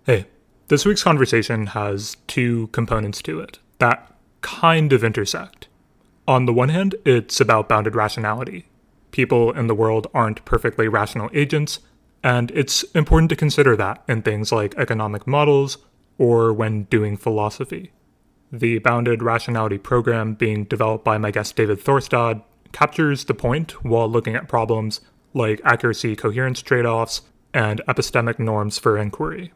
Hey, this week's conversation has two components to it that kind of intersect. On the one hand, it's about bounded rationality. People in the world aren't perfectly rational agents, and it's important to consider that in things like economic models or when doing philosophy. The bounded rationality program being developed by my guest David Thorstad captures the point while looking at problems like accuracy coherence trade offs and epistemic norms for inquiry.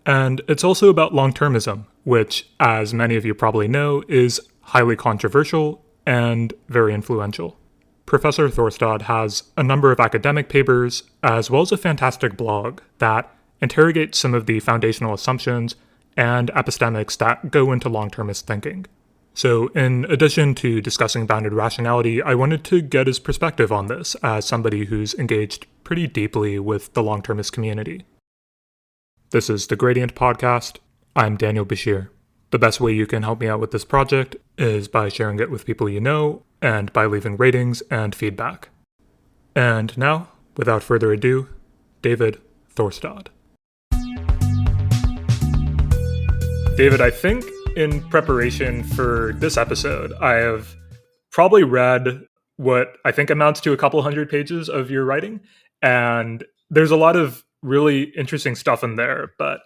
And it's also about long-termism, which, as many of you probably know, is highly controversial and very influential. Professor Thorstad has a number of academic papers, as well as a fantastic blog that interrogates some of the foundational assumptions and epistemics that go into long-termist thinking. So, in addition to discussing bounded rationality, I wanted to get his perspective on this as somebody who's engaged pretty deeply with the long-termist community. This is the Gradient Podcast. I'm Daniel Bashir. The best way you can help me out with this project is by sharing it with people you know and by leaving ratings and feedback. And now, without further ado, David Thorstad. David, I think in preparation for this episode, I have probably read what I think amounts to a couple hundred pages of your writing, and there's a lot of really interesting stuff in there. But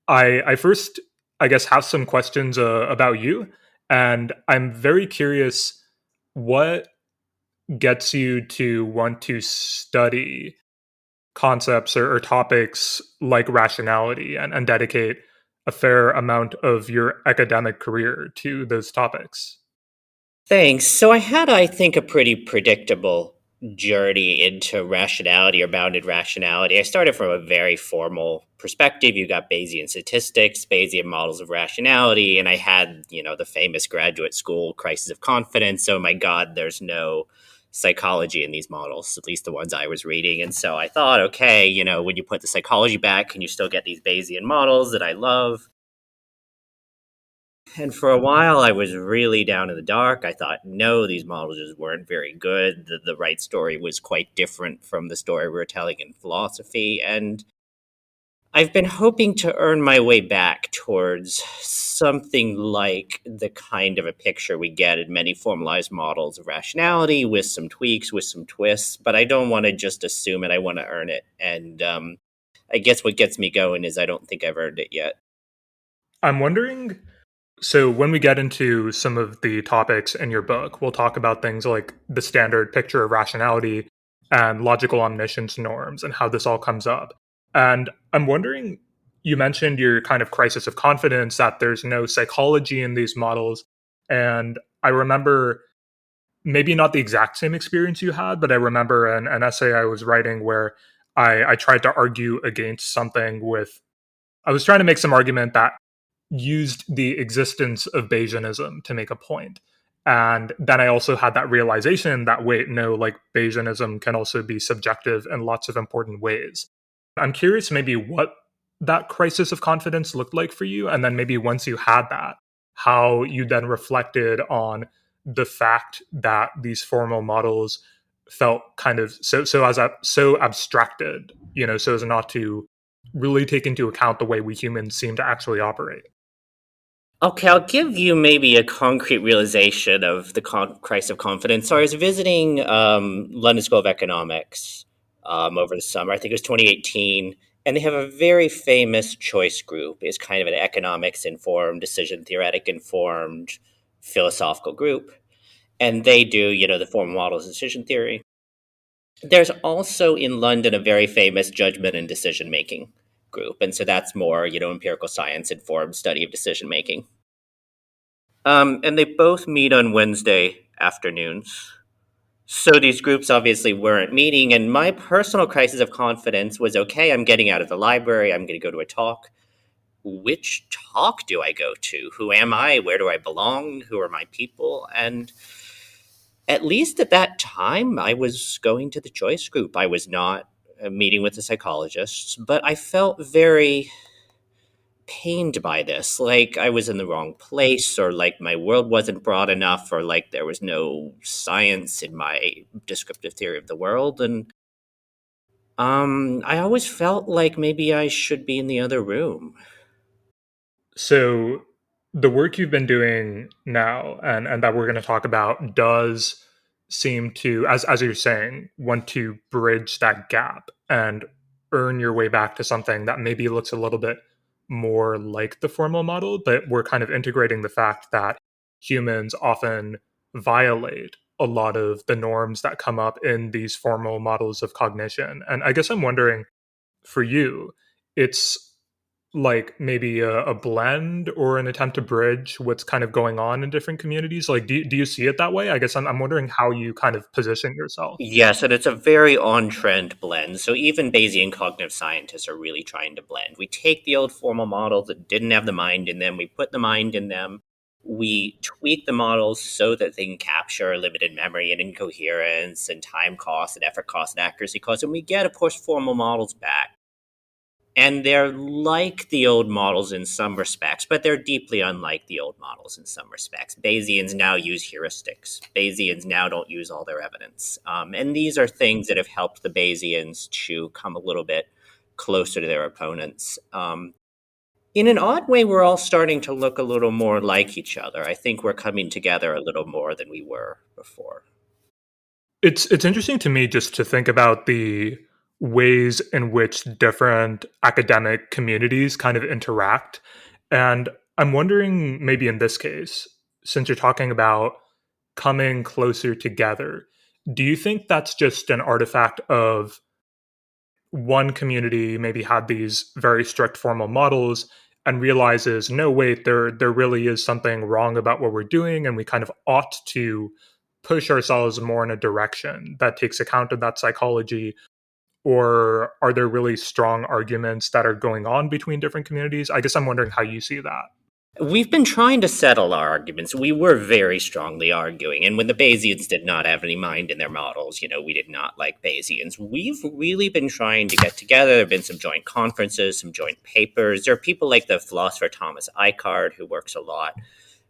I first, I guess, have some questions about you, and I'm very curious what gets you to want to study concepts or topics like rationality and dedicate a fair amount of your academic career to those topics. Thanks. So I had, I think, a pretty predictable journey into rationality or bounded rationality. I started from a very formal perspective. You got Bayesian statistics, Bayesian models of rationality, and I had, the famous graduate school crisis of confidence. Oh my God, there's no psychology in these models, at least the ones I was reading. And so I thought, okay, when you put the psychology back, can you still get these Bayesian models that I love? And for a while, I was really down in the dark. I thought, no, these models just weren't very good. The right story was quite different from the story we were telling in philosophy. And I've been hoping to earn my way back towards something like the kind of a picture we get in many formalized models of rationality with some tweaks, with some twists. But I don't want to just assume it. I want to earn it. And I guess what gets me going is I don't think I've earned it yet. I'm wondering, so when we get into some of the topics in your book, we'll talk about things like the standard picture of rationality and logical omniscience norms and how this all comes up. And I'm wondering, you mentioned your kind of crisis of confidence, that there's no psychology in these models. And I remember maybe not the exact same experience you had, but I remember an essay I was writing where I tried to argue against something with, I was trying to make some argument that used the existence of Bayesianism to make a point. And then I also had that realization that, wait, no, like Bayesianism can also be subjective in lots of important ways. I'm curious maybe what that crisis of confidence looked like for you. And then maybe once you had that, how you then reflected on the fact that these formal models felt kind of so abstracted, so as not to really take into account the way we humans seem to actually operate. Okay, I'll give you maybe a concrete realization of the crisis of confidence. So I was visiting London School of Economics over the summer. I think it was 2018. And they have a very famous choice group. It's kind of an economics-informed, decision-theoretic-informed, philosophical group. And they do, the formal models of decision theory. There's also in London a very famous judgment and decision-making group. And so that's more, empirical science informed study of decision making. And they both meet on Wednesday afternoons. So these groups obviously weren't meeting. And my personal crisis of confidence was, okay, I'm getting out of the library. I'm going to go to a talk. Which talk do I go to? Who am I? Where do I belong? Who are my people? And at least at that time, I was going to the choice group. I was not meeting with the psychologists, but I felt very pained by this, like I was in the wrong place, or like my world wasn't broad enough, or like there was no science in my descriptive theory of the world. And I always felt like maybe I should be in the other room. So the work you've been doing now and that we're going to talk about does seem to, as you're saying, want to bridge that gap and earn your way back to something that maybe looks a little bit more like the formal model, but we're kind of integrating the fact that humans often violate a lot of the norms that come up in these formal models of cognition. And I guess I'm wondering, for you, it's like maybe a blend or an attempt to bridge what's kind of going on in different communities? Like, do you see it that way? I guess I'm wondering how you kind of position yourself. Yes, and it's a very on-trend blend. So even Bayesian cognitive scientists are really trying to blend. We take the old formal models that didn't have the mind in them, we put the mind in them, we tweak the models so that they can capture limited memory and incoherence and time cost and effort cost and accuracy cost, and we get, of course, formal models back. And they're like the old models in some respects, but they're deeply unlike the old models in some respects. Bayesians now use heuristics. Bayesians now don't use all their evidence. And these are things that have helped the Bayesians to come a little bit closer to their opponents. In an odd way, we're all starting to look a little more like each other. I think we're coming together a little more than we were before. It's interesting to me just to think about the ways in which different academic communities kind of interact. And I'm wondering, maybe in this case, since you're talking about coming closer together, do you think that's just an artifact of one community maybe had these very strict formal models and realizes, no, wait, there really is something wrong about what we're doing, and we kind of ought to push ourselves more in a direction that takes account of that psychology? Or are there really strong arguments that are going on between different communities? I guess I'm wondering how you see that. We've been trying to settle our arguments. We were very strongly arguing. And when the Bayesians did not have any mind in their models, we did not like Bayesians. We've really been trying to get together. There have been some joint conferences, some joint papers. There are people like the philosopher Thomas Eichardt, who works a lot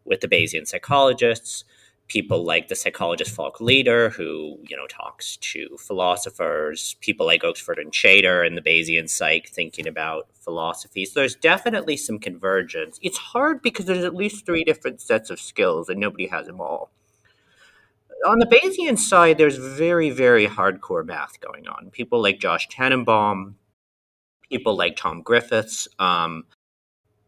with the Bayesian psychologists. People like the psychologist Falk Leader, who talks to philosophers. People like Oxford and Chater and the Bayesian psych thinking about philosophy. So there's definitely some convergence. It's hard because there's at least 3 different sets of skills and nobody has them all. On the Bayesian side, there's very, very hardcore math going on. People like Josh Tannenbaum, people like Tom Griffiths,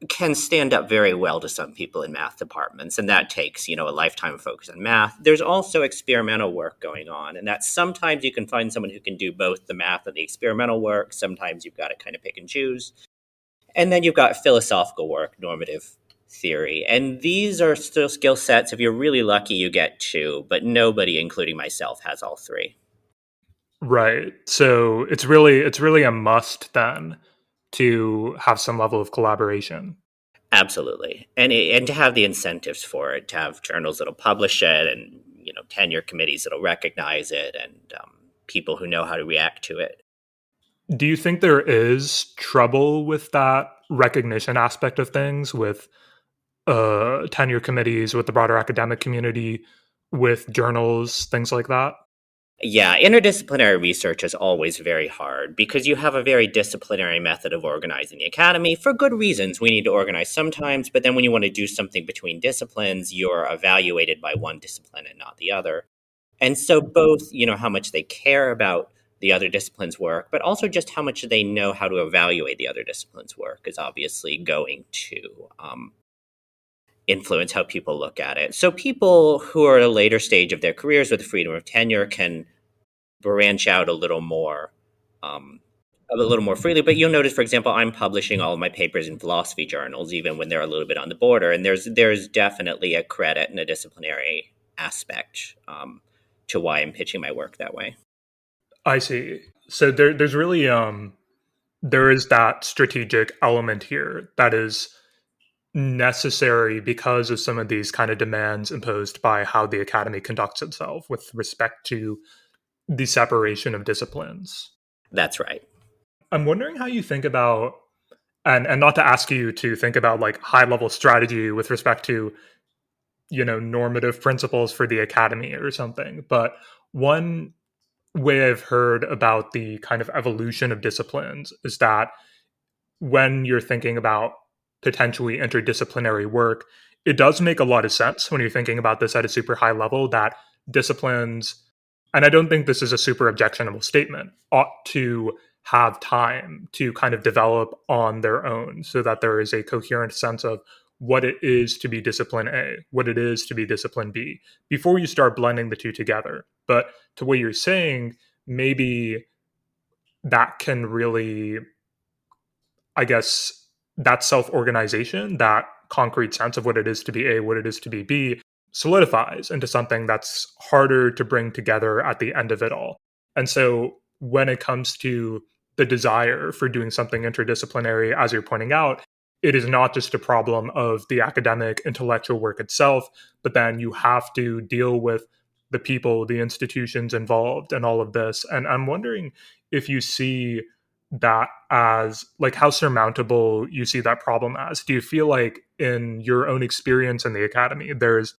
can stand up very well to some people in math departments, and that takes a lifetime of focus on math. There's also experimental work going on, and that sometimes you can find someone who can do both the math and the experimental work. Sometimes you've got to kind of pick and choose. And then you've got philosophical work, normative theory, and these are still skill sets. If you're really lucky, you get 2, but nobody, including myself, has all 3. Right. So it's really a must then to have some level of collaboration. Absolutely, and to have the incentives for it, to have journals that'll publish it, and tenure committees that'll recognize it, and people who know how to react to it. Do you think there is trouble with that recognition aspect of things, with tenure committees, with the broader academic community, with journals, things like that? Yeah, interdisciplinary research is always very hard because you have a very disciplinary method of organizing the academy for good reasons. We need to organize sometimes, but then when you want to do something between disciplines, you're evaluated by one discipline and not the other. And so both, how much they care about the other discipline's work, but also just how much they know how to evaluate the other discipline's work is obviously going to influence how people look at it. So people who are at a later stage of their careers with the freedom of tenure can branch out a little more freely. But you'll notice, for example, I'm publishing all of my papers in philosophy journals, even when they're a little bit on the border. And there's definitely a credit and a disciplinary aspect to why I'm pitching my work that way. I see. So there's really there is that strategic element here that is necessary because of some of these kind of demands imposed by how the academy conducts itself with respect to the separation of disciplines. That's right. I'm wondering how you think about, and not to ask you to think about like high level strategy with respect to normative principles for the academy or something, but one way I've heard about the kind of evolution of disciplines is that when you're thinking about potentially interdisciplinary work, it does make a lot of sense when you're thinking about this at a super high level that disciplines, and I don't think this is a super objectionable statement, ought to have time to kind of develop on their own so that there is a coherent sense of what it is to be discipline A, what it is to be discipline B, before you start blending the two together. But to what you're saying, maybe that can really, I guess, that self-organization, that concrete sense of what it is to be A, what it is to be B, solidifies into something that's harder to bring together at the end of it all. And so when it comes to the desire for doing something interdisciplinary, as you're pointing out, it is not just a problem of the academic intellectual work itself, but then you have to deal with the people, the institutions involved, and all of this. And I'm wondering if you see that as like how surmountable you see that problem as. Do you feel like in your own experience in the academy, there's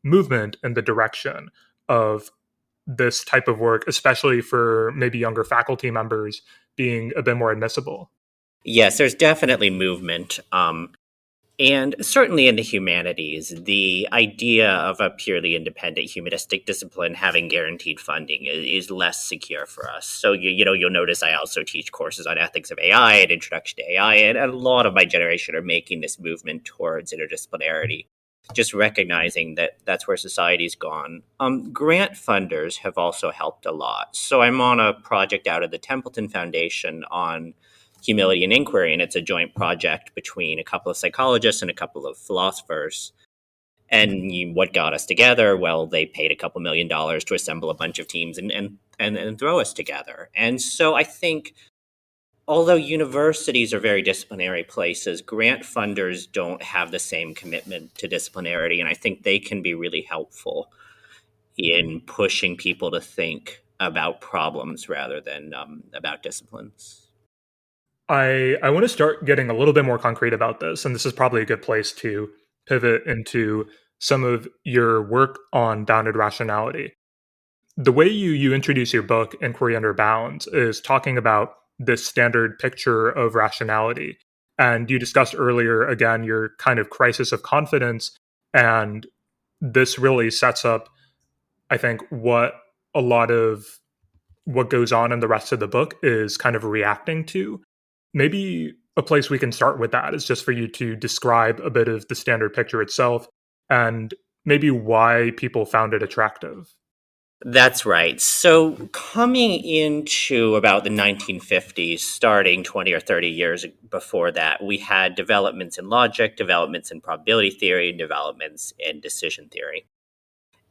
movement in the direction of this type of work, especially for maybe younger faculty members, being a bit more admissible? Yes, there's definitely movement. And certainly in the humanities, the idea of a purely independent humanistic discipline having guaranteed funding is less secure for us. So, you'll notice I also teach courses on ethics of AI and introduction to AI, and a lot of my generation are making this movement towards interdisciplinarity, just recognizing that that's where society's gone. Grant funders have also helped a lot. So I'm on a project out of the Templeton Foundation on humility and inquiry, and it's a joint project between a couple of psychologists and a couple of philosophers. And what got us together? Well, they paid a couple $1 million to assemble a bunch of teams and throw us together. And so I think, although universities are very disciplinary places, grant funders don't have the same commitment to disciplinarity, and I think they can be really helpful in pushing people to think about problems rather than about disciplines. I want to start getting a little bit more concrete about this, and this is probably a good place to pivot into some of your work on bounded rationality. The way you introduce your book, Inquiry Under Bounds, is talking about this standard picture of rationality. And you discussed earlier, again, your kind of crisis of confidence. And this really sets up, I think, what a lot of what goes on in the rest of the book is kind of reacting to. Maybe a place we can start with that is just for you to describe a bit of the standard picture itself and maybe why people found it attractive. That's right. So coming into about the 1950s, starting 20 or 30 years before that, we had developments in logic, developments in probability theory, and developments in decision theory.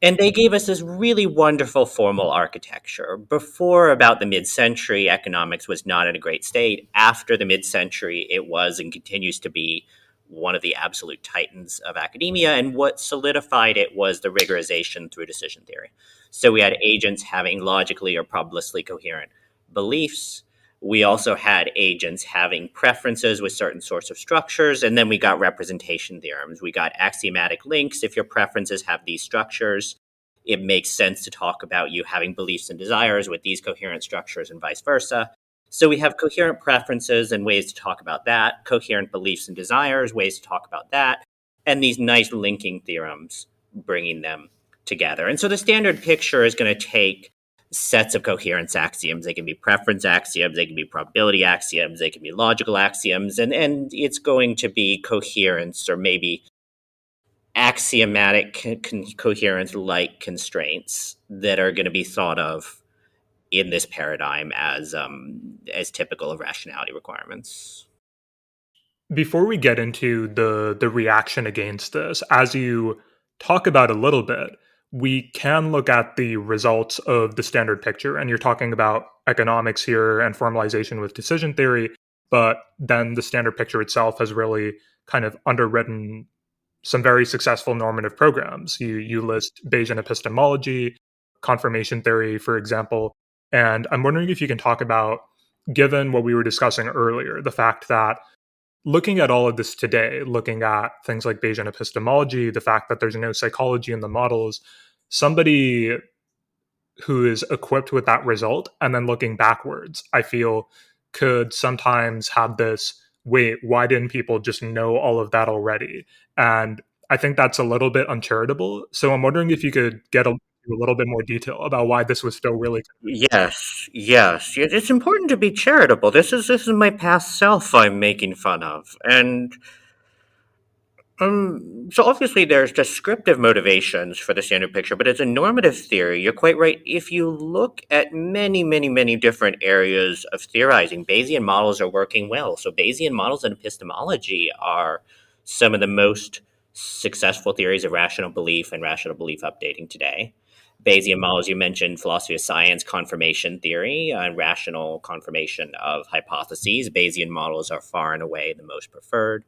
And they gave us this really wonderful formal architecture. Before about the mid-century, economics was not in a great state. After the mid-century, it was and continues to be one of the absolute titans of academia. And what solidified it was the rigorization through decision theory. So we had agents having logically or probabilistically coherent beliefs. We also had agents having preferences with certain sorts of structures. And then we got representation theorems. We got axiomatic links. If your preferences have these structures, it makes sense to talk about you having beliefs and desires with these coherent structures and vice versa. So we have coherent preferences and ways to talk about that, coherent beliefs and desires, ways to talk about that, and these nice linking theorems, bringing them together. And so the standard picture is going to take sets of coherence axioms. They can be preference axioms, they can be probability axioms, they can be logical axioms, and it's going to be coherence or maybe axiomatic coherence-like constraints that are going to be thought of in this paradigm as typical of rationality requirements. Before we get into the reaction against this, as you talk about a little bit, we can look at the results of the standard picture. And you're talking about economics here and formalization with decision theory, but then the standard picture itself has really kind of underwritten some very successful normative programs. You list Bayesian epistemology, confirmation theory, for example. And I'm wondering if you can talk about, given what we were discussing earlier, the fact that looking at all of this today, looking at things like Bayesian epistemology, the fact that there's no psychology in the models, somebody who is equipped with that result and then looking backwards, I feel could sometimes have this, wait, why didn't people just know all of that already? And I think that's a little bit uncharitable. So I'm wondering if you could get a little bit more detail about why this was still really. Yes, yes. It's important to be charitable. This is my past self I'm making fun of. And so obviously there's descriptive motivations for the standard picture, but as a normative theory, you're quite right. If you look at many, many, many different areas of theorizing, Bayesian models are working well. So Bayesian models in epistemology are some of the most successful theories of rational belief and rational belief updating today. Bayesian models, you mentioned philosophy of science, confirmation theory, and rational confirmation of hypotheses. Bayesian models are far and away the most preferred.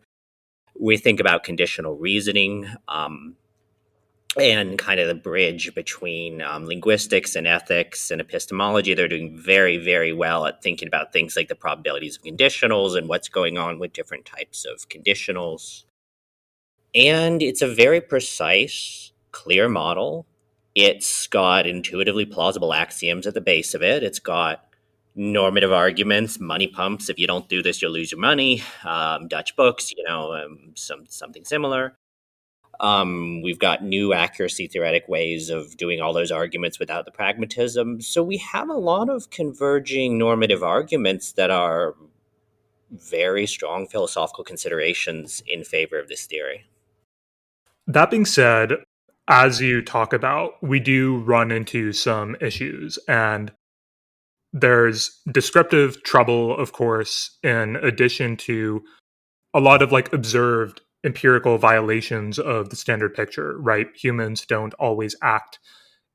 We think about conditional reasoning and kind of the bridge between linguistics and ethics and epistemology. They're doing very, very well at thinking about things like the probabilities of conditionals and what's going on with different types of conditionals. And it's a very precise, clear model. It's got intuitively plausible axioms at the base of it. It's got normative arguments, money pumps. If you don't do this, you'll lose your money. Dutch books, something similar. We've got new accuracy theoretic ways of doing all those arguments without the pragmatism. So we have a lot of converging normative arguments that are very strong philosophical considerations in favor of this theory. That being said, as you talk about, we do run into some issues, and there's descriptive trouble, of course, in addition to a lot of like observed empirical violations of the standard picture, right? Humans don't always act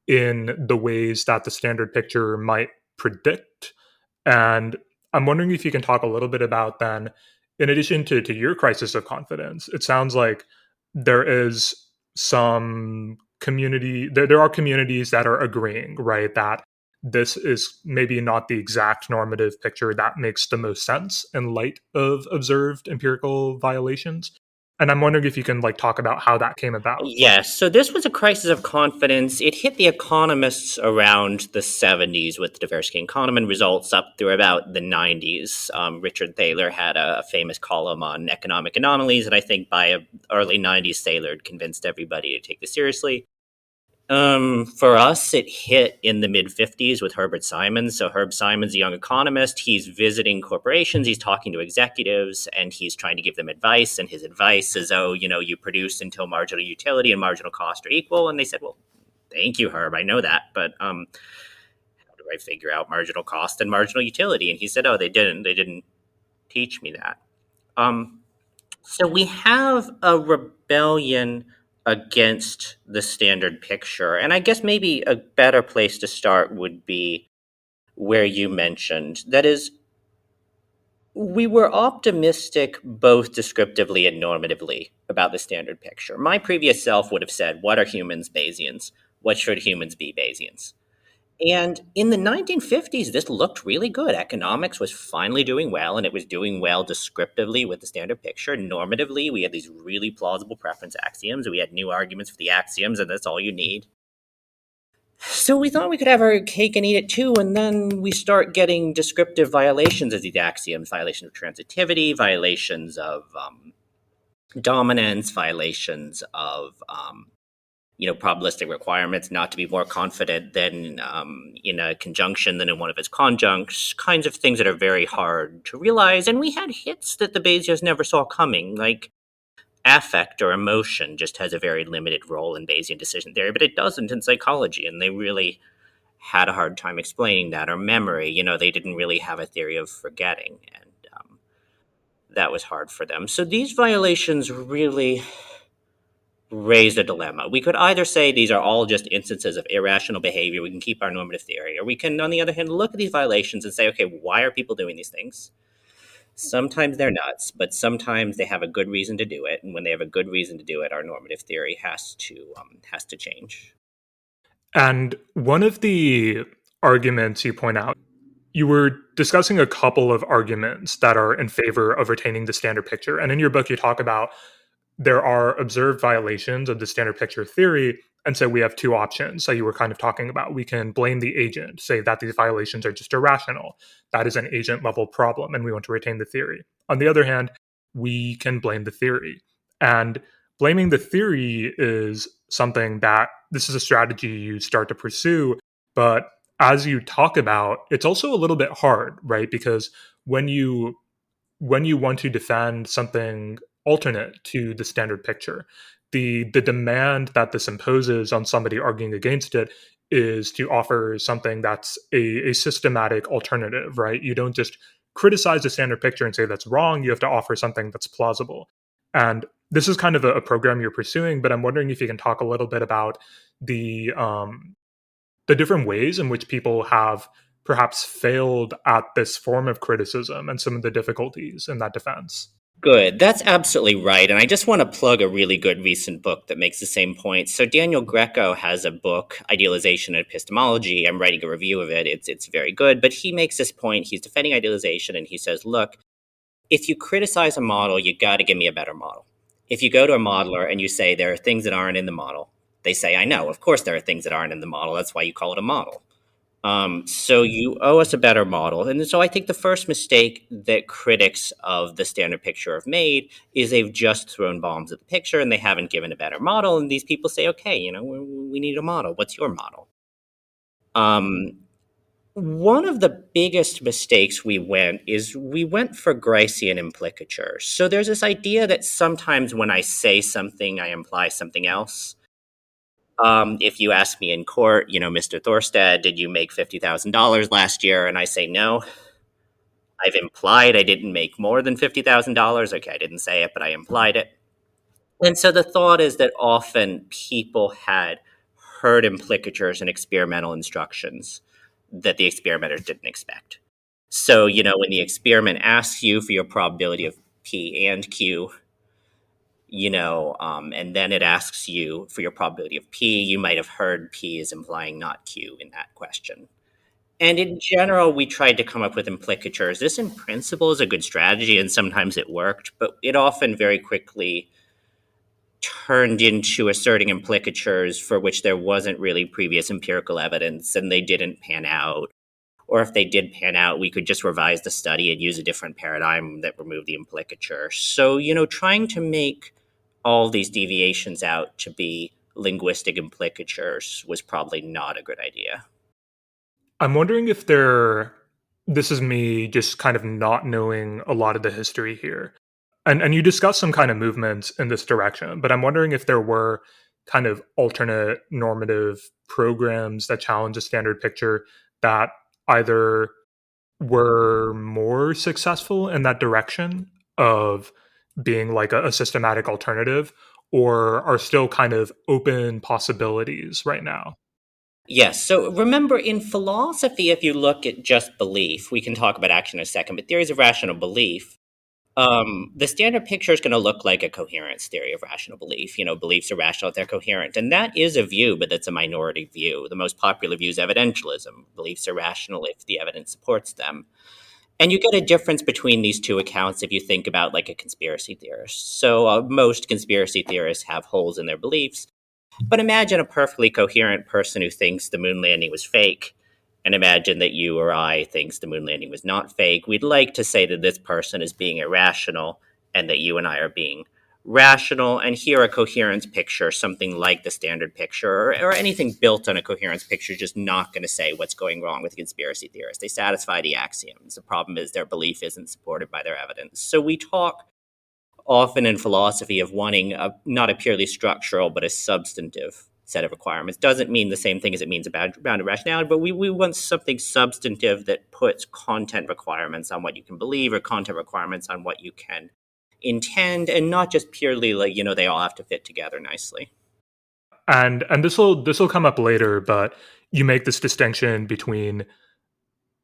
in the ways that the standard picture might predict. And I'm wondering if you can talk a little bit about then, in addition to your crisis of confidence, it sounds like there is some community, there are communities that are agreeing, right, that this is maybe not the exact normative picture that makes the most sense in light of observed empirical violations. And I'm wondering if you can like talk about how that came about. Yes, so this was a crisis of confidence. It hit the economists around the 70s with the Tversky and Kahneman results up through about the 90s. Richard Thaler had a famous column on economic anomalies, and I think by early 90s, Thaler had convinced everybody to take this seriously. For us, it hit in the mid-50s with Herbert Simons. So Herb Simons, a young economist, he's visiting corporations, he's talking to executives, and he's trying to give them advice. And his advice is, you produce until marginal utility and marginal cost are equal. And they said, well, thank you, Herb, I know that, but how do I figure out marginal cost and marginal utility? And he said, they didn't teach me that. So we have a rebellion against the standard picture. And I guess maybe a better place to start would be where you mentioned. That is, we were optimistic both descriptively and normatively about the standard picture. My previous self would have said, what are humans? Bayesians. What should humans be? Bayesians. And in the 1950s, this looked really good. Economics was finally doing well, and it was doing well descriptively with the standard picture. Normatively, we had these really plausible preference axioms. We had new arguments for the axioms, and that's all you need. So we thought we could have our cake and eat it too, and then we start getting descriptive violations of these axioms, violations of transitivity, violations of dominance, violations of probabilistic requirements, not to be more confident than in a conjunction than in one of its conjuncts, kinds of things that are very hard to realize. And we had hits that the Bayesians never saw coming, like affect or emotion just has a very limited role in Bayesian decision theory, but it doesn't in psychology. And they really had a hard time explaining that. Or memory, they didn't really have a theory of forgetting. And that was hard for them. So these violations really raised a dilemma. We could either say these are all just instances of irrational behavior, we can keep our normative theory, or we can, on the other hand, look at these violations and say, okay, why are people doing these things? Sometimes they're nuts, but sometimes they have a good reason to do it, and when they have a good reason to do it, our normative theory has to change. And one of the arguments you point out, you were discussing a couple of arguments that are in favor of retaining the standard picture. And in your book, you talk about there are observed violations of the standard picture theory, and say we have two options that you were kind of talking about. We can blame the agent, say that these violations are just irrational. That is an agent level problem, and we want to retain the theory. On the other hand, we can blame the theory. And blaming the theory is something that this is a strategy you start to pursue. But as you talk about, it's also a little bit hard, right? Because when you want to defend something alternate to the standard picture, the demand that this imposes on somebody arguing against it is to offer something that's a systematic alternative, right? You don't just criticize the standard picture and say that's wrong. You have to offer something that's plausible. And this is kind of a program you're pursuing, but I'm wondering if you can talk a little bit about the different ways in which people have perhaps failed at this form of criticism and some of the difficulties in that defense. Good. That's absolutely right. And I just want to plug a really good recent book that makes the same point. So Daniel Greco has a book, Idealization and Epistemology. I'm writing a review of it. It's very good. But he makes this point. He's defending idealization, and he says, look, if you criticize a model, you got to give me a better model. If you go to a modeler and you say there are things that aren't in the model, they say, I know. Of course there are things that aren't in the model. That's why you call it a model. So you owe us a better model. And so I think the first mistake that critics of the standard picture have made is they've just thrown bombs at the picture and they haven't given a better model. And these people say, okay, we need a model. What's your model? One of the biggest mistakes we went for Gricean implicatures. So there's this idea that sometimes when I say something, I imply something else. If you ask me in court, Mr. Thorstad, did you make $50,000 last year? And I say no. I've implied I didn't make more than $50,000. Okay, I didn't say it, but I implied it. And so the thought is that often people had heard implicatures and experimental instructions that the experimenters didn't expect. So, when the experiment asks you for your probability of P and Q, and then it asks you for your probability of P, you might have heard P is implying not Q in that question. And in general, we tried to come up with implicatures. This in principle is a good strategy, and sometimes it worked, but it often very quickly turned into asserting implicatures for which there wasn't really previous empirical evidence, and they didn't pan out. Or if they did pan out, we could just revise the study and use a different paradigm that removed the implicature. So, trying to make all these deviations out to be linguistic implicatures was probably not a good idea. I'm wondering if this is me just kind of not knowing a lot of the history here. And you discussed some kind of movements in this direction, but I'm wondering if there were kind of alternate normative programs that challenge the standard picture that either were more successful in that direction of being like a systematic alternative, or are still kind of open possibilities right now. Yes. So remember, in philosophy, if you look at just belief, we can talk about action in a second, but theories of rational belief, the standard picture is going to look like a coherence theory of rational belief. Beliefs are rational if they're coherent. And that is a view, but that's a minority view. The most popular view is evidentialism. Beliefs are rational if the evidence supports them. And you get a difference between these two accounts if you think about like a conspiracy theorist. So most conspiracy theorists have holes in their beliefs. But imagine a perfectly coherent person who thinks the moon landing was fake, and imagine that you or I thinks the moon landing was not fake. We'd like to say that this person is being irrational and that you and I are being rational. And here a coherence picture, something like the standard picture or anything built on a coherence picture, is just not going to say what's going wrong with the conspiracy theorists. They satisfy the axioms. The problem is their belief isn't supported by their evidence. So we talk often in philosophy of wanting not a purely structural but a substantive set of requirements. Doesn't mean the same thing as it means about bounded rationality, but we want something substantive that puts content requirements on what you can believe or content requirements on what you can intend, and not just purely like, they all have to fit together nicely. And this will come up later, but you make this distinction between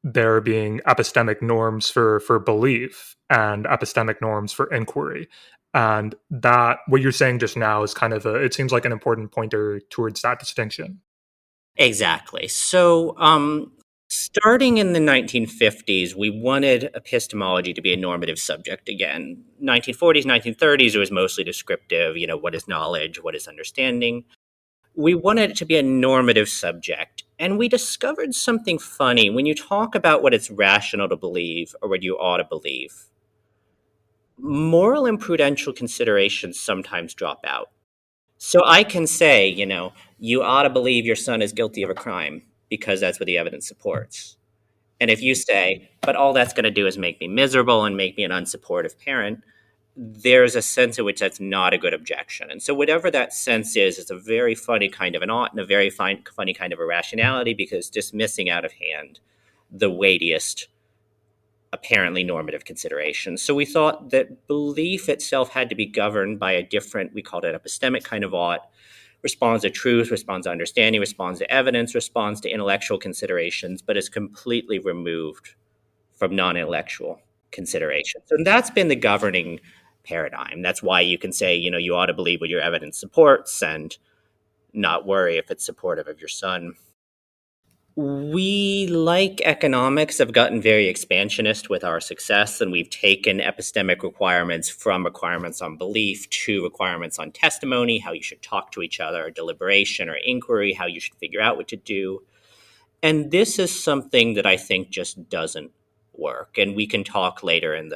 there being epistemic norms for belief and epistemic norms for inquiry. And that what you're saying just now is kind of it seems like an important pointer towards that distinction. Exactly. So starting in the 1950s, we wanted epistemology to be a normative subject again. 1940s, 1930s, it was mostly descriptive, what is knowledge, what is understanding. We wanted it to be a normative subject. And we discovered something funny. When you talk about what it's rational to believe or what you ought to believe, moral and prudential considerations sometimes drop out. So I can say, you ought to believe your son is guilty of a crime because that's what the evidence supports. And if you say, but all that's going to do is make me miserable and make me an unsupportive parent, there's a sense in which that's not a good objection. And so whatever that sense is, it's a very funny kind of an ought and a very funny kind of irrationality, because dismissing out of hand the weightiest, apparently normative considerations. So we thought that belief itself had to be governed by a different, we called it epistemic kind of ought, responds to truth, responds to understanding, responds to evidence, responds to intellectual considerations, but is completely removed from non-intellectual considerations. And that's been the governing paradigm. That's why you can say, you ought to believe what your evidence supports and not worry if it's supportive of your son. We, like economics, have gotten very expansionist with our success, and we've taken epistemic requirements from requirements on belief to requirements on testimony, how you should talk to each other, deliberation or inquiry, how you should figure out what to do. And this is something that I think just doesn't work. And we can talk later in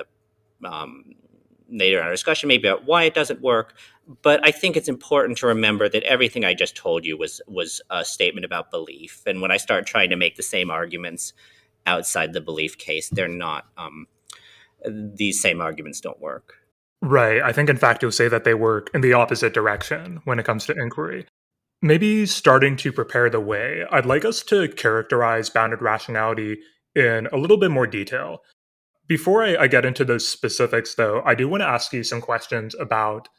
our discussion maybe about why it doesn't work. But I think it's important to remember that everything I just told you was a statement about belief. And when I start trying to make the same arguments outside the belief case, they're not, these same arguments don't work. Right. I think, in fact, you'll say that they work in the opposite direction when it comes to inquiry. Maybe starting to prepare the way, I'd like us to characterize bounded rationality in a little bit more detail. Before I get into those specifics, though, I do want to ask you some questions about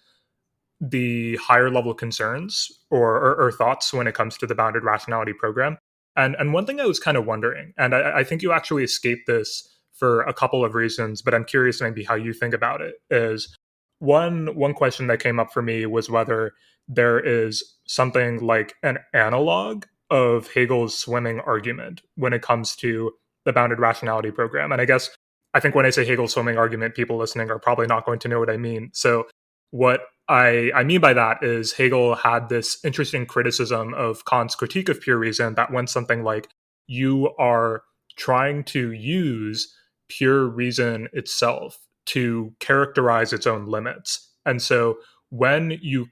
the higher level concerns or thoughts when it comes to the bounded rationality program. And one thing I was kind of wondering, and I think you actually escaped this for a couple of reasons, but I'm curious maybe how you think about it, is one question that came up for me was whether there is something like an analog of Hegel's swimming argument when it comes to the bounded rationality program. And I think when I say Hegel's swimming argument, people listening are probably not going to know what I mean. So what I mean by that is Hegel had this interesting criticism of Kant's critique of pure reason that went something like, you are trying to use pure reason itself to characterize its own limits. And so when you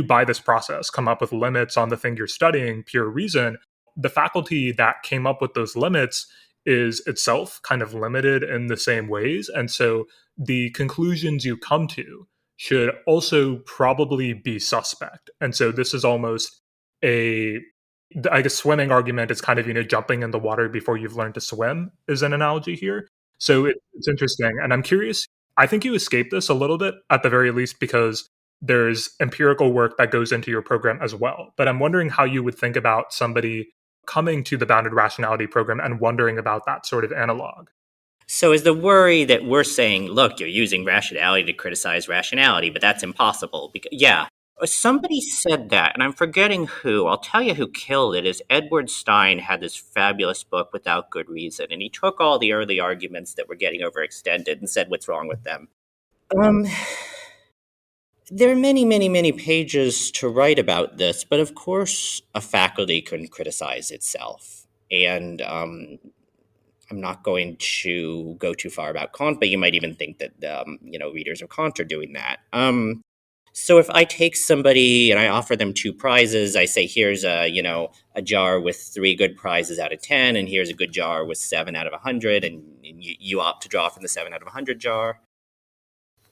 by this process, come up with limits on the thing you're studying, pure reason, the faculty that came up with those limits is itself kind of limited in the same ways. And so the conclusions you come to should also probably be suspect. And so this is almost swimming argument is kind of, jumping in the water before you've learned to swim is an analogy here. So it's interesting. And I'm curious, I think you escape this a little bit at the very least because there's empirical work that goes into your program as well. But I'm wondering how you would think about somebody coming to the bounded rationality program and wondering about that sort of analog. So is the worry that we're saying, look, you're using rationality to criticize rationality, but that's impossible? Yeah, somebody said that, and I'm forgetting who. I'll tell you who killed it. Is Edward Stein had this fabulous book, Without Good Reason, and he took all the early arguments that were getting overextended and said, what's wrong with them? There are many, many, many pages to write about this, but of course a faculty can criticize itself. And I'm not going to go too far about Kant, but you might even think that, readers of Kant are doing that. So if I take somebody and I offer them 2 prizes, I say, here's a jar with 3 good prizes out of 10, and here's a good jar with 7 out of 100, and you opt to draw from the 7 out of 100 jar.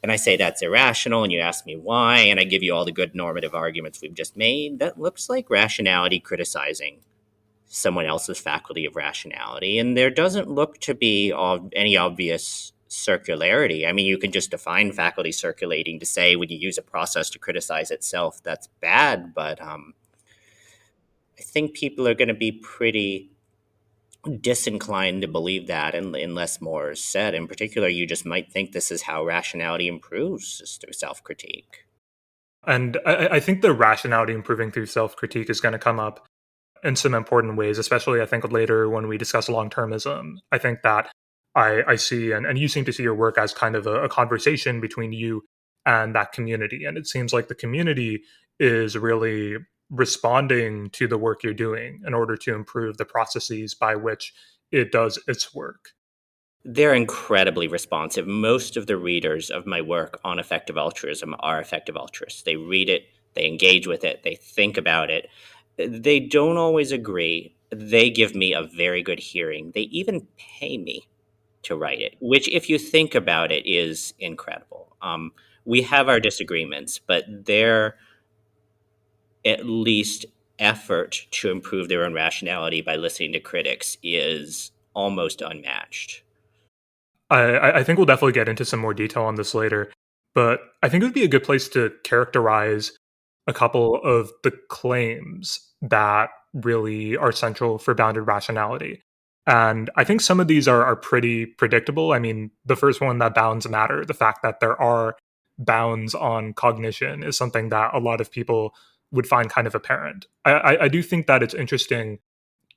And I say that's irrational, and you ask me why, and I give you all the good normative arguments we've just made. That looks like rationality criticizing someone else's faculty of rationality, and there doesn't look to be any obvious circularity. I mean, you can just define faculty circulating to say when you use a process to criticize itself, that's bad, but I think people are going to be pretty disinclined to believe that unless more is said. In particular, you just might think this is how rationality improves, is through self-critique. And I think the rationality improving through self-critique is going to come up in some important ways, especially I think later when we discuss long-termism. I think that I see, and you seem to see your work as kind of a conversation between you and that community. And it seems like the community is really responding to the work you're doing in order to improve the processes by which it does its work? They're incredibly responsive. Most of the readers of my work on effective altruism are effective altruists. They read it, they engage with it, they think about it. They don't always agree. They give me a very good hearing. They even pay me to write it, which, if you think about it, is incredible. We have our disagreements, but their at least effort to improve their own rationality by listening to critics is almost unmatched. I think we'll definitely get into some more detail on this later, but I think it would be a good place to characterize a couple of the claims that really are central for bounded rationality. And I think some of these are pretty predictable. I mean, the first one, that bounds matter, the fact that there are bounds on cognition, is something that a lot of people would find kind of apparent. I do think that it's interesting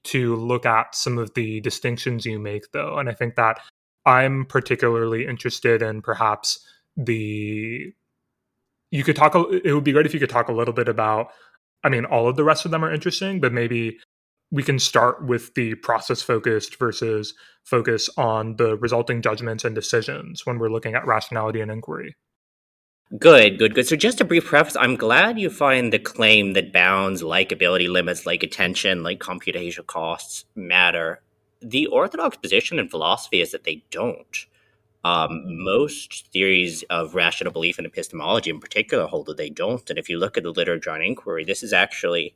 to look at some of the distinctions you make, though. And I think that I'm particularly interested in perhaps the you could talk it would be great if you could talk a little bit about, I mean, all of the rest of them are interesting, but maybe we can start with the process focused versus focus on the resulting judgments and decisions when we're looking at rationality and inquiry. Good, good, good. So just a brief preface, I'm glad you find the claim that bounds, like ability limits, like attention, like computational costs matter. The orthodox position in philosophy is that they don't. Most theories of rational belief and epistemology in particular hold that they don't. And if you look at the literature on inquiry, this is actually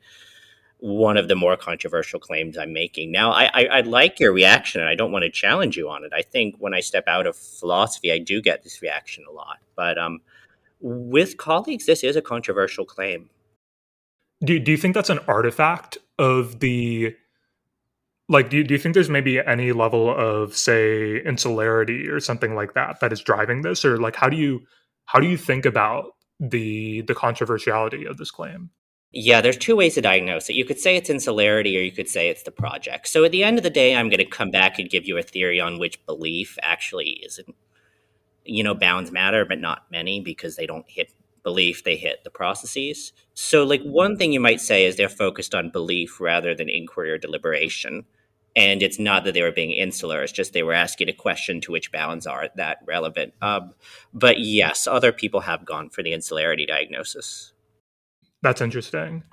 one of the more controversial claims I'm making. Now, I like your reaction, and I don't want to challenge you on it. I think when I step out of philosophy, I do get this reaction a lot. But with colleagues, this is a controversial claim. Do you think that's an artifact of the like do you think there's maybe any level of, say, insularity or something like that that is driving this, or like how do you think about the controversiality of this claim? Yeah, there's two ways to diagnose it. You could say it's insularity, or you could say it's the project. So at the end of the day, I'm going to come back and give you a theory on which belief actually isn't. Bounds matter, but not many, because they don't hit belief, they hit the processes. So, like, one thing you might say is they're focused on belief rather than inquiry or deliberation. And it's not that they were being insular, it's just they were asking a question to which bounds are that relevant. But yes, other people have gone for the insularity diagnosis. That's interesting.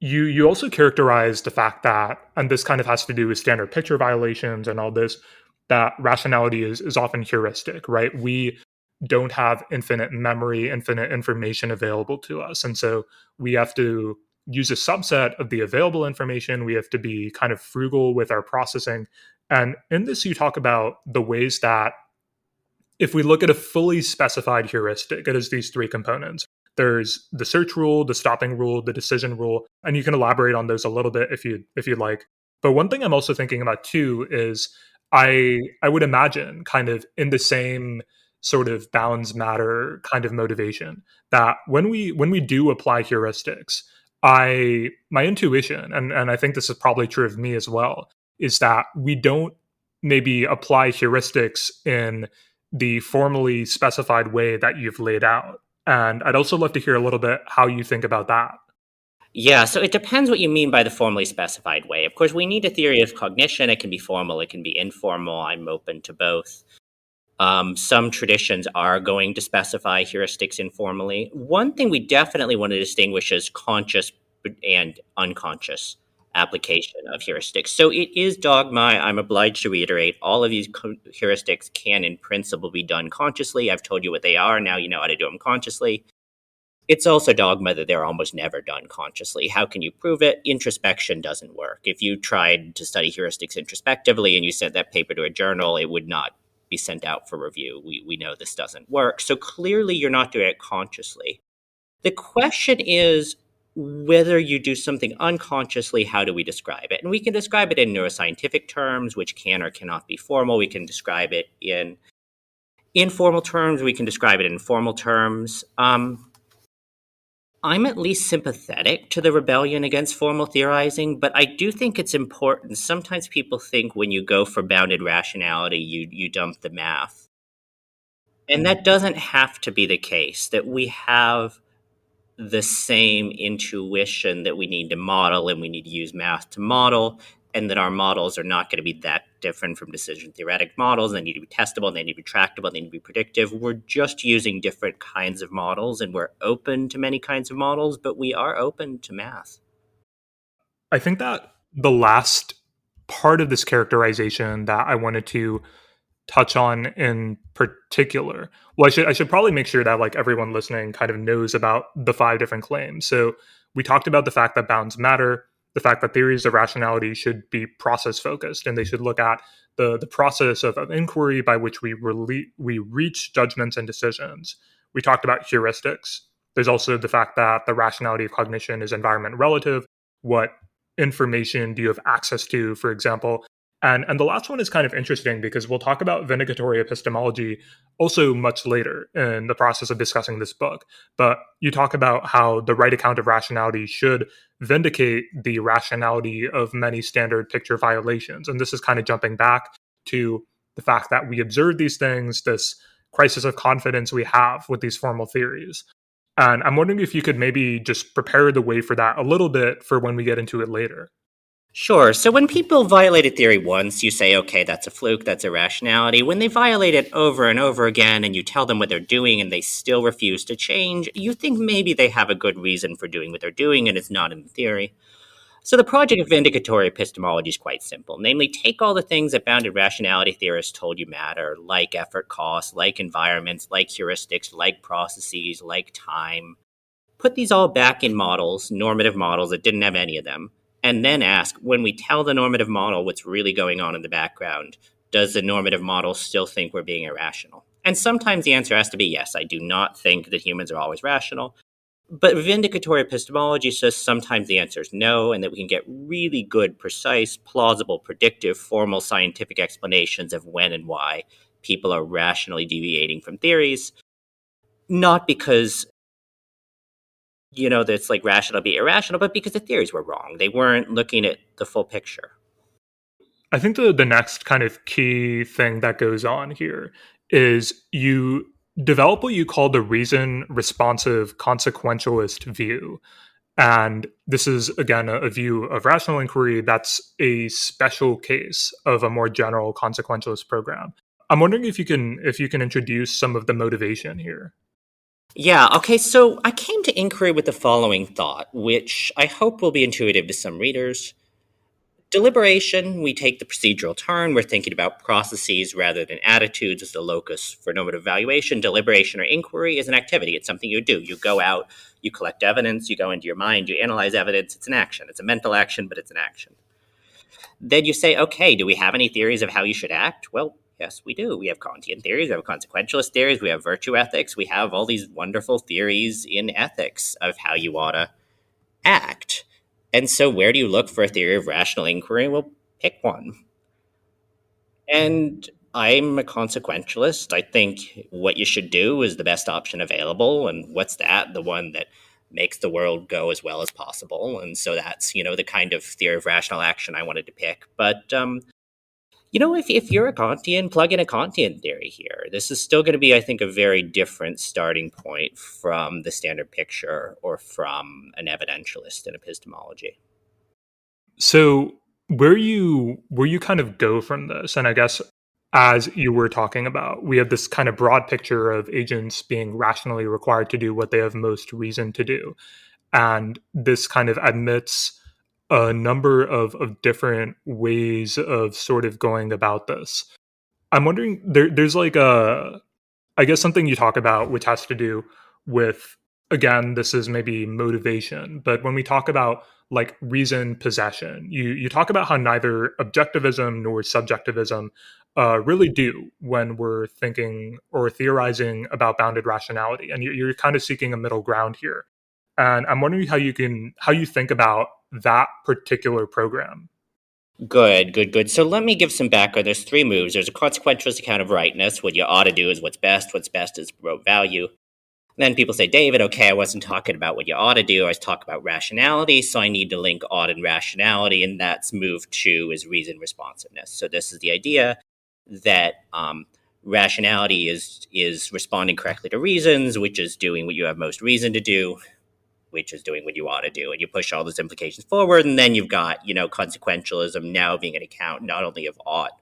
You also characterize the fact that, and this kind of has to do with standard picture violations and all this, that rationality is often heuristic, right? We don't have infinite memory, infinite information available to us. And so we have to use a subset of the available information. We have to be kind of frugal with our processing. And in this, you talk about the ways that if we look at a fully specified heuristic, it has these three components. There's the search rule, the stopping rule, the decision rule, and you can elaborate on those a little bit if you'd like. But one thing I'm also thinking about too is I would imagine, kind of in the same sort of bounds matter kind of motivation, that when we do apply heuristics, I my intuition, and I think this is probably true of me as well, is that we don't maybe apply heuristics in the formally specified way that you've laid out. And I'd also love to hear a little bit how you think about that. Yeah, so it depends what you mean by the formally specified way. Of course, we need a theory of cognition. It can be formal, it can be informal. I'm open to both. Some traditions are going to specify heuristics informally. One thing we definitely want to distinguish is conscious and unconscious application of heuristics. So it is dogma. I'm obliged to reiterate, all of these heuristics can, in principle, be done consciously. I've told you what they are. Now you know how to do them consciously. It's also dogma that they're almost never done consciously. How can you prove it? Introspection doesn't work. If you tried to study heuristics introspectively and you sent that paper to a journal, it would not be sent out for review. We know this doesn't work. So clearly you're not doing it consciously. The question is whether you do something unconsciously, how do we describe it? And we can describe it in neuroscientific terms, which can or cannot be formal. We can describe it in informal terms. We can describe it in formal terms. I'm at least sympathetic to the rebellion against formal theorizing, but I do think it's important. Sometimes people think when you go for bounded rationality, you dump the math. And that doesn't have to be the case, that we have the same intuition that we need to model and we need to use math to model, and that our models are not going to be that different from decision theoretic models. They need to be testable, they need to be tractable, they need to be predictive. We're just using different kinds of models, and we're open to many kinds of models, but we are open to math. I think that the last part of this characterization that I wanted to touch on in particular, well, I should probably make sure that like everyone listening kind of knows about the five different claims. So we talked about the fact that bounds matter, the fact that theories of rationality should be process focused, and they should look at the process of inquiry by which we reach judgments and decisions. We talked about heuristics. There's also the fact that the rationality of cognition is environment relative. What information do you have access to, for example? And the last one is kind of interesting because we'll talk about vindicatory epistemology also much later in the process of discussing this book. But you talk about how the right account of rationality should vindicate the rationality of many standard picture violations. And this is kind of jumping back to the fact that we observe these things, this crisis of confidence we have with these formal theories. And I'm wondering if you could maybe just prepare the way for that a little bit for when we get into it later. Sure. So when people violate a theory once, you say, okay, that's a fluke, that's irrationality. When they violate it over and over again and you tell them what they're doing and they still refuse to change, you think maybe they have a good reason for doing what they're doing and it's not in the theory. So the project of vindicatory epistemology is quite simple. Namely, take all the things that bounded rationality theorists told you matter, like effort costs, like environments, like heuristics, like processes, like time. Put these all back in models, normative models that didn't have any of them, and then ask, when we tell the normative model what's really going on in the background, does the normative model still think we're being irrational? And sometimes the answer has to be yes. I do not think that humans are always rational. But vindicatory epistemology says sometimes the answer is no, and that we can get really good, precise, plausible, predictive, formal scientific explanations of when and why people are rationally deviating from theories, not because that's like rational be irrational, but because the theories were wrong. They weren't looking at the full picture. I think the next kind of key thing that goes on here is you develop what you call the reason responsive consequentialist view. And this is, again, a view of rational inquiry that's a special case of a more general consequentialist program. I'm wondering if you can introduce some of the motivation here. Yeah, okay, so I came to inquiry with the following thought, which I hope will be intuitive to some readers. Deliberation, we take the procedural turn. We're thinking about processes rather than attitudes as the locus for normative evaluation. Deliberation or inquiry is an activity. It's something you do. You go out, you collect evidence, you go into your mind, you analyze evidence. It's an action. It's a mental action, but it's an action. Then you say, okay, do we have any theories of how you should act? Well, yes, we do. We have Kantian theories, we have consequentialist theories, we have virtue ethics, we have all these wonderful theories in ethics of how you ought to act. And so where do you look for a theory of rational inquiry? Well, pick one. And I'm a consequentialist. I think what you should do is the best option available. And what's that? The one that makes the world go as well as possible. And so that's, the kind of theory of rational action I wanted to pick. But if you're a Kantian, plug in a Kantian theory here. This is still going to be, I think, a very different starting point from the standard picture or from an evidentialist in epistemology. So where you kind of go from this, and I guess as you were talking about, we have this kind of broad picture of agents being rationally required to do what they have most reason to do. And this kind of admits a number of different ways of sort of going about this. I'm wondering, there's like I guess something you talk about which has to do with, again, this is maybe motivation, but when we talk about like reason possession, you talk about how neither objectivism nor subjectivism really do when we're thinking or theorizing about bounded rationality, and you're kind of seeking a middle ground here. And I'm wondering how you think about that particular program. Good. So let me give some background. There's three moves. There's a consequentialist account of rightness. What you ought to do is what's best. What's best is rote value. And then people say, David, okay, I wasn't talking about what you ought to do. I was talking about rationality, so I need to link ought and rationality, and that's move two is reason responsiveness. So this is the idea that rationality is responding correctly to reasons, which is doing what you have most reason to do. which is doing what you ought to do. And you push all those implications forward. And then you've got, consequentialism now being an account not only of ought,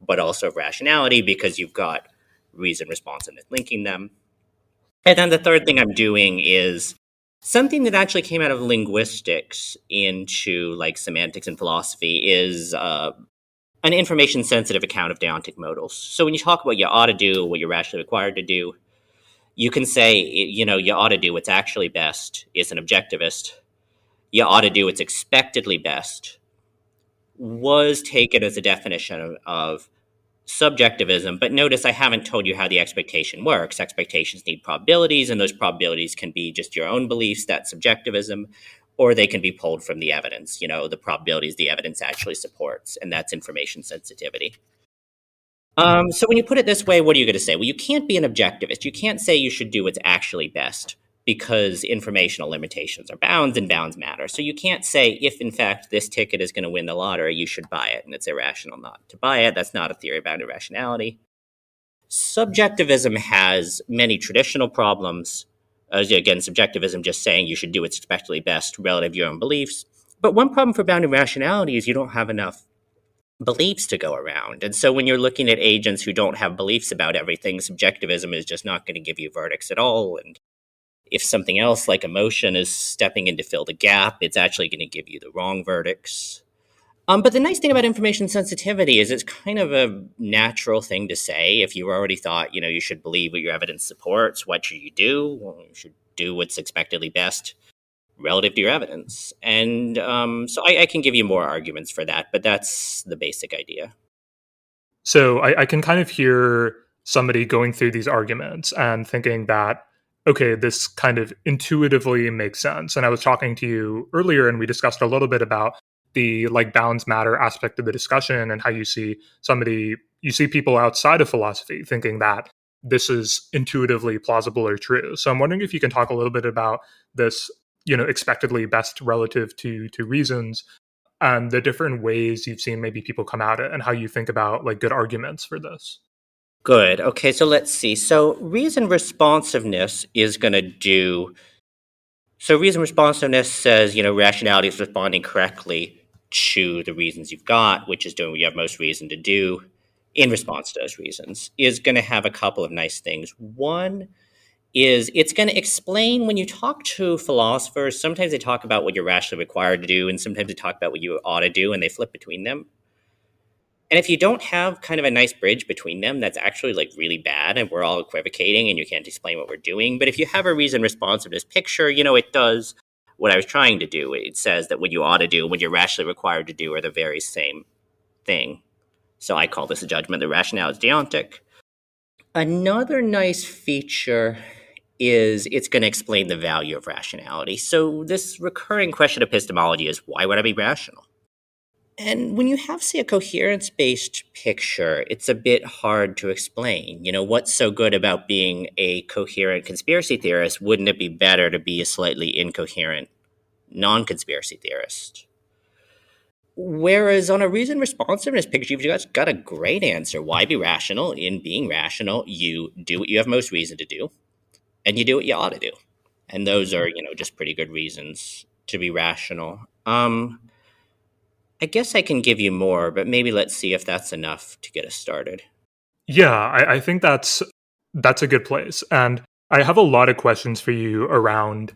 but also of rationality, because you've got reason, responsiveness linking them. And then the third thing I'm doing is something that actually came out of linguistics into like semantics and philosophy is an information sensitive account of deontic modals. So when you talk about what you ought to do, what you're rationally required to do, you can say, you ought to do what's actually best is an objectivist. You ought to do what's expectedly best was taken as a definition of subjectivism. But notice I haven't told you how the expectation works. Expectations need probabilities, and those probabilities can be just your own beliefs, that's subjectivism, or they can be pulled from the evidence, the probabilities the evidence actually supports, and that's information sensitivity. So when you put it this way, what are you going to say? Well, you can't be an objectivist. You can't say you should do what's actually best because informational limitations are bounds and bounds matter. So you can't say if, in fact, this ticket is going to win the lottery, you should buy it, and it's irrational not to buy it. That's not a theory of bounded rationality. Subjectivism has many traditional problems. Again, subjectivism just saying you should do what's expectedly best relative to your own beliefs. But one problem for bounded rationality is you don't have enough beliefs to go around. And so when you're looking at agents who don't have beliefs about everything, subjectivism is just not going to give you verdicts at all. And if something else like emotion is stepping in to fill the gap, it's actually going to give you the wrong verdicts. But the nice thing about information sensitivity is it's kind of a natural thing to say. If you already thought, you should believe what your evidence supports, what should you do? Well, you should do what's expectedly best relative to your evidence. And so I can give you more arguments for that, but that's the basic idea. So I can kind of hear somebody going through these arguments and thinking that, okay, this kind of intuitively makes sense. And I was talking to you earlier and we discussed a little bit about the like bounds matter aspect of the discussion and how you see people outside of philosophy thinking that this is intuitively plausible or true. So I'm wondering if you can talk a little bit about this, expectedly best relative to reasons and the different ways you've seen maybe people come at it and how you think about like good arguments for this. Good. Okay, so let's see. So reason responsiveness is going to do... So reason responsiveness says, rationality is responding correctly to the reasons you've got, which is doing what you have most reason to do in response to those reasons, is going to have a couple of nice things. One is it's going to explain, when you talk to philosophers, sometimes they talk about what you're rationally required to do, and sometimes they talk about what you ought to do, and they flip between them. And if you don't have kind of a nice bridge between them, that's actually like really bad, and we're all equivocating, and you can't explain what we're doing. But if you have a reason responsiveness picture, it does what I was trying to do. It says that what you ought to do, what you're rationally required to do, are the very same thing. So I call this a judgment that rationality is deontic. Another nice feature is it's going to explain the value of rationality. So this recurring question of epistemology is, why would I be rational? And when you have, say, a coherence-based picture, it's a bit hard to explain. What's so good about being a coherent conspiracy theorist? Wouldn't it be better to be a slightly incoherent non-conspiracy theorist? Whereas on a reason responsiveness picture, you've just got a great answer. Why be rational? In being rational, you do what you have most reason to do, and you do what you ought to do. And those are, just pretty good reasons to be rational. I guess I can give you more, but maybe let's see if that's enough to get us started. Yeah, I think that's a good place. And I have a lot of questions for you around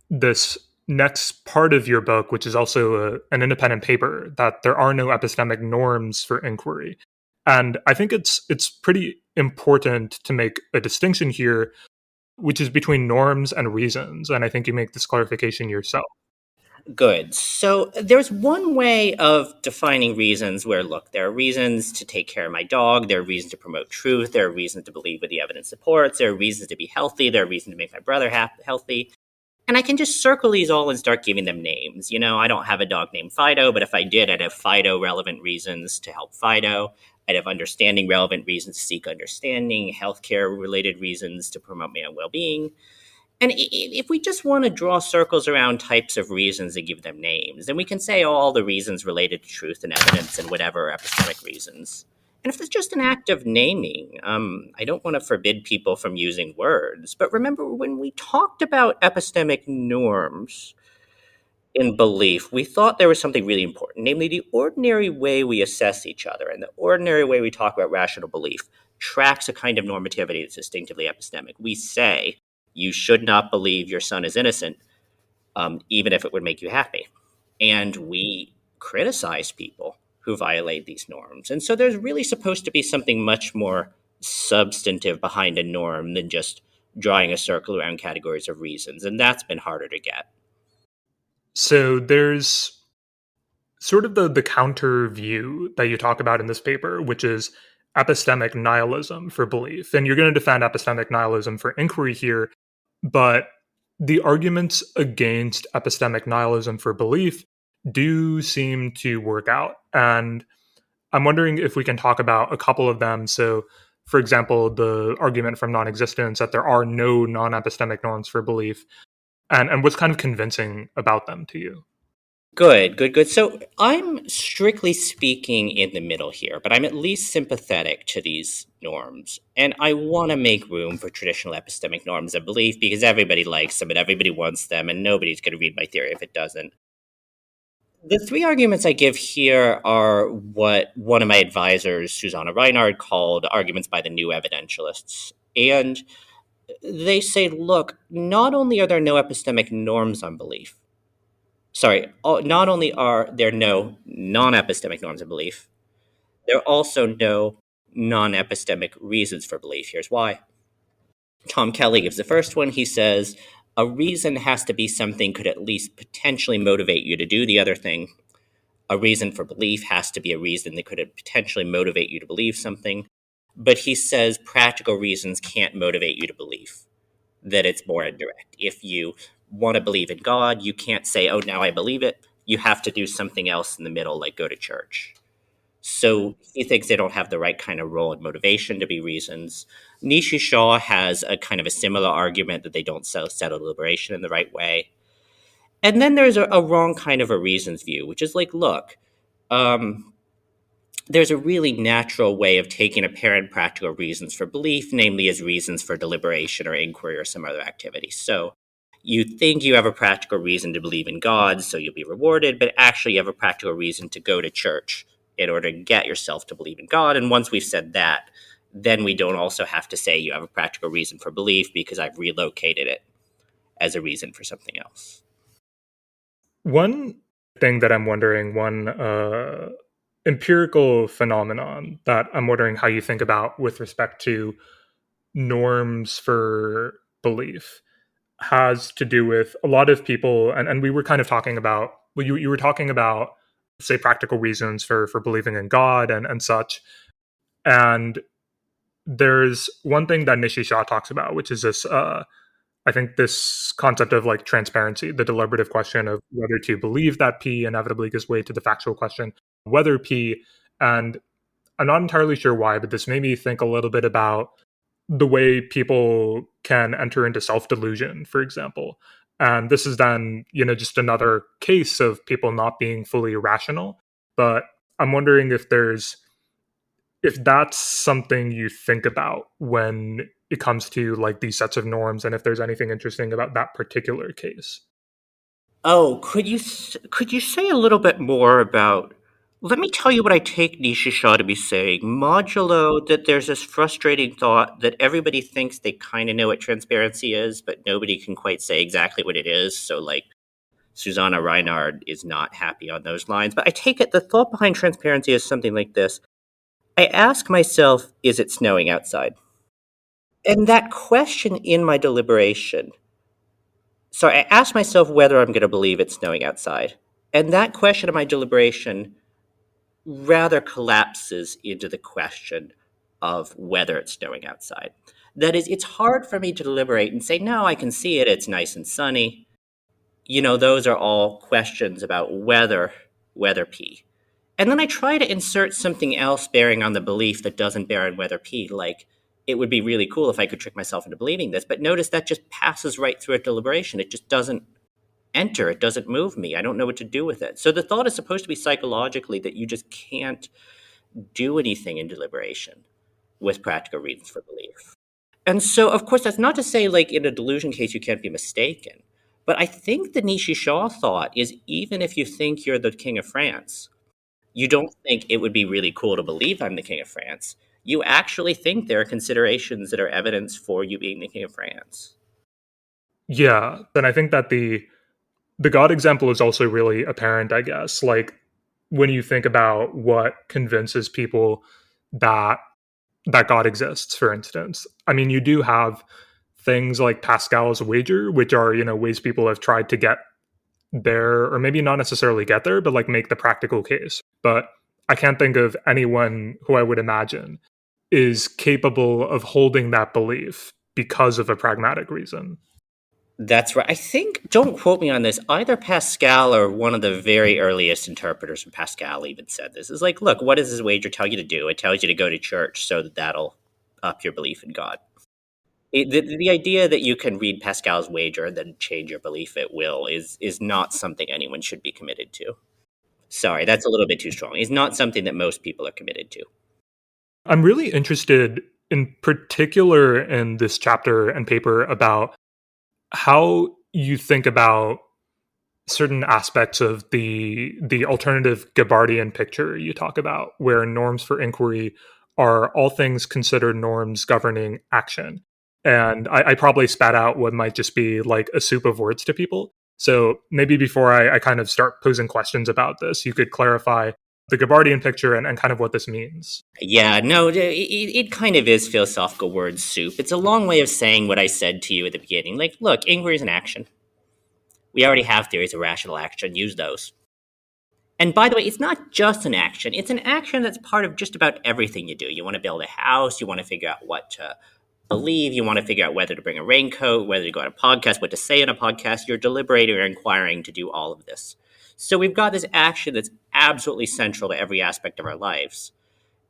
this next part of your book, which is also an independent paper, that there are no epistemic norms for inquiry. And I think it's pretty important to make a distinction here, which is between norms and reasons. And I think you make this clarification yourself. Good. So there's one way of defining reasons where, look, there are reasons to take care of my dog. There are reasons to promote truth. There are reasons to believe what the evidence supports. There are reasons to be healthy. There are reasons to make my brother healthy. And I can just circle these all and start giving them names. I don't have a dog named Fido, but if I did, I'd have Fido-relevant reasons to help Fido. I'd have understanding-relevant reasons to seek understanding, healthcare-related reasons to promote my own well-being. And if we just want to draw circles around types of reasons and give them names, then we can say all the reasons related to truth and evidence and whatever epistemic reasons. And if it's just an act of naming, I don't want to forbid people from using words, but remember when we talked about epistemic norms in belief, we thought there was something really important, namely the ordinary way we assess each other and the ordinary way we talk about rational belief tracks a kind of normativity that's distinctively epistemic. We say, you should not believe your son is innocent, even if it would make you happy. And we criticize people who violate these norms. And so there's really supposed to be something much more substantive behind a norm than just drawing a circle around categories of reasons. And that's been harder to get. So there's sort of the counter view that you talk about in this paper, which is epistemic nihilism for belief. And you're going to defend epistemic nihilism for inquiry here, but the arguments against epistemic nihilism for belief do seem to work out. And I'm wondering if we can talk about a couple of them. So, for example, the argument from non-existence that there are no non-epistemic norms for belief, and what's kind of convincing about them to you? Good. So I'm strictly speaking in the middle here, but I'm at least sympathetic to these norms. And I want to make room for traditional epistemic norms of belief because everybody likes them and everybody wants them, and nobody's going to read my theory if it doesn't. The three arguments I give here are what one of my advisors, Susanna Reinhard, called arguments by the new evidentialists. And they say, look, not only are there no epistemic norms on belief, not only are there no non-epistemic norms of belief, there are also no non-epistemic reasons for belief. Here's why. Tom Kelly gives the first one. He says, a reason has to be something could at least potentially motivate you to do the other thing. A reason for belief has to be a reason that could potentially motivate you to believe something. But he says practical reasons can't motivate you to believe, that it's more indirect. If you want to believe in God, you can't say, oh, now I believe it. You have to do something else in the middle, like go to church. So he thinks they don't have the right kind of role and motivation to be reasons. Nishi Shaw has a kind of a similar argument that they don't settle deliberation in the right way. And then there's a wrong kind of a reasons view, which is like, look, there's a really natural way of taking apparent practical reasons for belief, namely as reasons for deliberation or inquiry or some other activity. So you think you have a practical reason to believe in God, so you'll be rewarded, but actually you have a practical reason to go to church in order to get yourself to believe in God. And once we've said that, then we don't also have to say you have a practical reason for belief because I've relocated it as a reason for something else. One thing that I'm wondering, one empirical phenomenon that I'm wondering how you think about with respect to norms for belief has to do with a lot of people, and we were kind of talking about, well, you were talking about, say, practical reasons for believing in God and such. And there's one thing that Nishi Shah talks about, which is this, I think this concept of like transparency, the deliberative question of whether to believe that P inevitably gives way to the factual question, whether P, and I'm not entirely sure why, but this made me think a little bit about the way people can enter into self-delusion, for example. And this is then, just another case of people not being fully rational. But I'm wondering if that's something you think about when it comes to like these sets of norms, and if there's anything interesting about that particular case. Oh, could you say a little bit more about? Let me tell you what I take Nishi Shah to be saying. Modulo that there's this frustrating thought that everybody thinks they kind of know what transparency is, but nobody can quite say exactly what it is. So, like, Susanna Reinhard is not happy on those lines. But I take it the thought behind transparency is something like this. I ask myself, is it snowing outside? And that question in my deliberation. So I ask myself whether I'm going to believe it's snowing outside. And that question of my deliberation rather collapses into the question of whether it's snowing outside. That is, it's hard for me to deliberate and say, no, I can see it, it's nice and sunny. Those are all questions about weather P. And then I try to insert something else bearing on the belief that doesn't bear on weather P, like it would be really cool if I could trick myself into believing this. But notice that just passes right through a deliberation. It just doesn't enter. It doesn't move me. I don't know what to do with it. So the thought is supposed to be psychologically that you just can't do anything in deliberation with practical reasons for belief. And so, of course, that's not to say, like, in a delusion case, you can't be mistaken. But I think the Nietzsche Shaw thought is even if you think you're the king of France, you don't think it would be really cool to believe I'm the king of France. You actually think there are considerations that are evidence for you being the king of France. Yeah, then I think that the God example is also really apparent, I guess. Like when you think about what convinces people that God exists, for instance. I mean, you do have things like Pascal's wager, which are, ways people have tried to get there, or maybe not necessarily get there, but like make the practical case. But I can't think of anyone who I would imagine is capable of holding that belief because of a pragmatic reason. That's right. I think, don't quote me on this, either Pascal or one of the very earliest interpreters of Pascal even said this. It's like, look, what does this wager tell you to do? It tells you to go to church so that that'll up your belief in God. The idea that you can read Pascal's wager and then change your belief at will is not something anyone should be committed to. Sorry, that's a little bit too strong. It's not something that most people are committed to. I'm really interested in particular in this chapter and paper about how you think about certain aspects of the alternative Gibbardian picture you talk about, where norms for inquiry are all things considered norms governing action. And I probably spat out what might just be like a soup of words to people. So maybe before I kind of start posing questions about this, you could clarify the Gibbardian picture and kind of what this means. Yeah, no, it kind of is philosophical word soup. It's a long way of saying what I said to you at the beginning. Like, look, inquiry is an action. We already have theories of rational action. Use those. And by the way, it's not just an action. It's an action that's part of just about everything you do. You want to build a house. You want to figure out what to believe. You want to figure out whether to bring a raincoat, whether to go on a podcast, what to say in a podcast. You're deliberating or inquiring to do all of this. So we've got this action that's absolutely central to every aspect of our lives.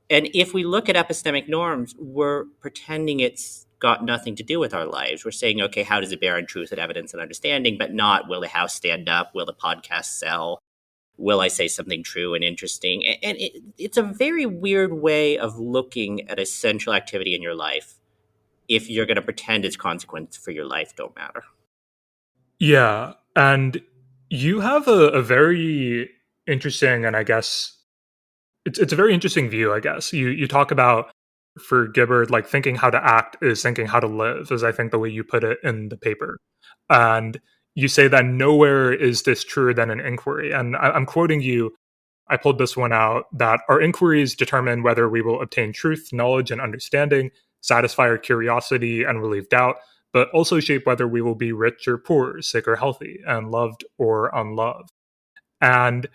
And if we look at epistemic norms, we're pretending it's got nothing to do with our lives. We're saying, okay, how does it bear on truth and evidence and understanding, but not will the house stand up? Will the podcast sell? Will I say something true and interesting? And it's a very weird way of looking at a central activity in your life if you're going to pretend its consequences for your life don't matter. Yeah. And you have a very interesting, and I guess it's a very interesting view, I guess. You talk about, for Gibbard, like thinking how to act is thinking how to live, is I think the way you put it in the paper. And you say that nowhere is this truer than an inquiry. And I'm quoting you, I pulled this one out, that our inquiries determine whether we will obtain truth, knowledge, and understanding, satisfy our curiosity and relieve doubt, but also shape whether we will be rich or poor, sick or healthy, and loved or unloved. And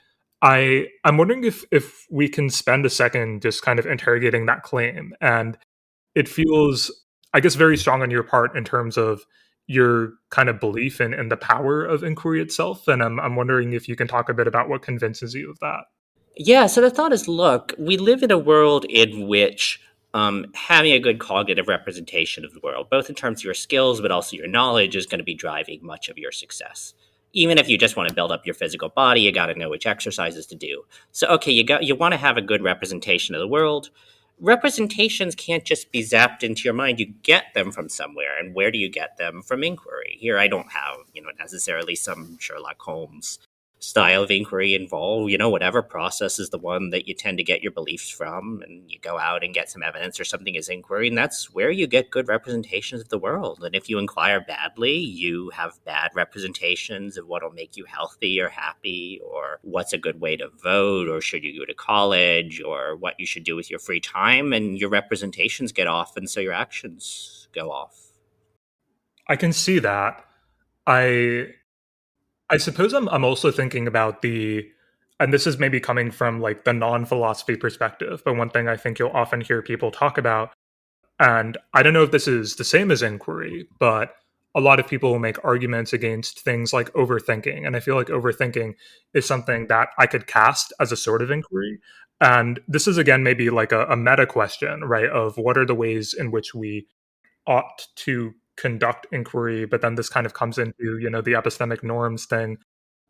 I'm wondering if we can spend a second just kind of interrogating that claim. And it feels, I guess, very strong on your part in terms of your kind of belief in the power of inquiry itself. And I'm wondering if you can talk a bit about what convinces you of that. Yeah, so the thought is, look, we live in a world in which having a good cognitive representation of the world, both in terms of your skills, but also your knowledge, is going to be driving much of your success. Even if you just want to build up your physical body, you got to know which exercises to do. So, okay, you want to have a good representation of the world. Representations can't just be zapped into your mind. You get them from somewhere. And where do you get them? From inquiry. Here, I don't have, necessarily some Sherlock Holmes style of inquiry involved. Whatever process is the one that you tend to get your beliefs from, and you go out and get some evidence or something as inquiry, and that's where you get good representations of the world. And if you inquire badly, you have bad representations of what'll make you healthy or happy, or what's a good way to vote, or should you go to college, or what you should do with your free time, and your representations get off, and so your actions go off. I can see that. I suppose I'm also thinking about and this is maybe coming from like the non-philosophy perspective, but one thing I think you'll often hear people talk about, and I don't know if this is the same as inquiry, but a lot of people will make arguments against things like overthinking. And I feel like overthinking is something that I could cast as a sort of inquiry. And this is, again, maybe like a meta question, right? Of what are the ways in which we ought to conduct inquiry? But then this kind of comes into, the epistemic norms thing.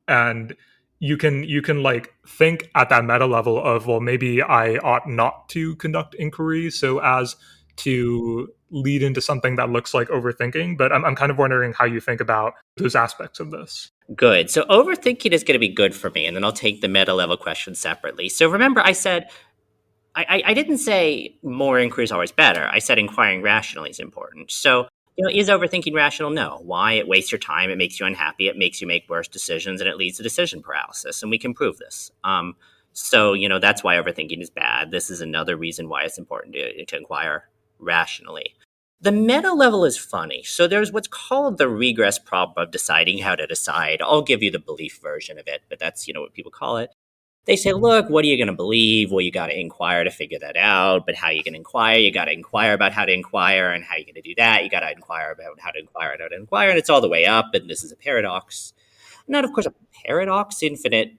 And you can like think at that meta level of, well, maybe I ought not to conduct inquiry so as to lead into something that looks like overthinking. But I'm kind of wondering how you think about those aspects of this. Good. So overthinking is going to be good for me, and then I'll take the meta level question separately. So remember, I said I didn't say more inquiry is always better. I said inquiring rationally is important. So, is overthinking rational? No. Why? It wastes your time. It makes you unhappy. It makes you make worse decisions, and it leads to decision paralysis. And we can prove this. So, that's why overthinking is bad. This is another reason why it's important to inquire rationally. The meta level is funny. So there's what's called the regress problem of deciding how to decide. I'll give you the belief version of it, but that's, what people call it. They say, look, what are you going to believe? Well, you got to inquire to figure that out. But how are you going to inquire? You got to inquire about how to inquire. And how are you going to do that? You got to inquire about how to inquire and how to inquire. And it's all the way up. And this is a paradox. Not, of course, a paradox, infinite,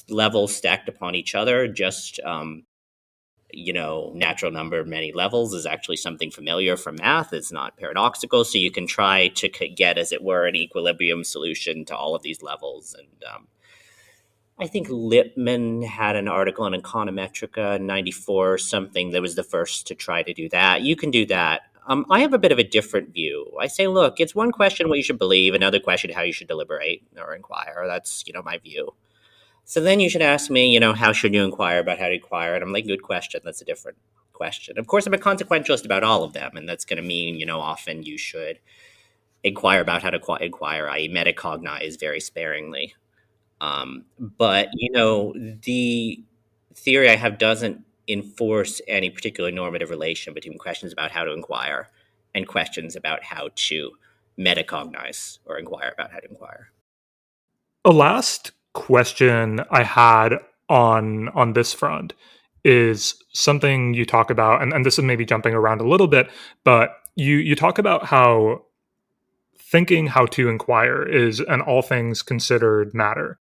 levels stacked upon each other. Just, natural number of many levels is actually something familiar from math. It's not paradoxical. So you can try to get, as it were, an equilibrium solution to all of these levels. And, I think Lippmann had an article in Econometrica in 94 or something that was the first to try to do that. You can do that. I have a bit of a different view. I say, look, it's one question what you should believe, another question how you should deliberate or inquire. That's, my view. So then you should ask me, how should you inquire about how to inquire? And I'm like, good question. That's a different question. Of course, I'm a consequentialist about all of them. And that's going to mean, often you should inquire about how to inquire, i.e. metacognize very sparingly. But, the theory I have doesn't enforce any particular normative relation between questions about how to inquire and questions about how to metacognize or inquire about how to inquire. A last question I had on this front is something you talk about, and this is maybe jumping around a little bit, but you talk about how thinking how to inquire is an all things considered matter.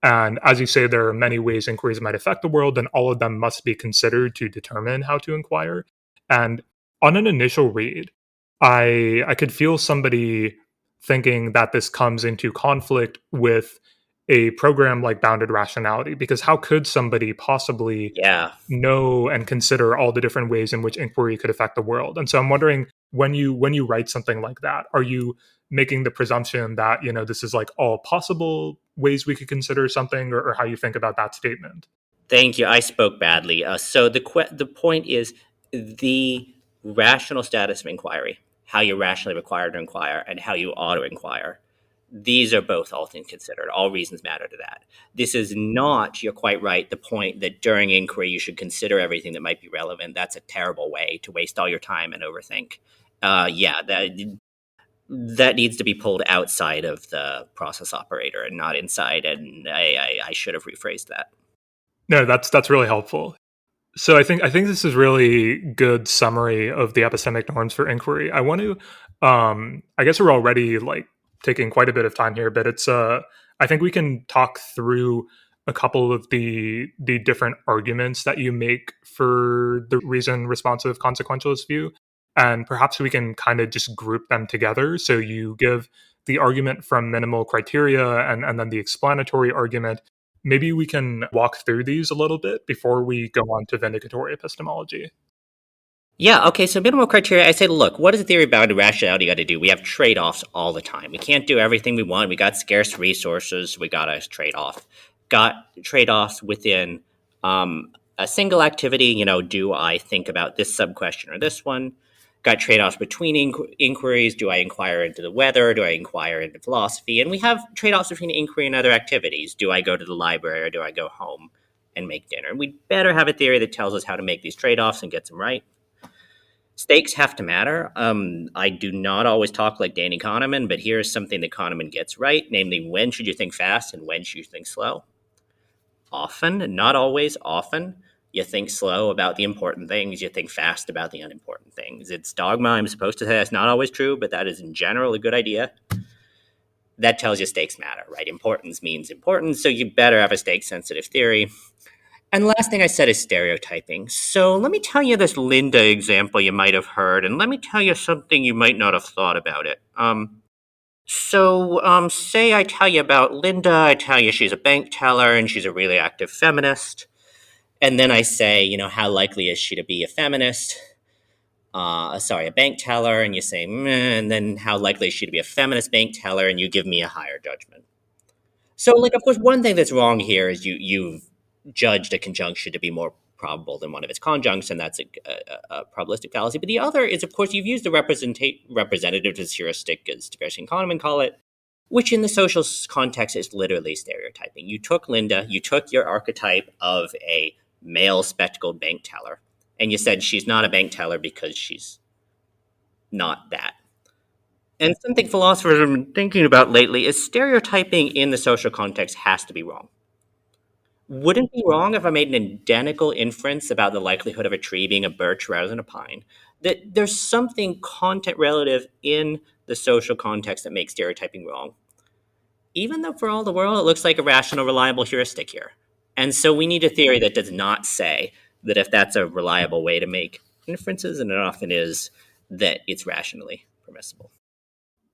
And as you say, there are many ways inquiries might affect the world, and all of them must be considered to determine how to inquire. And on an initial read, I could feel somebody thinking that this comes into conflict with a program like Bounded Rationality, because how could somebody possibly know and consider all the different ways in which inquiry could affect the world? And so I'm wondering, when you write something like that, are you making the presumption that this is like all possible ways we could consider something, or how you think about that statement? Thank you. I spoke badly. So the point is the rational status of inquiry, how you're rationally required to inquire, and how you ought to inquire. These are both all things considered. All reasons matter to that. This is not, you're quite right, the point that during inquiry you should consider everything that might be relevant. That's a terrible way to waste all your time and overthink. That needs to be pulled outside of the process operator and not inside. And I should have rephrased that. No, that's really helpful. So I think this is really good summary of the epistemic norms for inquiry. I want to, I guess we're already like taking quite a bit of time here, but it's I think we can talk through a couple of the different arguments that you make for the reason responsive consequentialist view. And perhaps we can kind of just group them together. So you give the argument from minimal criteria and then the explanatory argument. Maybe we can walk through these a little bit before we go on to vindicatory epistemology. Yeah, okay, so minimal criteria, I say, look, what is the theory of bounded rationality got to do? We have trade-offs all the time. We can't do everything we want. We got scarce resources. We got to trade off. Got trade-offs within a single activity. Do I think about this sub-question or this one? Got trade-offs between inquiries. Do I inquire into the weather? Do I inquire into philosophy? And we have trade-offs between inquiry and other activities. Do I go to the library or do I go home and make dinner? And we'd better have a theory that tells us how to make these trade-offs and gets them right. Stakes have to matter. I do not always talk like Danny Kahneman, but here's something that Kahneman gets right, namely, when should you think fast and when should you think slow? Often, not always, often. You think slow about the important things. You think fast about the unimportant things. It's dogma. I'm supposed to say that's not always true, but that is in general a good idea. That tells you stakes matter, right? Importance means importance, so you better have a stake-sensitive theory. And the last thing I said is stereotyping. So let me tell you this Linda example you might have heard, and let me tell you something you might not have thought about it. So, say I tell you about Linda, I tell you she's a bank teller and she's a really active feminist. And then I say, how likely is she to be a feminist? A bank teller. And you say, meh, and then how likely is she to be a feminist bank teller? And you give me a higher judgment. So, of course, one thing that's wrong here is you've judged a conjunction to be more probable than one of its conjuncts, and that's a probabilistic fallacy. But the other is, of course, you've used the representativist heuristic, as Tversky and Kahneman call it, which in the social context is literally stereotyping. You took Linda, you took your archetype of a male spectacled bank teller, and you said she's not a bank teller because she's not that. And something philosophers have been thinking about lately is stereotyping in the social context has to be wrong. Wouldn't be wrong if I made an identical inference about the likelihood of a tree being a birch rather than a pine. That there's something content relative in the social context that makes stereotyping wrong. Even though for all the world it looks like a rational, reliable heuristic here. And so we need a theory that does not say that if that's a reliable way to make inferences, and it often is, that it's rationally permissible.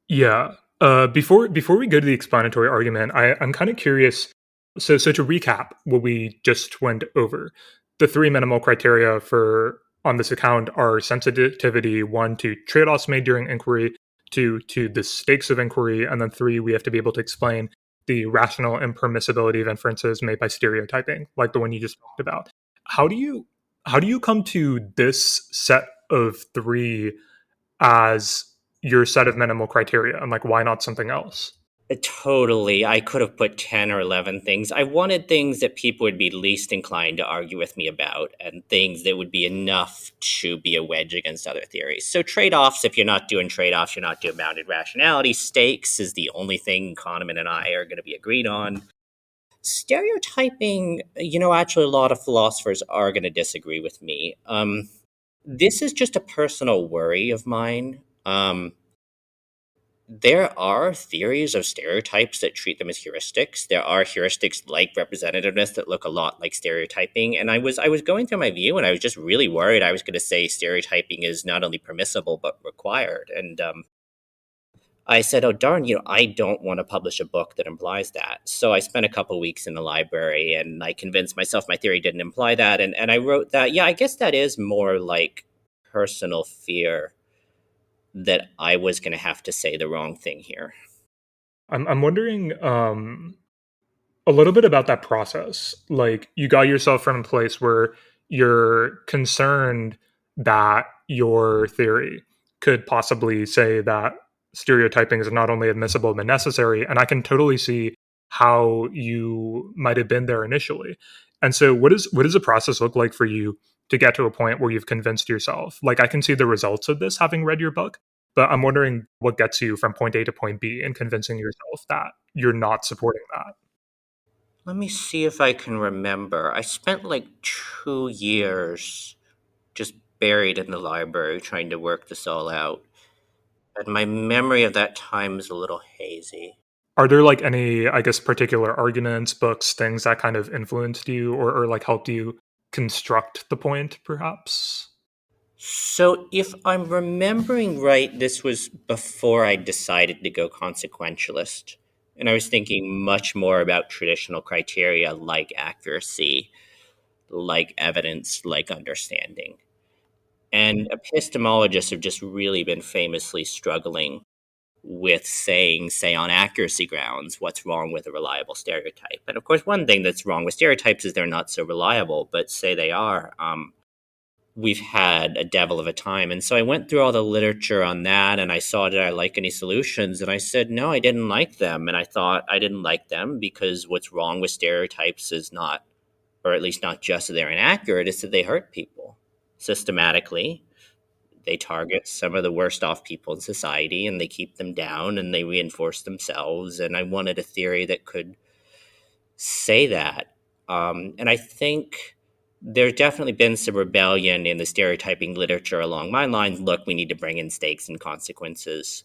Yeah. Before we go to the explanatory argument, I'm kind of curious. So to recap what we just went over, the three minimal criteria for on this account are sensitivity, 1, to trade-offs made during inquiry, 2, to the stakes of inquiry, and then 3, we have to be able to explain the rational impermissibility of inferences made by stereotyping, like the one you just talked about. How do you come to this set of 3 as your set of minimal criteria, and like why not something else? Totally. I could have put 10 or 11 things. I wanted things that people would be least inclined to argue with me about and things that would be enough to be a wedge against other theories. So trade-offs, if you're not doing trade-offs, you're not doing bounded rationality. Stakes is the only thing Kahneman and I are going to be agreed on. Stereotyping, actually a lot of philosophers are going to disagree with me. This is just a personal worry of mine. There are theories of stereotypes that treat them as heuristics. There are heuristics like representativeness that look a lot like stereotyping. And I was going through my view, and I was just really worried I was going to say stereotyping is not only permissible but required. And I said, "Oh darn, I don't want to publish a book that implies that." So I spent a couple weeks in the library, and I convinced myself my theory didn't imply that. And I wrote that, yeah, I guess that is more like personal fear that I was going to have to say the wrong thing here. I'm wondering a little bit about that process. Like, you got yourself from a place where you're concerned that your theory could possibly say that stereotyping is not only admissible but necessary, and I can totally see how you might have been there initially. And so what does the process look like for you to get to a point where you've convinced yourself? Like, I can see the results of this having read your book, but I'm wondering what gets you from point A to point B and convincing yourself that you're not supporting that. Let me see if I can remember. I spent like 2 years just buried in the library trying to work this all out. And my memory of that time is a little hazy. Are there like any, I guess, particular arguments, books, things that kind of influenced you or like helped you construct the point, perhaps? So, if I'm remembering right, this was before I decided to go consequentialist. And I was thinking much more about traditional criteria like accuracy, like evidence, like understanding. And epistemologists have just really been famously struggling with saying, say, on accuracy grounds, what's wrong with a reliable stereotype. And of course, one thing that's wrong with stereotypes is they're not so reliable, but say they are. We've had a devil of a time. And so I went through all the literature on that, and I saw, did I like any solutions? And I said, no, I didn't like them. And I thought I didn't like them because what's wrong with stereotypes is not, or at least not just that they're inaccurate, it's that they hurt people systematically. They target some of the worst off people in society, and they keep them down, and they reinforce themselves. And I wanted a theory that could say that. And I think there's definitely been some rebellion in the stereotyping literature along my lines. Look, we need to bring in stakes and consequences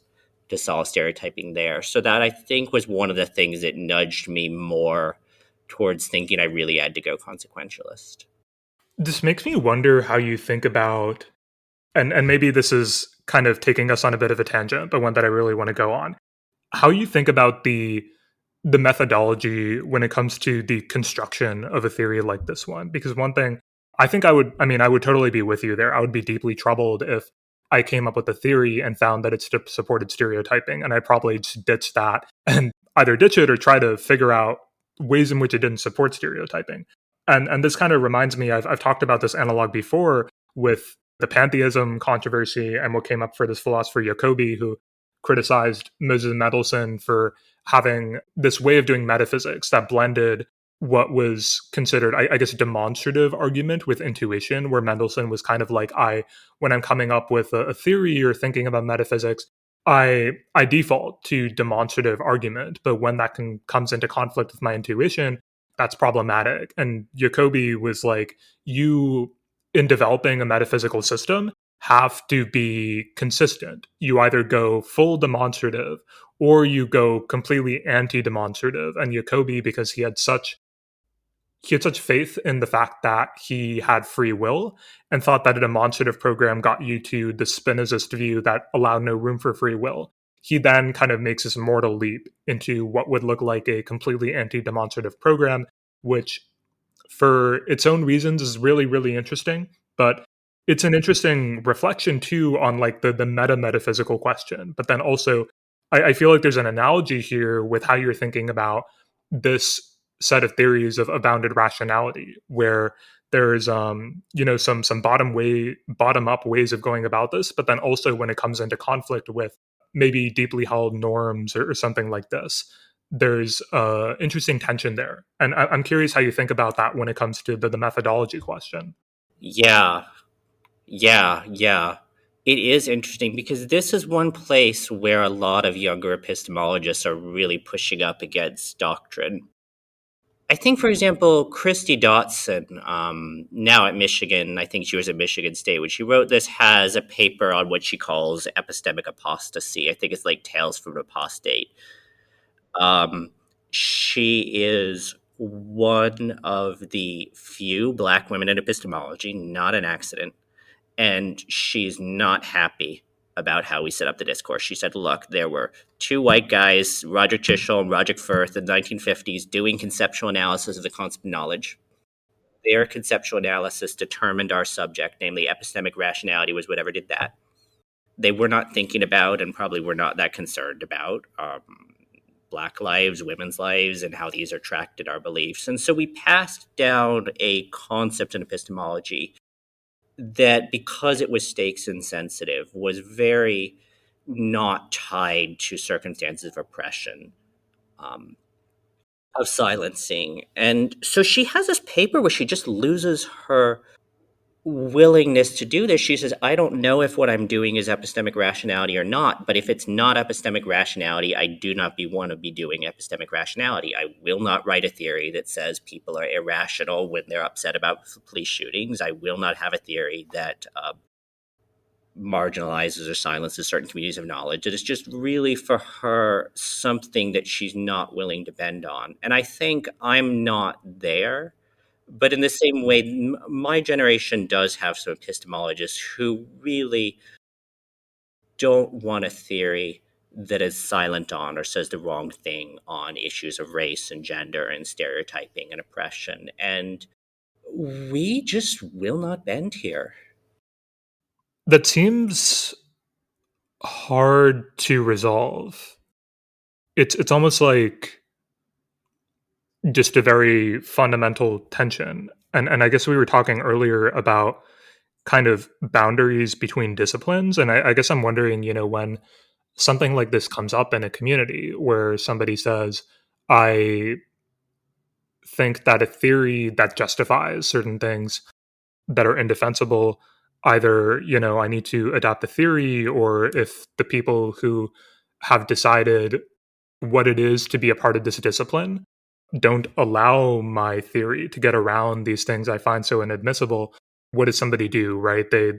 to solve stereotyping there. So that, I think, was one of the things that nudged me more towards thinking I really had to go consequentialist. This makes me wonder how you think about, and maybe this is kind of taking us on a bit of a tangent, but one that I really want to go on. how you think about the methodology when it comes to the construction of a theory like this one. Because one thing I would totally be with you there. I would be deeply troubled if I came up with a theory and found that it supported stereotyping, and I probably just ditch that and either ditch it or try to figure out ways in which it didn't support stereotyping. And this kind of reminds me, I've talked about this analog before with the pantheism controversy and what came up for this philosopher Jacobi, who criticized Moses Mendelssohn for having this way of doing metaphysics that blended what was considered, I guess, a demonstrative argument with intuition, where Mendelssohn was kind of like, when I'm coming up with a theory or thinking about metaphysics, I default to demonstrative argument, but when that comes into conflict with my intuition, that's problematic. And Jacobi was like, you, in developing a metaphysical system, have to be consistent. You either go full demonstrative or you go completely anti-demonstrative. And Jacobi, because he had such faith in the fact that he had free will and thought that a demonstrative program got you to the Spinozist view that allowed no room for free will. He then kind of makes this mortal leap into what would look like a completely anti-demonstrative program, which for its own reasons is really, really interesting. But it's an interesting reflection too on like the metaphysical question. But then also, I feel like there's an analogy here with how you're thinking about this set of theories of bounded rationality, where there's some bottom up ways of going about this, but then also when it comes into conflict with maybe deeply held norms or something like this, there's interesting tension there. And I'm curious how you think about that when it comes to the methodology question. Yeah. It is interesting because this is one place where a lot of younger epistemologists are really pushing up against doctrine. I think, for example, Christy Dotson, now at Michigan, I think she was at Michigan State when she wrote this, has a paper on what she calls epistemic apostasy. I think it's like Tales from an Apostate. She is one of the few Black women in epistemology, not an accident, and she's not happy about how we set up the discourse. She said, look, there were two white guys, Roger Chisholm and Roger Firth in the 1950s, doing conceptual analysis of the concept of knowledge. Their conceptual analysis determined our subject, namely epistemic rationality was whatever did that. They were not thinking about, and probably were not that concerned about, Black lives, women's lives, and how these are tracked in our beliefs. And so we passed down a concept in epistemology that, because it was stakes insensitive, was very not tied to circumstances of oppression, of silencing. And so she has this paper where she just loses her willingness to do this. She says, I don't know if what I'm doing is epistemic rationality or not, but if it's not epistemic rationality, I do not want to be doing epistemic rationality. I will not write a theory that says people are irrational when they're upset about police shootings. I will not have a theory that marginalizes or silences certain communities of knowledge. It is just really, for her, something that she's not willing to bend on. And I think I'm not there. But in the same way, my generation does have some epistemologists who really don't want a theory that is silent on or says the wrong thing on issues of race and gender and stereotyping and oppression. And we just will not bend here. That seems hard to resolve. It's almost like just a very fundamental tension. And I guess we were talking earlier about kind of boundaries between disciplines. And I guess I'm wondering, when something like this comes up in a community where somebody says, I think that a theory that justifies certain things that are indefensible, either, I need to adopt the theory, or if the people who have decided what it is to be a part of this discipline don't allow my theory to get around these things I find so inadmissible, what does somebody do, right? They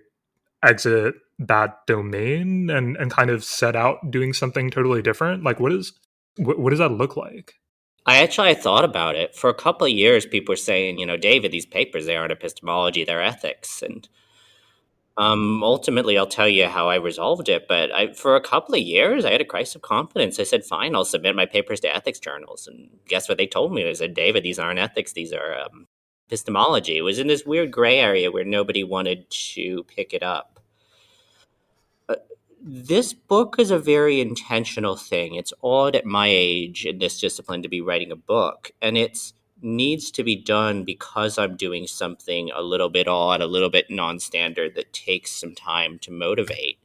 exit that domain and kind of set out doing something totally different. Like, what does that look like? I thought about it. For a couple of years, people were saying, David, these papers, they aren't epistemology, they're ethics. And Ultimately, I'll tell you how I resolved it. But for a couple of years, I had a crisis of confidence. I said, fine, I'll submit my papers to ethics journals. And guess what they told me? They said, David, these aren't ethics. These are epistemology. It was in this weird gray area where nobody wanted to pick it up. This book is a very intentional thing. It's odd at my age in this discipline to be writing a book. And it's needs to be done because I'm doing something a little bit odd, a little bit non-standard that takes some time to motivate.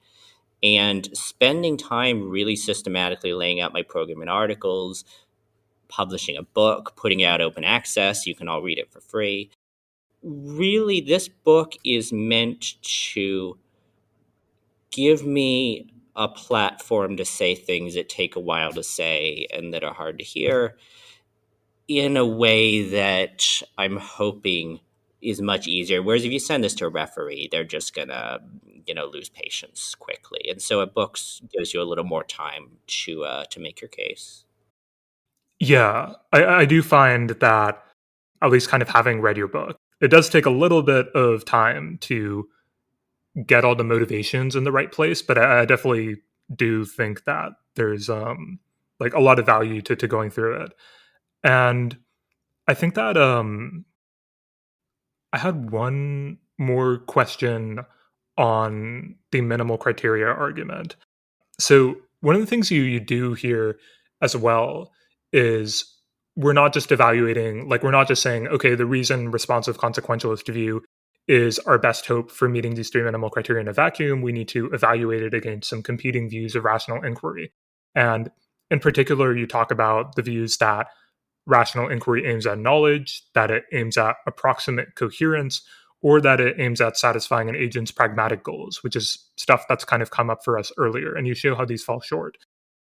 And spending time really systematically laying out my program in articles, publishing a book, putting out open access, you can all read it for free. Really, this book is meant to give me a platform to say things that take a while to say and that are hard to hear in a way that I'm hoping is much easier. Whereas if you send this to a referee, they're just gonna, lose patience quickly. And so a book gives you a little more time to make your case. Yeah, I do find that, at least kind of having read your book, it does take a little bit of time to get all the motivations in the right place, but I definitely do think that there's like a lot of value to going through it. And I think that I had one more question on the minimal criteria argument. So one of the things you do here as well is we're not just evaluating, like we're not just saying, okay, the reason responsive consequentialist view is our best hope for meeting these three minimal criteria in a vacuum. We need to evaluate it against some competing views of rational inquiry. And in particular, you talk about the views that rational inquiry aims at knowledge, that it aims at approximate coherence, or that it aims at satisfying an agent's pragmatic goals, which is stuff that's kind of come up for us earlier. And you show how these fall short.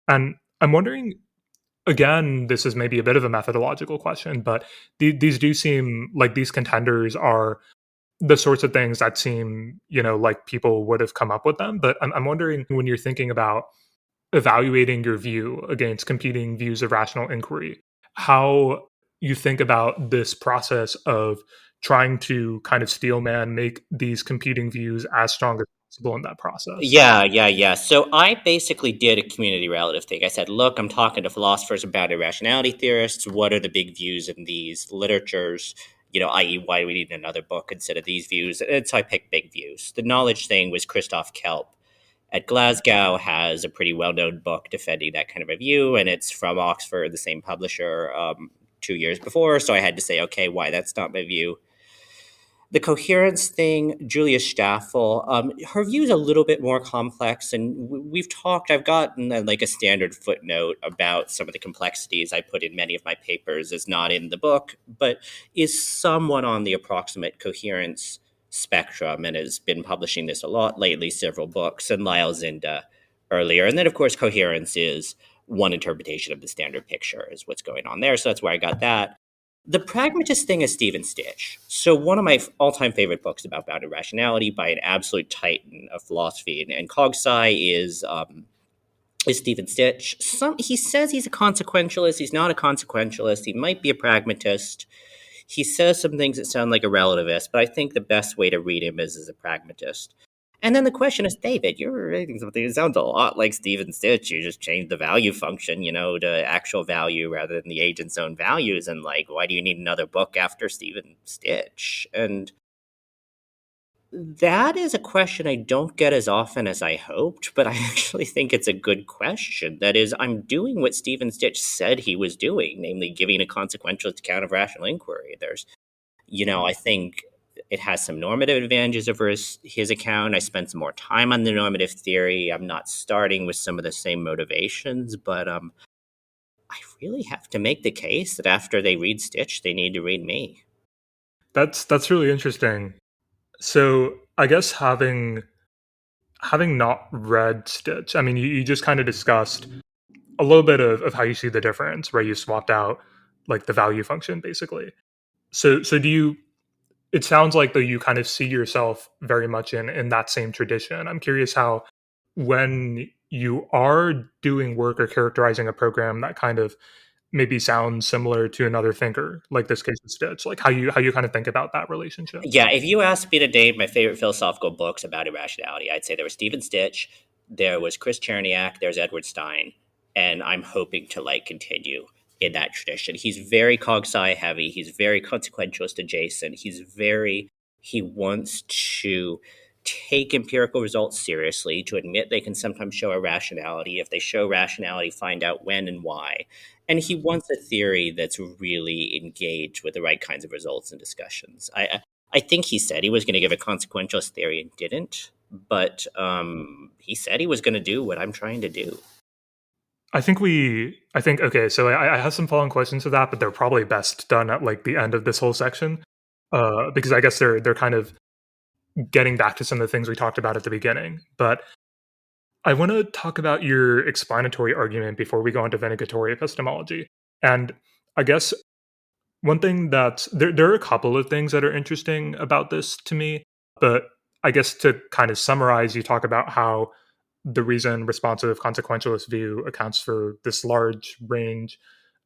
And I'm wondering, again, this is maybe a bit of a methodological question, but these do seem like these contenders are the sorts of things that seem, like people would have come up with them. But I'm wondering, when you're thinking about evaluating your view against competing views of rational inquiry, how you think about this process of trying to kind of steelman make these competing views as strong as possible in that process. Yeah. So I basically did a community relative thing. I said, look, I'm talking to philosophers about irrationality theorists. What are the big views in these literatures? I.e., why do we need another book instead of these views? And so I picked big views. The knowledge thing was Christoph Kelp at Glasgow has a pretty well-known book defending that kind of a view, and it's from Oxford, the same publisher, 2 years before. So I had to say, okay, why that's not my view. The coherence thing, Julia Staffel, her view is a little bit more complex, and we've talked. I've gotten like a standard footnote about some of the complexities I put in many of my papers is not in the book, but is somewhat on the approximate coherence spectrum, and has been publishing this a lot lately, several books, and Lyle Zinda earlier. And then, of course, coherence is one interpretation of the standard picture is what's going on there. So that's where I got that. The pragmatist thing is Stephen Stitch. So one of my all-time favorite books about bounded rationality by an absolute titan of philosophy and cog-sci is Stephen Stitch. He says he's a consequentialist. He's not a consequentialist. He might be a pragmatist. He says some things that sound like a relativist, but I think the best way to read him is as a pragmatist. And then the question is, David, you're writing something that sounds a lot like Stephen Stitch. You just changed the value function, to actual value rather than the agent's own values. And why do you need another book after Stephen Stitch? And that is a question I don't get as often as I hoped, but I actually think it's a good question. That is, I'm doing what Stephen Stitch said he was doing, namely giving a consequentialist account of rational inquiry. There's, I think it has some normative advantages over his account. I spent some more time on the normative theory. I'm not starting with some of the same motivations, but I really have to make the case that after they read Stitch, they need to read me. That's really interesting. So I guess having not read Stitch, I mean, you just kind of discussed a little bit of how you see the difference, where you swapped out like the value function basically. So do you, it sounds like though you kind of see yourself very much in that same tradition. I'm curious how, when you are doing work or characterizing a program that kind of maybe sounds similar to another thinker, like this case of Stitch, like how you kind of think about that relationship. Yeah, if you asked me to name my favorite philosophical books about irrationality, I'd say there was Stephen Stitch, there was Chris Cherniak, there's Edward Stein, and I'm hoping to like continue in that tradition. He's very cog sci heavy. He's very consequentialist adjacent. He wants to take empirical results seriously, to admit they can sometimes show irrationality. If they show rationality, find out when and why. And he wants a theory that's really engaged with the right kinds of results and discussions. I think he said he was going to give a consequentialist theory and didn't, but he said he was going to do what I'm trying to do. Okay, so I have some following questions to that, but they're probably best done at like the end of this whole section, because I guess they're kind of getting back to some of the things we talked about at the beginning. But I want to talk about your explanatory argument before we go into vindicatory epistemology. And I guess one thing there are a couple of things that are interesting about this to me, but I guess to kind of summarize, you talk about how the reason responsive consequentialist view accounts for this large range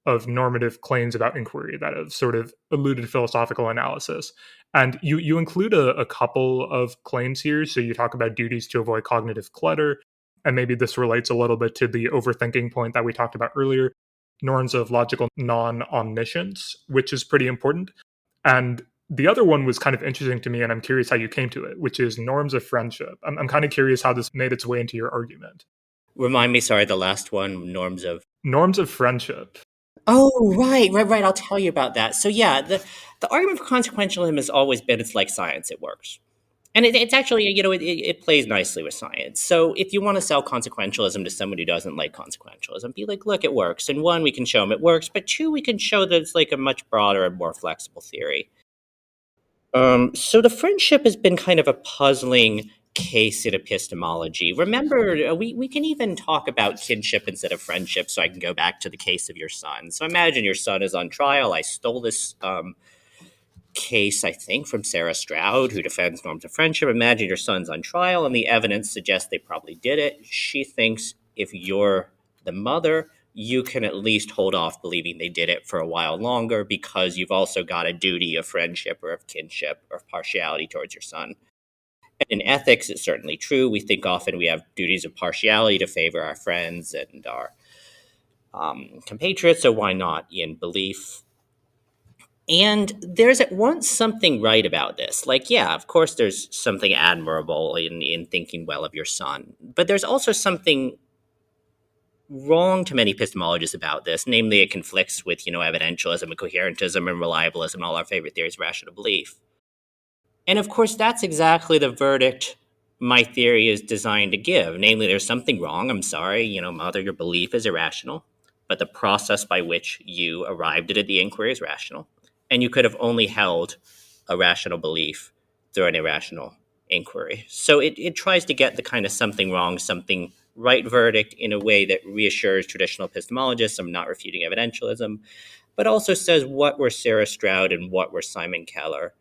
of normative claims about inquiry that have sort of eluded philosophical analysis. And you include a couple of claims here. So you talk about duties to avoid cognitive clutter, and maybe this relates a little bit to the overthinking point that we talked about earlier, norms of logical non-omniscience, which is pretty important. And the other one was kind of interesting to me, and I'm curious how you came to it, which is norms of friendship. I'm kind of curious how this made its way into your argument. Remind me, sorry, the last one, Norms of friendship. Oh, right. I'll tell you about that. So yeah, the argument for consequentialism has always been it's like science, it works. And it's actually, it plays nicely with science. So if you want to sell consequentialism to someone who doesn't like consequentialism, be like, look, it works. And one, we can show them it works. But two, we can show that it's like a much broader and more flexible theory. So the friendship has been kind of a puzzling case in epistemology. Remember, we can even talk about kinship instead of friendship, so I can go back to the case of your son. So imagine your son is on trial. I stole this case, I think, from Sarah Stroud, who defends norms of friendship. Imagine your son's on trial, and the evidence suggests they probably did it. She thinks if you're the mother, you can at least hold off believing they did it for a while longer because you've also got a duty of friendship or of kinship or of partiality towards your son. And in ethics, it's certainly true. We think often we have duties of partiality to favor our friends and our compatriots, so why not in belief? And there's at once something right about this. Like, yeah, of course, there's something admirable in thinking well of your son. But there's also something wrong to many epistemologists about this. Namely, it conflicts with, evidentialism and coherentism and reliabilism, all our favorite theories of rational belief. And of course, that's exactly the verdict my theory is designed to give. Namely, there's something wrong. I'm sorry, mother, your belief is irrational. But the process by which you arrived at it, the inquiry, is rational. And you could have only held a rational belief through an irrational inquiry. So it tries to get the kind of something wrong, something right verdict in a way that reassures traditional epistemologists I'm not refuting evidentialism, but also says what were Sarah Stroud and what were Simon Keller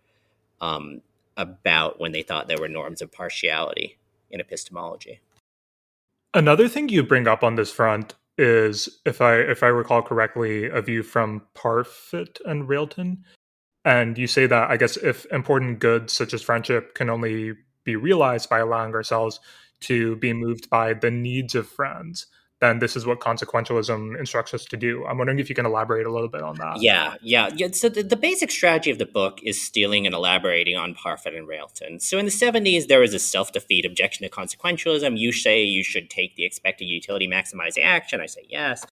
about when they thought there were norms of partiality in epistemology. Another thing you bring up on this front is, if I recall correctly, a view from Parfit and Railton. And you say that, I guess, if important goods such as friendship can only be realized by allowing ourselves to be moved by the needs of friends, then this is what consequentialism instructs us to do. I'm wondering if you can elaborate a little bit on that. Yeah. So the basic strategy of the book is stealing and elaborating on Parfit and Railton. So in the 70s, there was a self-defeat objection to consequentialism. You say you should take the expected utility maximizing action. I say yes.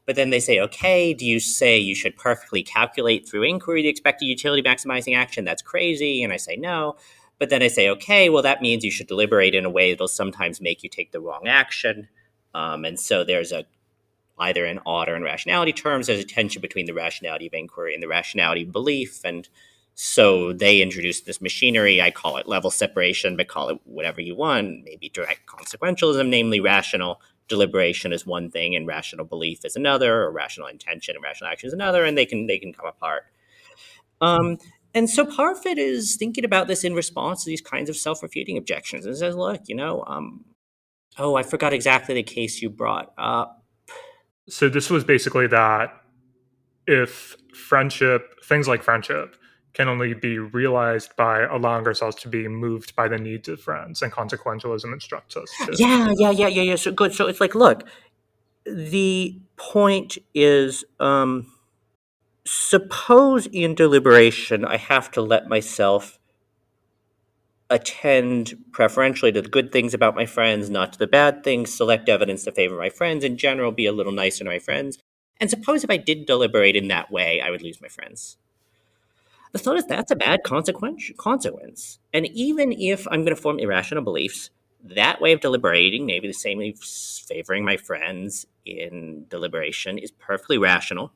But then they say, okay, do you say you should perfectly calculate through inquiry the expected utility maximizing action? That's crazy. And I say no. But then I say, okay, well, that means you should deliberate in a way that'll sometimes make you take the wrong action. And so there's either in odd or in rationality terms, there's a tension between the rationality of inquiry and the rationality of belief. And so they introduced this machinery. I call it level separation, but call it whatever you want. Maybe direct consequentialism, namely rational deliberation is one thing and rational belief is another, or rational intention and rational action is another, and they can come apart. And so Parfit is thinking about this in response to these kinds of self-refuting objections and says, look, I forgot exactly the case you brought up. So this was basically that if things like friendship, can only be realized by allowing ourselves to be moved by the needs of friends, and consequentialism instructs us to. Yeah. So good. So it's like, look, the point is, suppose in deliberation I have to let myself attend preferentially to the good things about my friends, not to the bad things, select evidence to favor my friends, in general, be a little nicer to my friends. And suppose if I did deliberate in that way, I would lose my friends. The thought is that's a bad consequence. And even if I'm going to form irrational beliefs, that way of deliberating, maybe the same as favoring my friends in deliberation, is perfectly rational.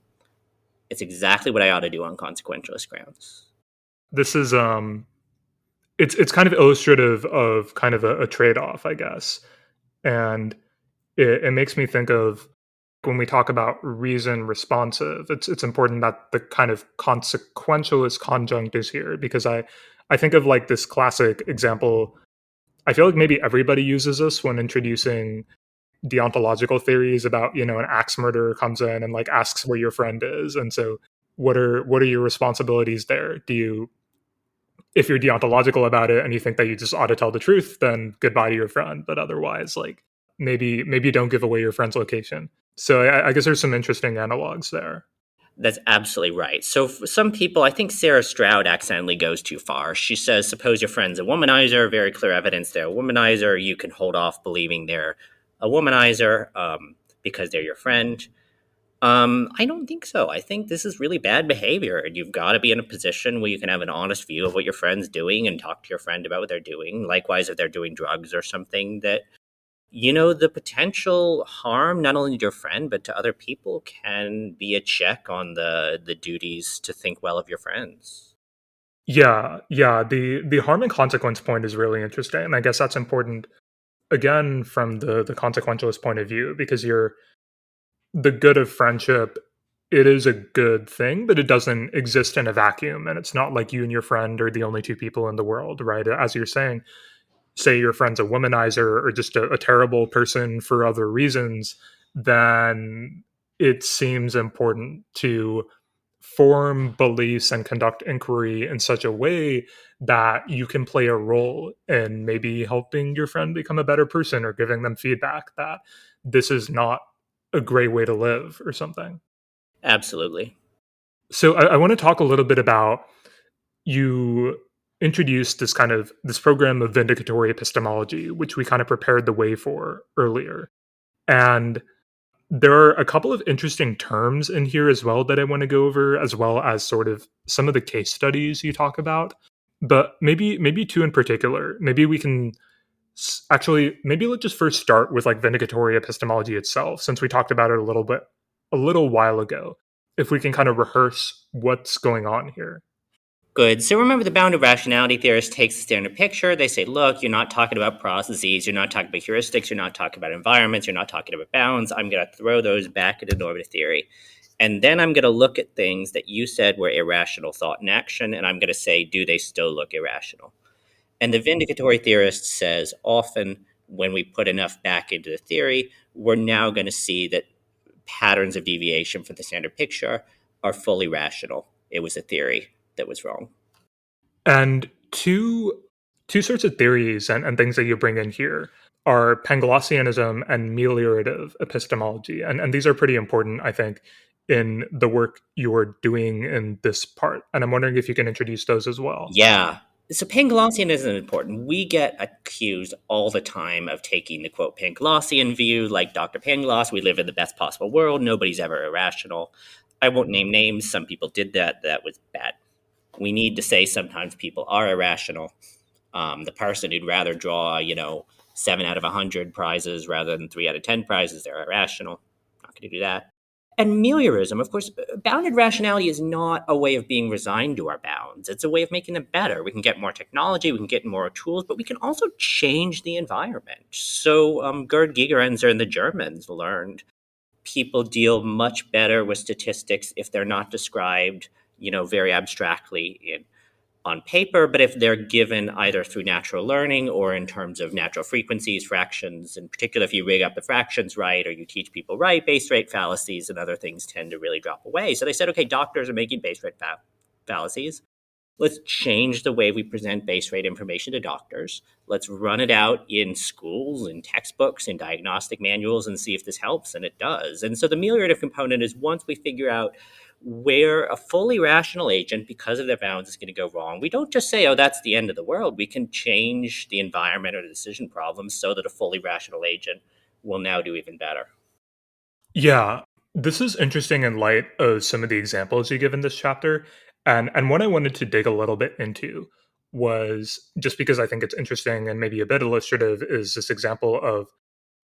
It's exactly what I ought to do on consequentialist grounds. This is it's kind of illustrative of kind of a trade-off, I guess. And it makes me think of when we talk about reason responsive, it's important that the kind of consequentialist conjunct is here, because I think of like this classic example. I feel like maybe everybody uses this when introducing deontological theories about, an axe murderer comes in and like asks where your friend is. And so what are your responsibilities there? If you're deontological about it and you think that you just ought to tell the truth, then goodbye to your friend. But otherwise, like maybe don't give away your friend's location. So I guess there's some interesting analogs there. That's absolutely right. So for some people, I think Sarah Stroud accidentally goes too far. She says, suppose your friend's a womanizer, very clear evidence they're a womanizer. You can hold off believing they're a womanizer because they're your friend. I don't think so. I think this is really bad behavior, and you've got to be in a position where you can have an honest view of what your friend's doing and talk to your friend about what they're doing. Likewise, if they're doing drugs or something, that the potential harm not only to your friend but to other people can be a check on the duties to think well of your friends. Yeah. The harm and consequence point is really interesting. And I guess that's important again from the consequentialist point of view, because the good of friendship, it is a good thing, but it doesn't exist in a vacuum. And it's not like you and your friend are the only two people in the world, right? As you're saying, say your friend's a womanizer or just a terrible person for other reasons, then it seems important to form beliefs and conduct inquiry in such a way that you can play a role in maybe helping your friend become a better person, or giving them feedback that this is not a great way to live or something. Absolutely. So I want to talk a little bit about, you introduced this program of vindicatory epistemology, which we kind of prepared the way for earlier. And there are a couple of interesting terms in here as well that I want to go over, as well as sort of some of the case studies you talk about. But maybe two in particular. Maybe we can actually, maybe let's just first start with like vindicatory epistemology itself, since we talked about it a little while ago. If we can kind of rehearse what's going on here. Good. So remember, the bounded rationality theorist takes the standard picture. They say, look, you're not talking about processes, you're not talking about heuristics, you're not talking about environments, you're not talking about bounds. I'm going to throw those back into normative theory. And then I'm going to look at things that you said were irrational thought and action, and I'm going to say, do they still look irrational? And the vindicatory theorist says, often when we put enough back into the theory, we're now going to see that patterns of deviation from the standard picture are fully rational. It was a theory that was wrong. And two sorts of theories and things that you bring in here are Panglossianism and meliorative epistemology. And these are pretty important, I think, in the work you're doing in this part. And I'm wondering if you can introduce those as well. Yeah. So Panglossianism is important. We get accused all the time of taking the, quote, Panglossian view, like Dr. Pangloss, we live in the best possible world, nobody's ever irrational. I won't name names. Some people did that. That was bad. We need to say sometimes people are irrational. The person who'd rather draw, 7 out of 100 prizes rather than 3 out of 10 prizes, they're irrational. Not going to do that. And meliorism, of course, bounded rationality is not a way of being resigned to our bounds. It's a way of making them better. We can get more technology, we can get more tools, but we can also change the environment. So Gerd Gigerenzer and the Germans learned people deal much better with statistics if they're not described, very abstractly in on paper, but if they're given either through natural learning or in terms of natural frequencies, fractions, in particular, if you rig up the fractions right or you teach people right, base rate fallacies and other things tend to really drop away. So they said, okay, doctors are making base rate fallacies. Let's change the way we present base rate information to doctors. Let's run it out in schools, in textbooks, in diagnostic manuals, and see if this helps. And it does. And so the meliorative component is once we figure out where a fully rational agent, because of their bounds, is going to go wrong, we don't just say, oh, that's the end of the world. We can change the environment or the decision problems so that a fully rational agent will now do even better. Yeah, this is interesting in light of some of the examples you give in this chapter. And what I wanted to dig a little bit into was just because I think it's interesting and maybe a bit illustrative is this example of,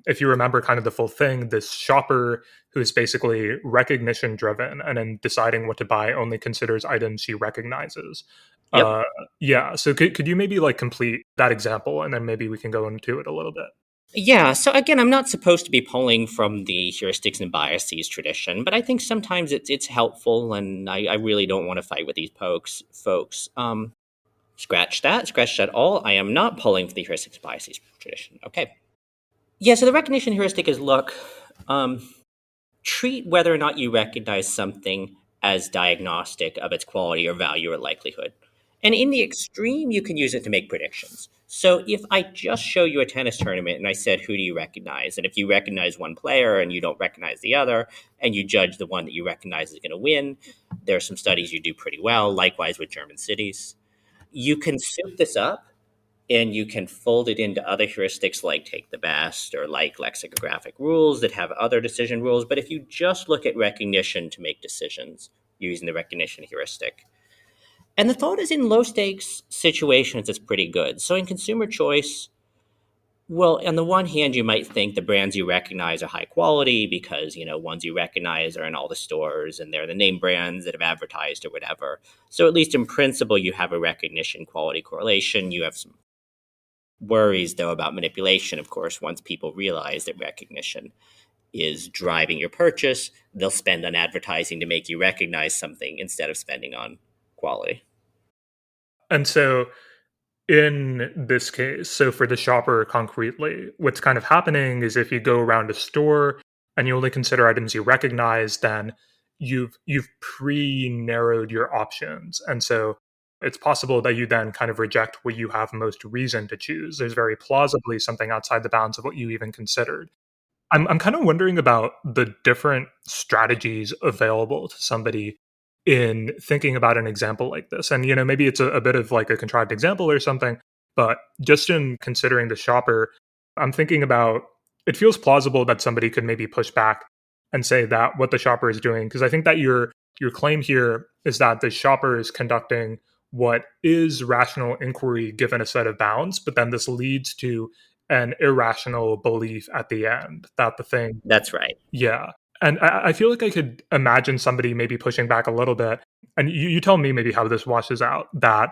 if you remember kind of the full thing, this shopper who is basically recognition driven and in deciding what to buy only considers items she recognizes. Yep. Uh, yeah. So could you maybe like complete that example and then maybe we can go into it a little bit? Yeah, so again, I'm not supposed to be pulling from the heuristics and biases tradition, but I think sometimes it's helpful, and I really don't want to fight with these folks. Scratch that all. I am not pulling from the heuristics and biases tradition. Okay. Yeah, so the recognition heuristic is look, treat whether or not you recognize something as diagnostic of its quality or value or likelihood. And in the extreme, you can use it to make predictions. So if I just show you a tennis tournament and I said, who do you recognize? And if you recognize one player and you don't recognize the other, and you judge the one that you recognize is going to win, there are some studies you do pretty well, likewise with German cities. You can soup this up and you can fold it into other heuristics like take the best or like lexicographic rules that have other decision rules. But if you just look at recognition to make decisions using the recognition heuristic, and the thought is in low stakes situations, it's pretty good. So in consumer choice, well, on the one hand, you might think the brands you recognize are high quality because, ones you recognize are in all the stores and they're the name brands that have advertised or whatever. So at least in principle, you have a recognition quality correlation. You have some worries, though, about manipulation, of course. Once people realize that recognition is driving your purchase, they'll spend on advertising to make you recognize something instead of spending on quality. And so in this case, so for the shopper concretely, what's kind of happening is if you go around a store and you only consider items you recognize, then you've pre-narrowed your options. And so it's possible that you then kind of reject what you have most reason to choose. There's very plausibly something outside the bounds of what you even considered. I'm kind of wondering about the different strategies available to somebody in thinking about an example like this. And, maybe it's a bit of like a contrived example or something, but just in considering the shopper, I'm thinking about it feels plausible that somebody could maybe push back and say that what the shopper is doing, because I think that your claim here is that the shopper is conducting what is rational inquiry given a set of bounds, but then this leads to an irrational belief at the end that the thing. That's right. Yeah. And I feel like I could imagine somebody maybe pushing back a little bit. And you tell me maybe how this washes out, that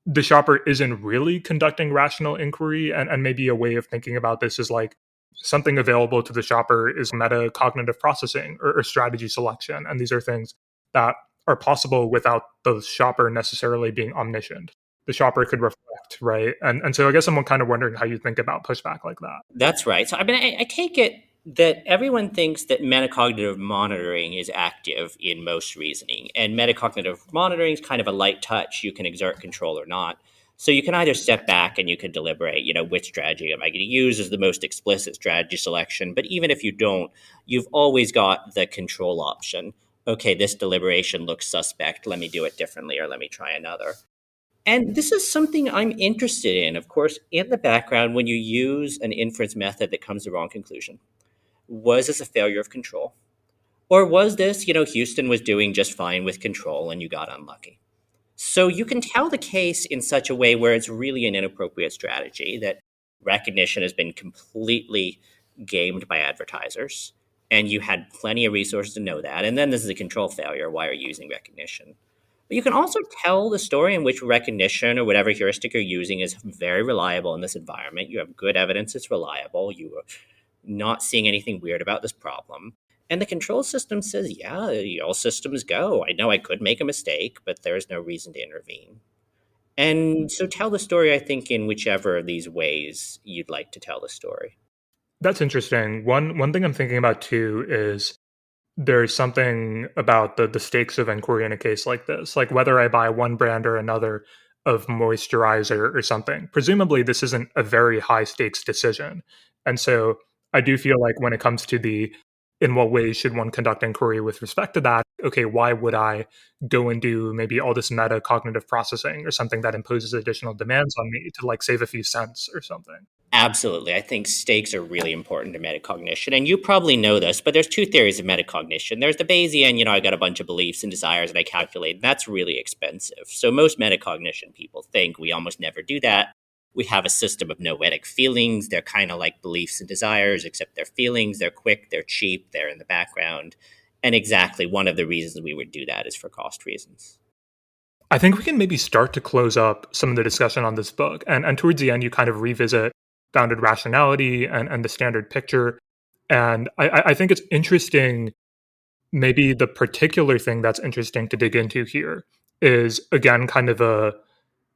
the shopper isn't really conducting rational inquiry. And maybe a way of thinking about this is like something available to the shopper is metacognitive processing or strategy selection. And these are things that are possible without the shopper necessarily being omniscient. The shopper could reflect, right? And so I guess I'm kind of wondering how you think about pushback like that. That's right. So I take it that everyone thinks that metacognitive monitoring is active in most reasoning. And metacognitive monitoring is kind of a light touch. You can exert control or not. So you can either step back and you can deliberate, which strategy am I going to use as the most explicit strategy selection. But even if you don't, you've always got the control option. Okay, this deliberation looks suspect. Let me do it differently or let me try another. And this is something I'm interested in, of course, in the background when you use an inference method that comes to the wrong conclusion. Was this a failure of control? Or was this, Houston was doing just fine with control and you got unlucky? So you can tell the case in such a way where it's really an inappropriate strategy, that recognition has been completely gamed by advertisers, and you had plenty of resources to know that. And then this is a control failure. Why are you using recognition? But you can also tell the story in which recognition or whatever heuristic you're using is very reliable in this environment. You have good evidence it's reliable. You are not seeing anything weird about this problem. And the control system says, yeah, all systems go. I know I could make a mistake, but there's no reason to intervene. And so tell the story, I think, in whichever of these ways you'd like to tell the story. That's interesting. One thing I'm thinking about too is there's something about the stakes of inquiry in a case like this, like whether I buy one brand or another of moisturizer or something. Presumably, this isn't a very high stakes decision, and so I do feel like when it comes to the in what ways should one conduct inquiry with respect to that, okay, why would I go and do maybe all this meta cognitive processing or something that imposes additional demands on me to like save a few cents or something? Absolutely. I think stakes are really important to metacognition. And you probably know this, but there's two theories of metacognition. There's the Bayesian, I got a bunch of beliefs and desires and I calculate. That's really expensive. So most metacognition people think we almost never do that. We have a system of noetic feelings. They're kind of like beliefs and desires, except they're feelings. They're quick, they're cheap, they're in the background. And exactly one of the reasons we would do that is for cost reasons. I think we can maybe start to close up some of the discussion on this book. And towards the end, you kind of revisit bounded rationality and the standard picture. And I think it's interesting. Maybe the particular thing that's interesting to dig into here is again kind of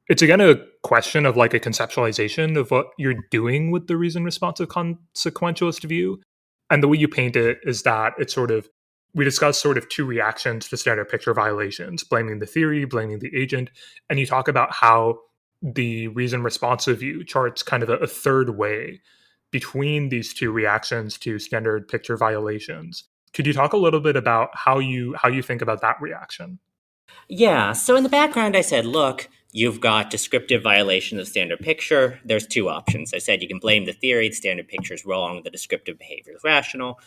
it's again a question of like a conceptualization of what you're doing with the reason responsive consequentialist view. And the way you paint it is that it's sort of we discuss sort of two reactions to standard picture violations, blaming the theory, blaming the agent, and you talk about how the reason responsive view charts kind of a third way between these two reactions to standard picture violations. Could you talk a little bit about how you think about that reaction? Yeah, so in the background, I said, look, you've got descriptive violation of the standard picture. There's two options. I said you can blame the theory, the standard picture is wrong, the descriptive behavior is rational,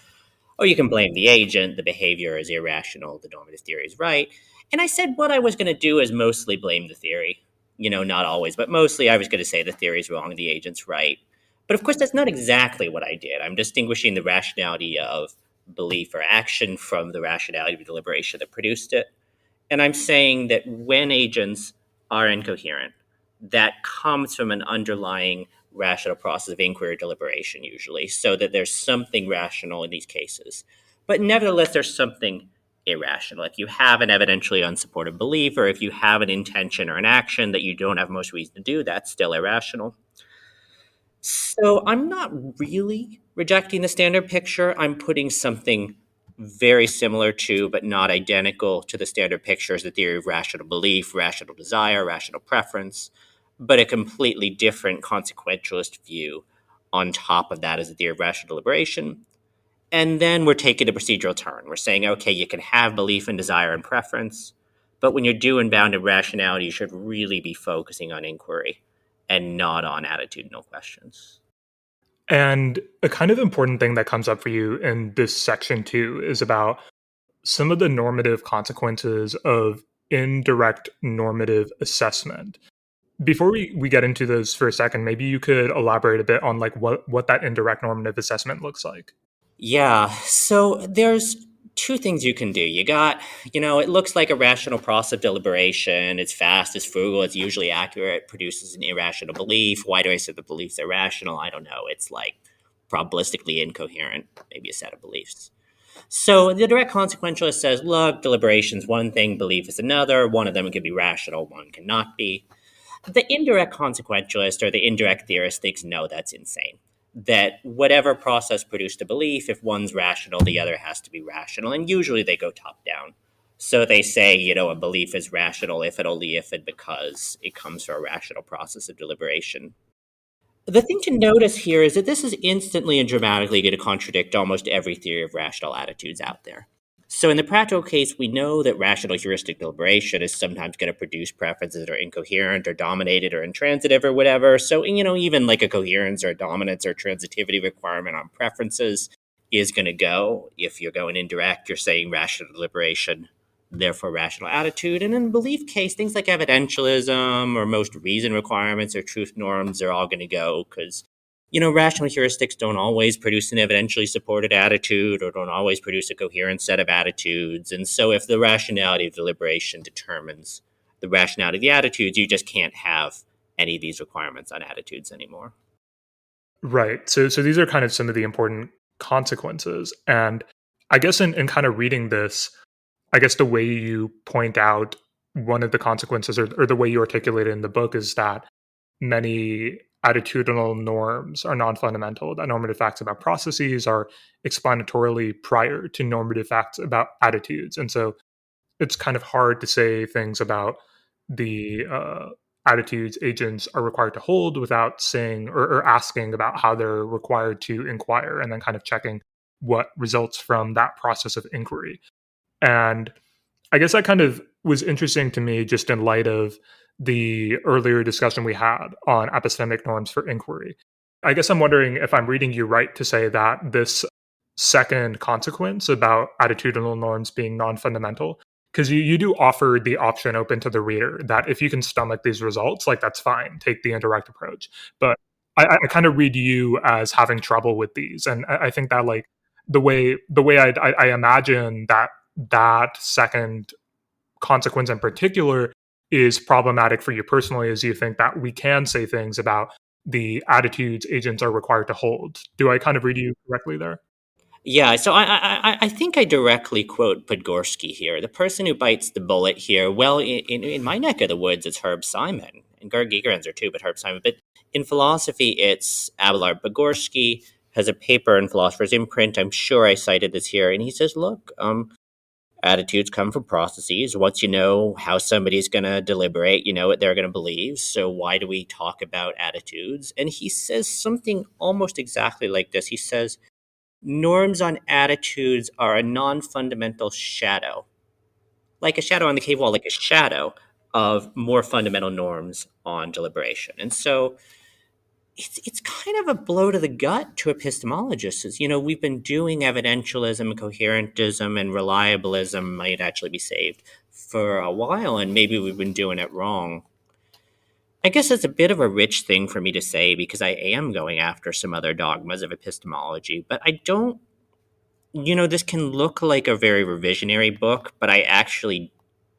or you can blame the agent, the behavior is irrational, the normative theory is right. And I said what I was going to do is mostly blame the theory. Not always, but mostly I was going to say the theory is wrong, the agent's right. But of course, that's not exactly what I did. I'm distinguishing the rationality of belief or action from the rationality of deliberation that produced it. And I'm saying that when agents are incoherent, that comes from an underlying rational process of inquiry or deliberation, usually, so that there's something rational in these cases. But nevertheless, there's something irrational. If you have an evidentially unsupported belief, or if you have an intention or an action that you don't have most reason to do, that's still irrational. So I'm not really rejecting the standard picture. I'm putting something very similar to, but not identical to the standard picture as the theory of rational belief, rational desire, rational preference, but a completely different consequentialist view on top of that as the theory of rational deliberation. And then we're taking a procedural turn. We're saying, okay, you can have belief and desire and preference, but when you're doing bounded rationality, you should really be focusing on inquiry and not on attitudinal questions. And a kind of important thing that comes up for you in this section too is about some of the normative consequences of indirect normative assessment. Before we get into those for a second, maybe you could elaborate a bit on like what that indirect normative assessment looks like. Yeah, so there's two things you can do. You got, it looks like a rational process of deliberation. It's fast, it's frugal, it's usually accurate, produces an irrational belief. Why do I say the belief's irrational? I don't know. It's like probabilistically incoherent, maybe a set of beliefs. So the direct consequentialist says, look, deliberation's one thing, belief is another. One of them can be rational, one cannot be. The indirect consequentialist or the indirect theorist thinks, no, that's insane. That whatever process produced a belief, if one's rational, the other has to be rational. And usually they go top down. So they say, a belief is rational if and only if and because it comes from a rational process of deliberation. The thing to notice here is that this is instantly and dramatically going to contradict almost every theory of rational attitudes out there. So in the practical case, we know that rational heuristic deliberation is sometimes going to produce preferences that are incoherent or dominated or intransitive or whatever. So, even like a coherence or a dominance or transitivity requirement on preferences is going to go. If you're going indirect, you're saying rational deliberation, therefore rational attitude. And in the belief case, things like evidentialism or most reason requirements or truth norms are all going to go because rational heuristics don't always produce an evidentially supported attitude or don't always produce a coherent set of attitudes. And so if the rationality of deliberation determines the rationality of the attitudes, you just can't have any of these requirements on attitudes anymore. Right. So these are kind of some of the important consequences. And I guess in kind of reading this, I guess the way you point out one of the consequences, or the way you articulate it in the book, is that many attitudinal norms are non-fundamental, that normative facts about processes are explanatorily prior to normative facts about attitudes. And so it's kind of hard to say things about the attitudes agents are required to hold without saying or asking about how they're required to inquire, and then kind of checking what results from that process of inquiry. And I guess that kind of was interesting to me just in light of the earlier discussion we had on epistemic norms for inquiry. I guess I'm wondering if I'm reading you right to say that this second consequence about attitudinal norms being non-fundamental, because you do offer the option open to the reader that if you can stomach these results, like that's fine, take the indirect approach. But I kind of read you as having trouble with these, and I think that like the way I imagine that second consequence in particular is problematic for you personally, as you think that we can say things about the attitudes agents are required to hold. Do I kind of read you correctly there? Yeah, so I think I directly quote Podgorski here. The person who bites the bullet here, well, in my neck of the woods, it's Herb Simon. And Gerd Gigerenzer too, but Herb Simon. But in philosophy, it's Abelard Podgorski, has a paper in Philosopher's Imprint. I'm sure I cited this here. And he says, look, attitudes come from processes. Once you know how somebody's going to deliberate, you know what they're going to believe. So why do we talk about attitudes? And he says something almost exactly like this. He says, norms on attitudes are a non-fundamental shadow, like a shadow on the cave wall, like a shadow of more fundamental norms on deliberation. And so it's kind of a blow to the gut to epistemologists. Is, we've been doing evidentialism and coherentism and reliabilism might actually be saved for a while, and maybe we've been doing it wrong. I guess it's a bit of a rich thing for me to say because I am going after some other dogmas of epistemology, but I don't, this can look like a very revisionary book, but I actually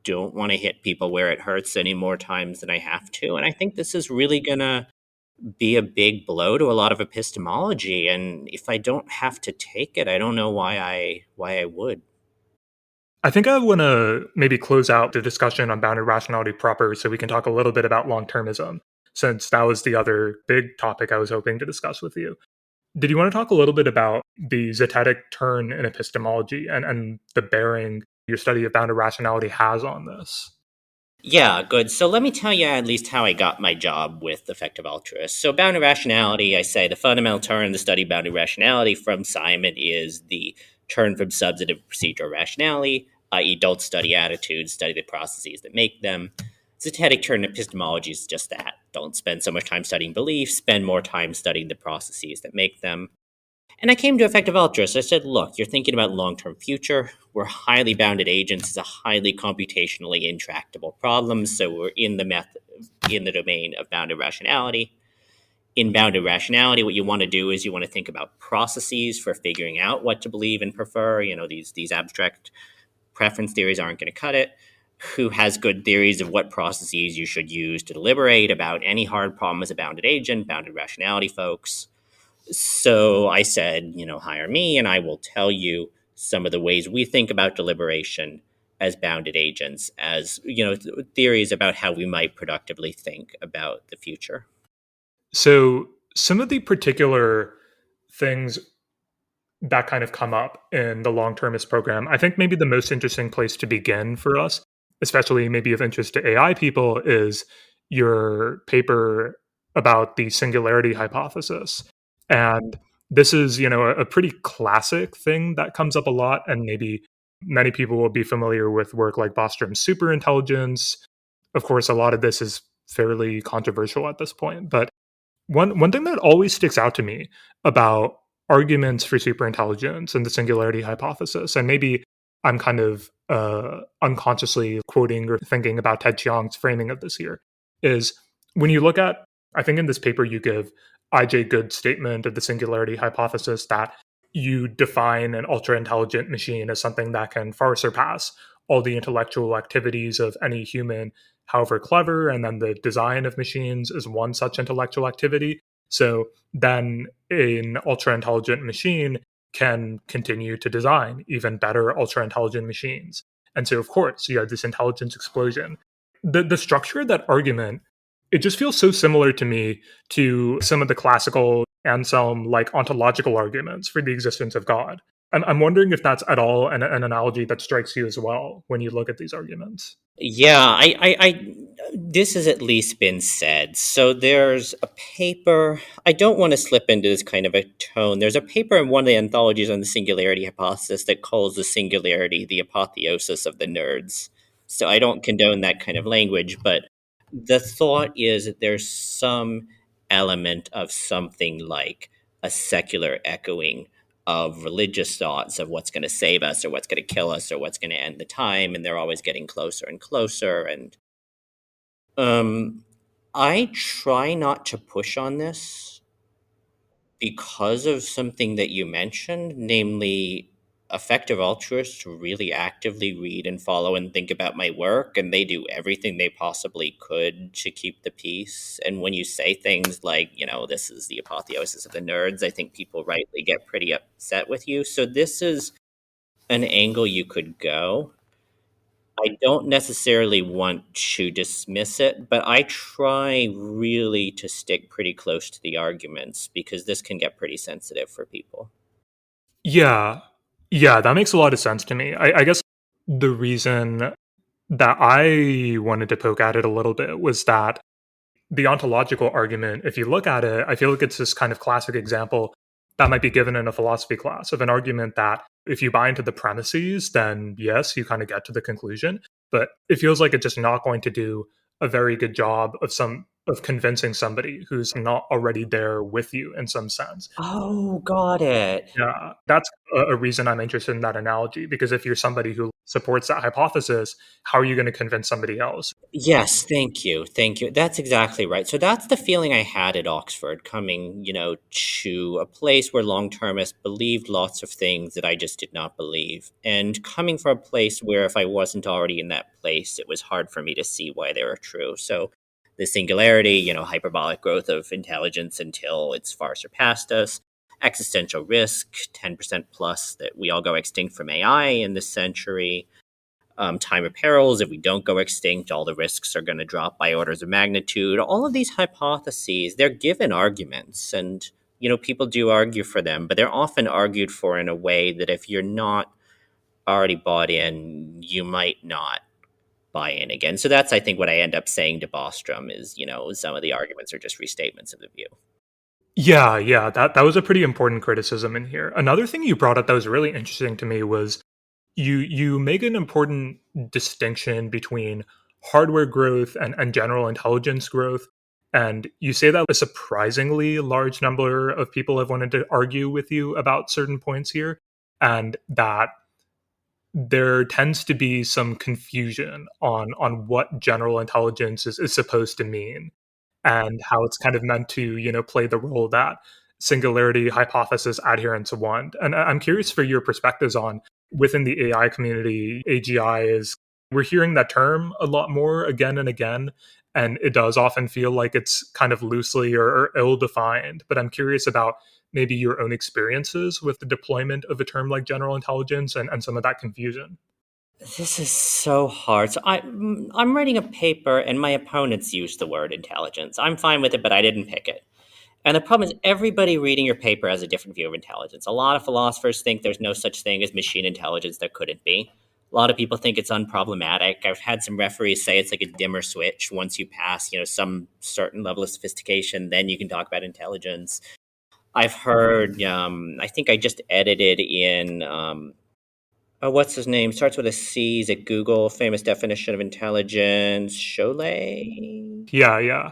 don't want to hit people where it hurts any more times than I have to. And I think this is really going to be a big blow to a lot of epistemology. And if I don't have to take it, I don't know why I would. I think I want to maybe close out the discussion on bounded rationality proper so we can talk a little bit about long-termism, since that was the other big topic I was hoping to discuss with you. Did you want to talk a little bit about the zetetic turn in epistemology and the bearing your study of bounded rationality has on this? Yeah, good. So let me tell you at least how I got my job with effective altruists. So bounded rationality, I say the fundamental turn in the study of bounded rationality from Simon is the turn from substantive procedural rationality, i.e. don't study attitudes, study the processes that make them. Zetetic turn in epistemology is just that. Don't spend so much time studying beliefs, spend more time studying the processes that make them. And I came to effective altruists. I said, look, you're thinking about long-term future. We're highly bounded agents. It's a highly computationally intractable problem. So we're in the domain of bounded rationality. In bounded rationality, what you want to do is you want to think about processes for figuring out what to believe and prefer. These abstract preference theories aren't going to cut it. Who has good theories of what processes you should use to deliberate about any hard problem as a bounded agent? Bounded rationality folks. So I said, hire me and I will tell you some of the ways we think about deliberation as bounded agents, as, theories about how we might productively think about the future. So some of the particular things that kind of come up in the long-termist program, I think maybe the most interesting place to begin for us, especially maybe of interest to AI people, is your paper about the singularity hypothesis. And this is, a pretty classic thing that comes up a lot, and maybe many people will be familiar with work like Bostrom's superintelligence. Of course, a lot of this is fairly controversial at this point, but one thing that always sticks out to me about arguments for superintelligence and the singularity hypothesis, and maybe I'm kind of unconsciously quoting or thinking about Ted Chiang's framing of this here, is when you look at, I think in this paper you give I.J. Good's statement of the singularity hypothesis that you define an ultra-intelligent machine as something that can far surpass all the intellectual activities of any human, however clever, and then the design of machines is one such intellectual activity. So then an ultra-intelligent machine can continue to design even better ultra-intelligent machines. And so, of course, you have this intelligence explosion. The structure of that argument, it just feels so similar to me to some of the classical Anselm like ontological arguments for the existence of God. I'm wondering if that's at all an analogy that strikes you as well when you look at these arguments. Yeah, this has at least been said. So there's a paper. I don't want to slip into this kind of a tone. There's a paper in one of the anthologies on the singularity hypothesis that calls the singularity the apotheosis of the nerds. So I don't condone that kind of language, but the thought is that there's some element of something like a secular echoing of religious thoughts of what's going to save us or what's going to kill us or what's going to end the time, and they're always getting closer and closer. And I try not to push on this because of something that you mentioned, namely effective altruists really actively read and follow and think about my work, and they do everything they possibly could to keep the peace. And when you say things like, this is the apotheosis of the nerds, I think people rightly get pretty upset with you. So this is an angle you could go. I don't necessarily want to dismiss it, but I try really to stick pretty close to the arguments because this can get pretty sensitive for people. Yeah. Yeah, that makes a lot of sense to me. I guess the reason that I wanted to poke at it a little bit was that the ontological argument, if you look at it, I feel like it's this kind of classic example that might be given in a philosophy class of an argument that if you buy into the premises, then yes, you kind of get to the conclusion. But it feels like it's just not going to do a very good job of convincing somebody who's not already there with you in some sense. Oh, got it. Yeah, that's a reason I'm interested in that analogy, because if you're somebody who supports that hypothesis, how are you going to convince somebody else? Yes, thank you. Thank you. That's exactly right. So that's the feeling I had at Oxford coming, to a place where long-termists believed lots of things that I just did not believe. And coming from a place where if I wasn't already in that place, it was hard for me to see why they were true. So the singularity, hyperbolic growth of intelligence until it's far surpassed us, existential risk, 10% plus that we all go extinct from AI in this century, time of perils, if we don't go extinct, all the risks are going to drop by orders of magnitude. All of these hypotheses, they're given arguments, and people do argue for them, but they're often argued for in a way that if you're not already bought in, you might not buy in again. So that's, I think, what I end up saying to Bostrom is, some of the arguments are just restatements of the view. Yeah, that was a pretty important criticism in here. Another thing you brought up that was really interesting to me was you make an important distinction between hardware growth and general intelligence growth. And you say that a surprisingly large number of people have wanted to argue with you about certain points here, and that there tends to be some confusion on what general intelligence is supposed to mean and how it's kind of meant to, play the role that singularity hypothesis adherents want. And I'm curious for your perspectives on within the AI community, AGI is, we're hearing that term a lot more again and again. And it does often feel like it's kind of loosely or ill-defined. But I'm curious about maybe your own experiences with the deployment of a term like general intelligence and some of that confusion. This is so hard. So I'm writing a paper, and my opponents use the word intelligence. I'm fine with it, but I didn't pick it. And the problem is everybody reading your paper has a different view of intelligence. A lot of philosophers think there's no such thing as machine intelligence. There couldn't be. A lot of people think it's unproblematic. I've had some referees say it's like a dimmer switch. Once you pass, some certain level of sophistication, then you can talk about intelligence. I've heard, I think I just edited in, what's his name? Starts with a C. Is at Google, famous definition of intelligence, Cholet? Yeah.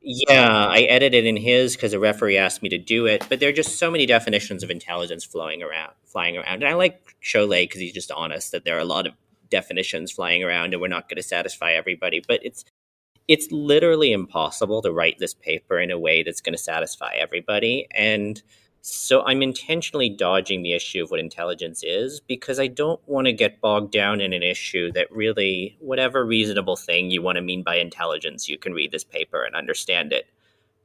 Yeah, I edited in his because a referee asked me to do it. But there are just so many definitions of intelligence flying around. And I like Cholet because he's just honest that there are a lot of definitions flying around and we're not going to satisfy everybody. But it's literally impossible to write this paper in a way that's going to satisfy everybody. And so I'm intentionally dodging the issue of what intelligence is because I don't want to get bogged down in an issue that really, whatever reasonable thing you want to mean by intelligence, you can read this paper and understand it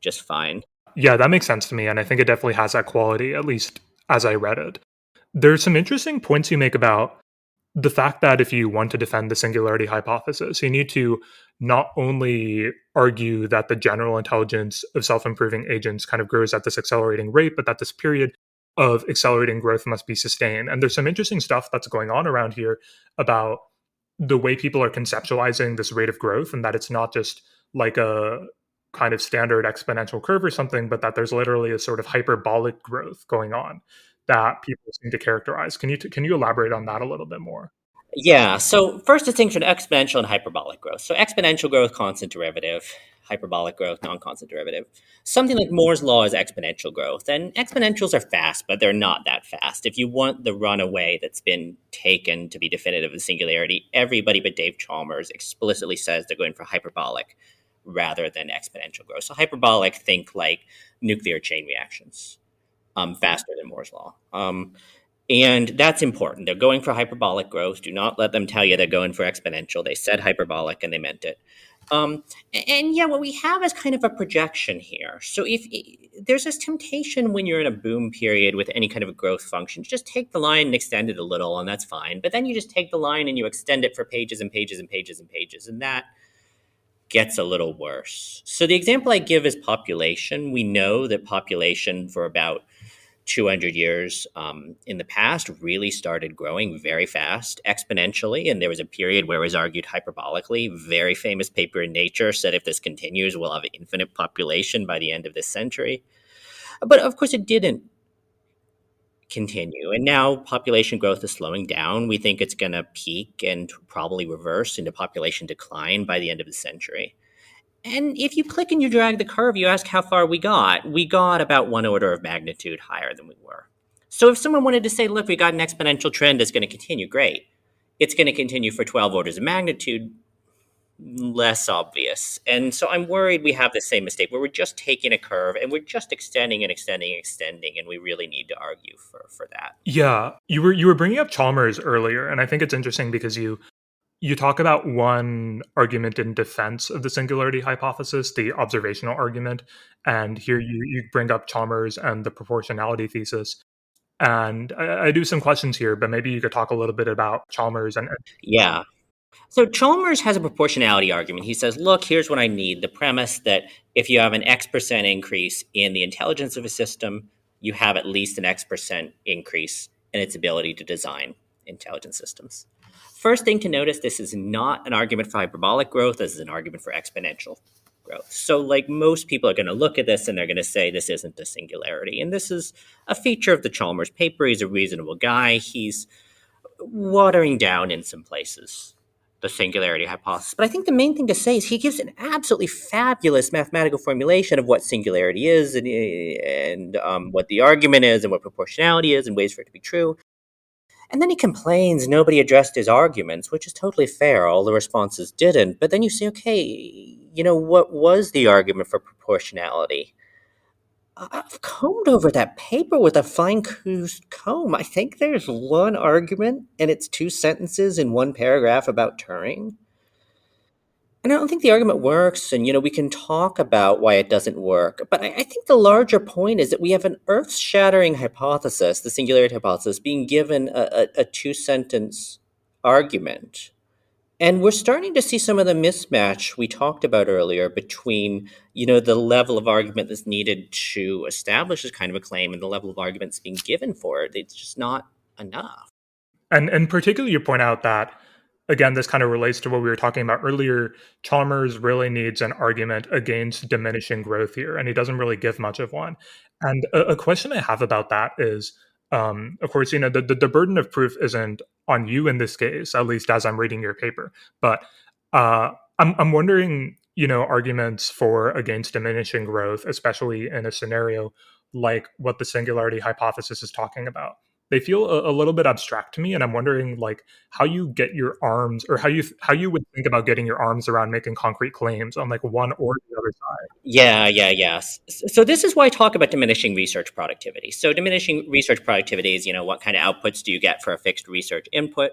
just fine. Yeah, that makes sense to me. And I think it definitely has that quality, at least as I read it. There's some interesting points you make about the fact that if you want to defend the singularity hypothesis, you need to not only argue that the general intelligence of self-improving agents kind of grows at this accelerating rate, but that this period of accelerating growth must be sustained. And there's some interesting stuff that's going on around here about the way people are conceptualizing this rate of growth, and that it's not just like a kind of standard exponential curve or something, but that there's literally a sort of hyperbolic growth going on that people seem to characterize. Can you elaborate on that a little bit more? Yeah. So first distinction, exponential and hyperbolic growth. So exponential growth, constant derivative. Hyperbolic growth, non-constant derivative. Something like Moore's law is exponential growth. And exponentials are fast, but they're not that fast. If you want the runaway that's been taken to be definitive of singularity, everybody but Dave Chalmers explicitly says they're going for hyperbolic rather than exponential growth. So hyperbolic, think like nuclear chain reactions, faster than Moore's law. And that's important. They're going for hyperbolic growth. Do not let them tell you they're going for exponential. They said hyperbolic and they meant it. And yeah, what we have is kind of a projection here. So if there's this temptation when you're in a boom period with any kind of a growth function, just take the line and extend it a little, and that's fine. But then you just take the line and you extend it for pages and pages and pages and pages, and that gets a little worse. So the example I give is population. We know that population for about 200 years in the past really started growing very fast, exponentially, and there was a period where it was argued hyperbolically. Very famous paper in Nature said if this continues, we'll have infinite population by the end of this century. But of course, it didn't continue, and now population growth is slowing down. We think it's going to peak and probably reverse into population decline by the end of the century. And if you click and you drag the curve, you ask how far we got. We got about one order of magnitude higher than we were. So if someone wanted to say, look, we got an exponential trend that's going to continue, great. It's going to continue for 12 orders of magnitude, less obvious. And so I'm worried we have the same mistake where we're just taking a curve and we're just extending and extending and extending, and we really need to argue for that. Yeah, you were bringing up Chalmers earlier, and I think it's interesting because you talk about one argument in defense of the singularity hypothesis, the observational argument, and here you bring up Chalmers and the proportionality thesis. And I do some questions here, but maybe you could talk a little bit about Chalmers and Yeah. So Chalmers has a proportionality argument. He says, look, here's what I need. The premise that if you have an X% increase in the intelligence of a system, you have at least an X% increase in its ability to design intelligent systems. First thing to notice, this is not an argument for hyperbolic growth. This is an argument for exponential growth. So like most people are going to look at this and they're going to say this isn't a singularity. And this is a feature of the Chalmers paper. He's a reasonable guy. He's watering down in some places the singularity hypothesis. But I think the main thing to say is he gives an absolutely fabulous mathematical formulation of what singularity is and what the argument is and what proportionality is and ways for it to be true. And then he complains nobody addressed his arguments, which is totally fair. All the responses didn't. But then you say, okay, what was the argument for proportionality? I've combed over that paper with a fine-toothed comb. I think there's one argument, and it's 2 sentences in one paragraph about Turing. And I don't think the argument works, and we can talk about why it doesn't work. But I think the larger point is that we have an earth-shattering hypothesis, the singularity hypothesis, being given a 2-sentence argument. And we're starting to see some of the mismatch we talked about earlier between, the level of argument that's needed to establish this kind of a claim and the level of arguments being given for it. It's just not enough. and particularly you point out that, again, this kind of relates to what we were talking about earlier. Chalmers really needs an argument against diminishing growth here, and he doesn't really give much of one. And a question I have about that is, of course, the burden of proof isn't on you in this case, at least as I'm reading your paper. But I'm wondering, arguments for against diminishing growth, especially in a scenario like what the singularity hypothesis is talking about. They feel a little bit abstract to me, and I'm wondering like how you get your arms, or how you would think about getting your arms around making concrete claims on like one or the other side. Yes. So this is why I talk about diminishing research productivity. So diminishing research productivity is, what kind of outputs do you get for a fixed research input?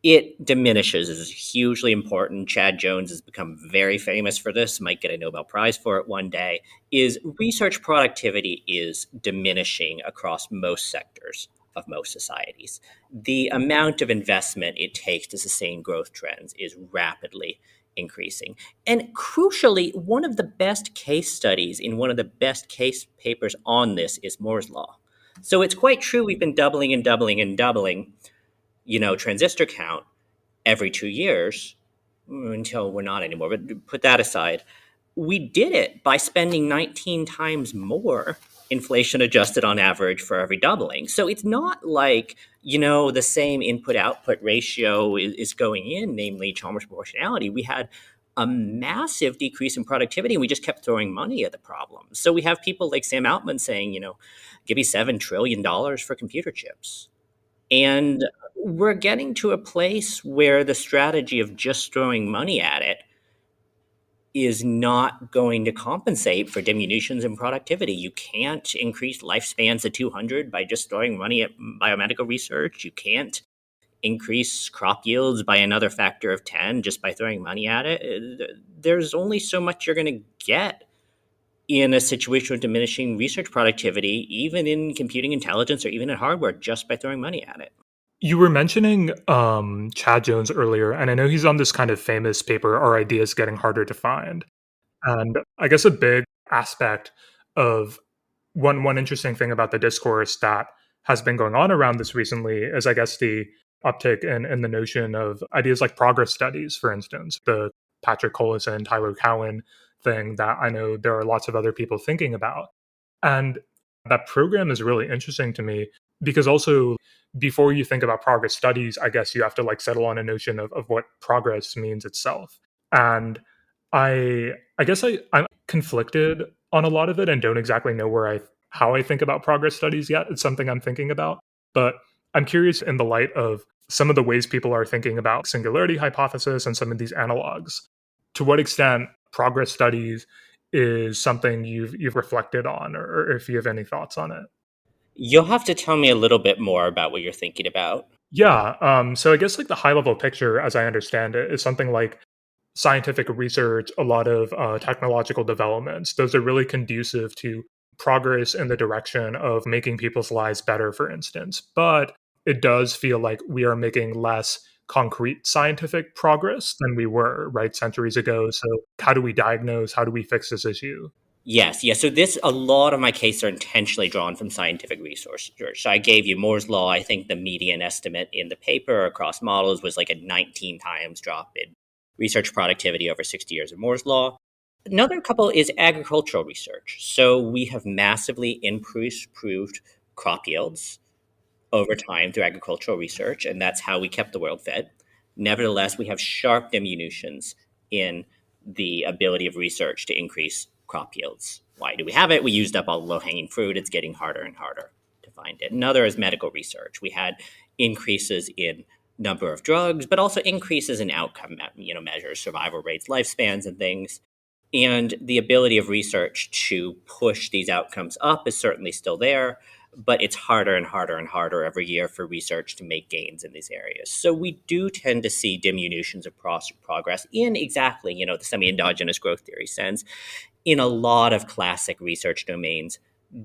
It diminishes. This is hugely important. Chad Jones has become very famous for this, might get a Nobel Prize for it one day, is research productivity is diminishing across most sectors. of most societies. The amount of investment it takes to sustain growth trends is rapidly increasing. And crucially, one of the best case studies in one of the best case papers on this is Moore's law. So it's quite true we've been doubling and doubling and doubling, transistor count every 2 years until we're not anymore. But put that aside. We did it by spending 19 times more inflation adjusted on average for every doubling. So it's not like, the same input output ratio is going in, namely Chalmers proportionality. We had a massive decrease in productivity and we just kept throwing money at the problem. So we have people like Sam Altman saying, give me $7 trillion for computer chips. And we're getting to a place where the strategy of just throwing money at it is not going to compensate for diminutions in productivity. You can't increase lifespans to 200 by just throwing money at biomedical research. You can't increase crop yields by another factor of 10 just by throwing money at it. There's only so much you're going to get in a situation of diminishing research productivity, even in computing intelligence or even in hardware, just by throwing money at it. You were mentioning Chad Jones earlier, and I know he's on this kind of famous paper, Are Ideas Getting Harder to Find? And I guess a big aspect of one interesting thing about the discourse that has been going on around this recently is, I guess, the uptick in the notion of ideas like progress studies, for instance, the Patrick Collison, Tyler Cowen thing that I know there are lots of other people thinking about. And that program is really interesting to me because also before you think about progress studies, I guess you have to settle on a notion of what progress means itself. And I guess I'm conflicted on a lot of it and don't exactly know how I think about progress studies yet. It's something I'm thinking about. But I'm curious in the light of some of the ways people are thinking about singularity hypothesis and some of these analogs, to what extent progress studies is something you've reflected on, or if you have any thoughts on it. You'll have to tell me a little bit more about what you're thinking about. Yeah. So I guess the high level picture, as I understand it, is something like scientific research, a lot of technological developments. Those are really conducive to progress in the direction of making people's lives better, for instance. But it does feel like we are making less concrete scientific progress than we were, right, centuries ago. So how do we diagnose? How do we fix this issue? Yes. So a lot of my cases are intentionally drawn from scientific research. So I gave you Moore's law. I think the median estimate in the paper across models was like a 19 times drop in research productivity over 60 years of Moore's law. Another couple is agricultural research. So we have massively improved crop yields over time through agricultural research, and that's how we kept the world fed. Nevertheless, we have sharp diminutions in the ability of research to increase crop yields. Why do we have it? We used up all the low-hanging fruit. It's getting harder and harder to find it. Another is medical research. We had increases in number of drugs, but also increases in outcome measures, survival rates, lifespans, and things. And the ability of research to push these outcomes up is certainly still there, but it's harder and harder and harder every year for research to make gains in these areas. So we do tend to see diminutions of progress in exactly, the semi-endogenous growth theory sense in a lot of classic research domains,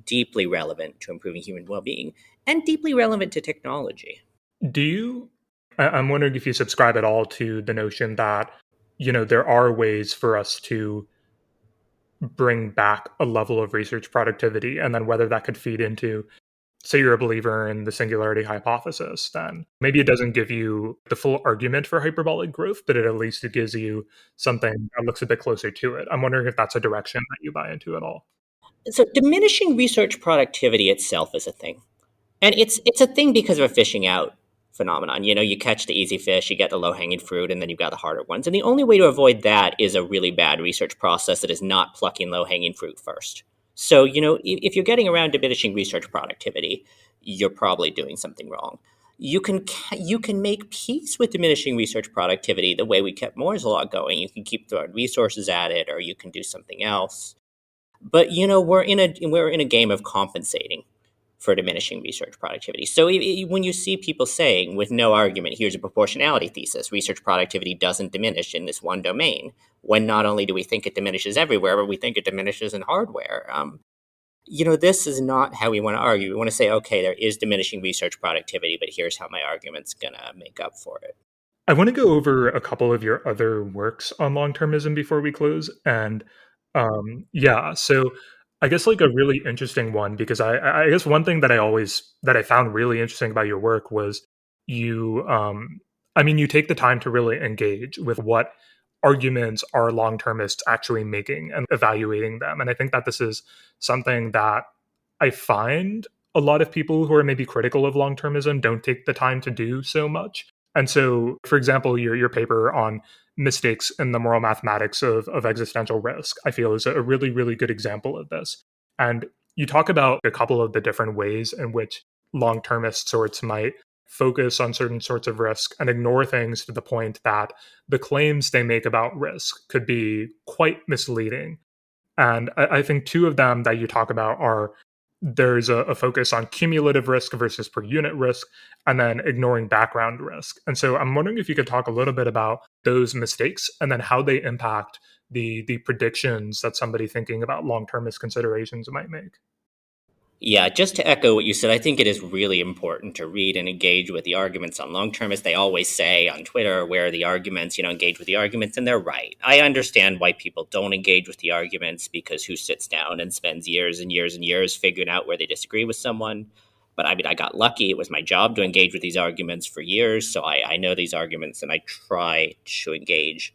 deeply relevant to improving human well-being and deeply relevant to technology. I'm wondering if you subscribe at all to the notion that, there are ways for us to bring back a level of research productivity, and then whether that could feed into, say you're a believer in the singularity hypothesis, then maybe it doesn't give you the full argument for hyperbolic growth, but at least it gives you something that looks a bit closer to it. I'm wondering if that's a direction that you buy into at all. So diminishing research productivity itself is a thing. And it's a thing because of a fishing out phenomenon. You catch the easy fish, you get the low-hanging fruit, and then you've got the harder ones. And the only way to avoid that is a really bad research process that is not plucking low-hanging fruit first. So, if you're getting around diminishing research productivity, you're probably doing something wrong. You can make peace with diminishing research productivity the way we kept Moore's law going. You can keep throwing resources at it, or you can do something else. But we're in a game of compensating for diminishing research productivity. So when you see people saying with no argument, here's a proportionality thesis, research productivity doesn't diminish in this one domain, when not only do we think it diminishes everywhere, but we think it diminishes in hardware. this is not how we want to argue. We want to say, okay, there is diminishing research productivity, but here's how my argument's going to make up for it. I want to go over a couple of your other works on long-termism before we close. And yeah, so I guess like a really interesting one, because I guess one thing that I found really interesting about your work was you, I mean, you take the time to really engage with what arguments are long-termists actually making and evaluating them. And I think that this is something that I find a lot of people who are maybe critical of long-termism don't take the time to do so much. And so, for example, your paper on mistakes in the moral mathematics of existential risk, I feel is a really, really good example of this. And you talk about a couple of the different ways in which long termist sorts might focus on certain sorts of risk and ignore things to the point that the claims they make about risk could be quite misleading. And I think two of them that you talk about are there's a focus on cumulative risk versus per unit risk, and then ignoring background risk. And so I'm wondering if you could talk a little bit about those mistakes and then how they impact the predictions that somebody thinking about long-termist considerations might make. Yeah, just to echo what you said, I think it is really important to read and engage with the arguments on long-termists. They always say on Twitter, where are the arguments, engage with the arguments, and they're right. I understand why people don't engage with the arguments, because who sits down and spends years and years and years figuring out where they disagree with someone? But I mean, I got lucky. It was my job to engage with these arguments for years, so I know these arguments and I try to engage.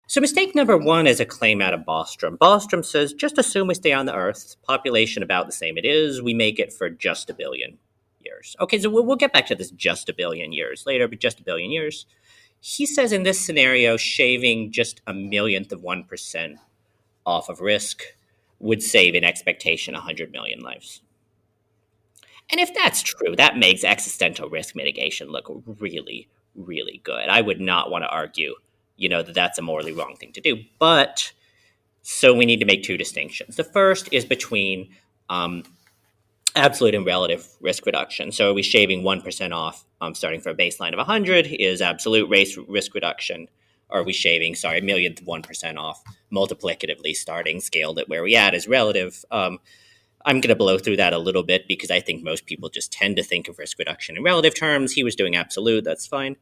So mistake number one is a claim out of Bostrom. Bostrom says, just assume we stay on the Earth, population about the same it is, we make it for just a billion years. Okay, so we'll get back to this just a billion years later, but just a billion years. He says in this scenario, shaving just a millionth of 1% off of risk would save in expectation 100 million lives. And if that's true, that makes existential risk mitigation look really, really good. I would not want to argue that that's a morally wrong thing to do. But so we need to make two distinctions. The first is between absolute and relative risk reduction. So are we shaving 1% off starting from a baseline of 100 is absolute risk reduction? Or are we shaving, a millionth of 1% off multiplicatively starting scaled at where we at is relative? I'm going to blow through that a little bit because I think most people just tend to think of risk reduction in relative terms. He was doing absolute, that's fine.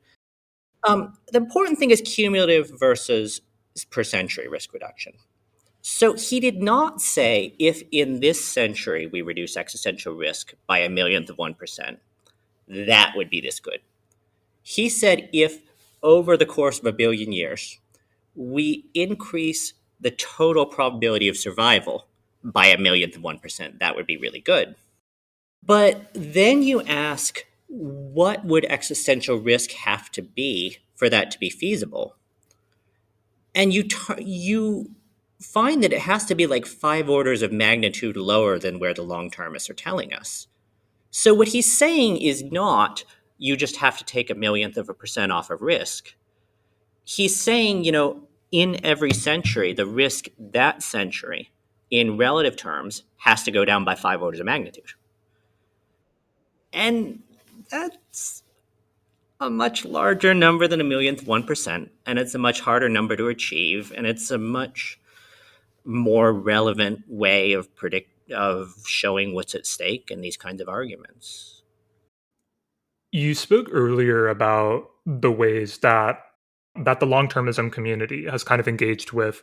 The important thing is cumulative versus per century risk reduction. So he did not say if in this century we reduce existential risk by a millionth of 1%, that would be this good. He said if over the course of a billion years, we increase the total probability of survival by a millionth of 1%, that would be really good. But then you ask, what would existential risk have to be for that to be feasible? And you find that it has to be like 5 orders of magnitude lower than where the long-termists are telling us. So what he's saying is not you just have to take a millionth of a percent off of risk. He's saying, in every century, the risk that century in relative terms has to go down by 5 orders of magnitude. And that's a much larger number than a millionth 1%, and it's a much harder number to achieve, and it's a much more relevant way of showing what's at stake in these kinds of arguments. You spoke earlier about the ways that the long-termism community has kind of engaged with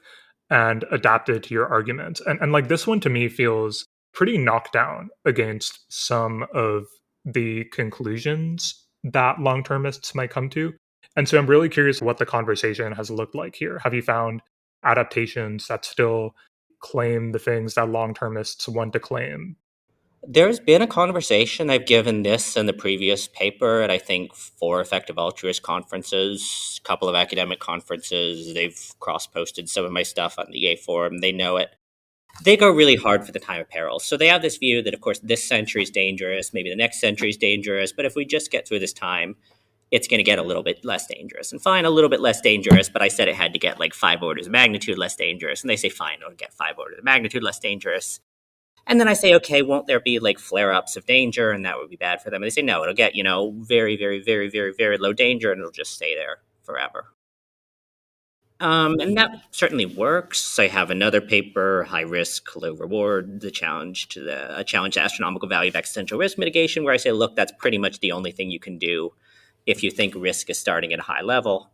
and adapted to your argument. And like this one to me feels pretty knocked down against some of the conclusions that long-termists might come to. And so I'm really curious what the conversation has looked like here. Have you found adaptations that still claim the things that long-termists want to claim? There's been a conversation. I've given this in the previous paper at, I think, 4 effective altruist conferences, a couple of academic conferences. They've cross-posted some of my stuff on the EA forum. They know it. They go really hard for the time of peril. So they have this view that, of course, this century is dangerous, maybe the next century is dangerous, but if we just get through this time, it's going to get a little bit less dangerous. And fine, a little bit less dangerous, but I said it had to get like 5 orders of magnitude less dangerous. And they say, fine, it'll get 5 orders of magnitude less dangerous. And then I say, okay, won't there be like flare-ups of danger? And that would be bad for them. And they say, no, it'll get, very, very, very, very, very low danger, and it'll just stay there forever. And that certainly works. I have another paper, High Risk, Low Reward, a challenge to astronomical value of existential risk mitigation, where I say, look, that's pretty much the only thing you can do if you think risk is starting at a high level.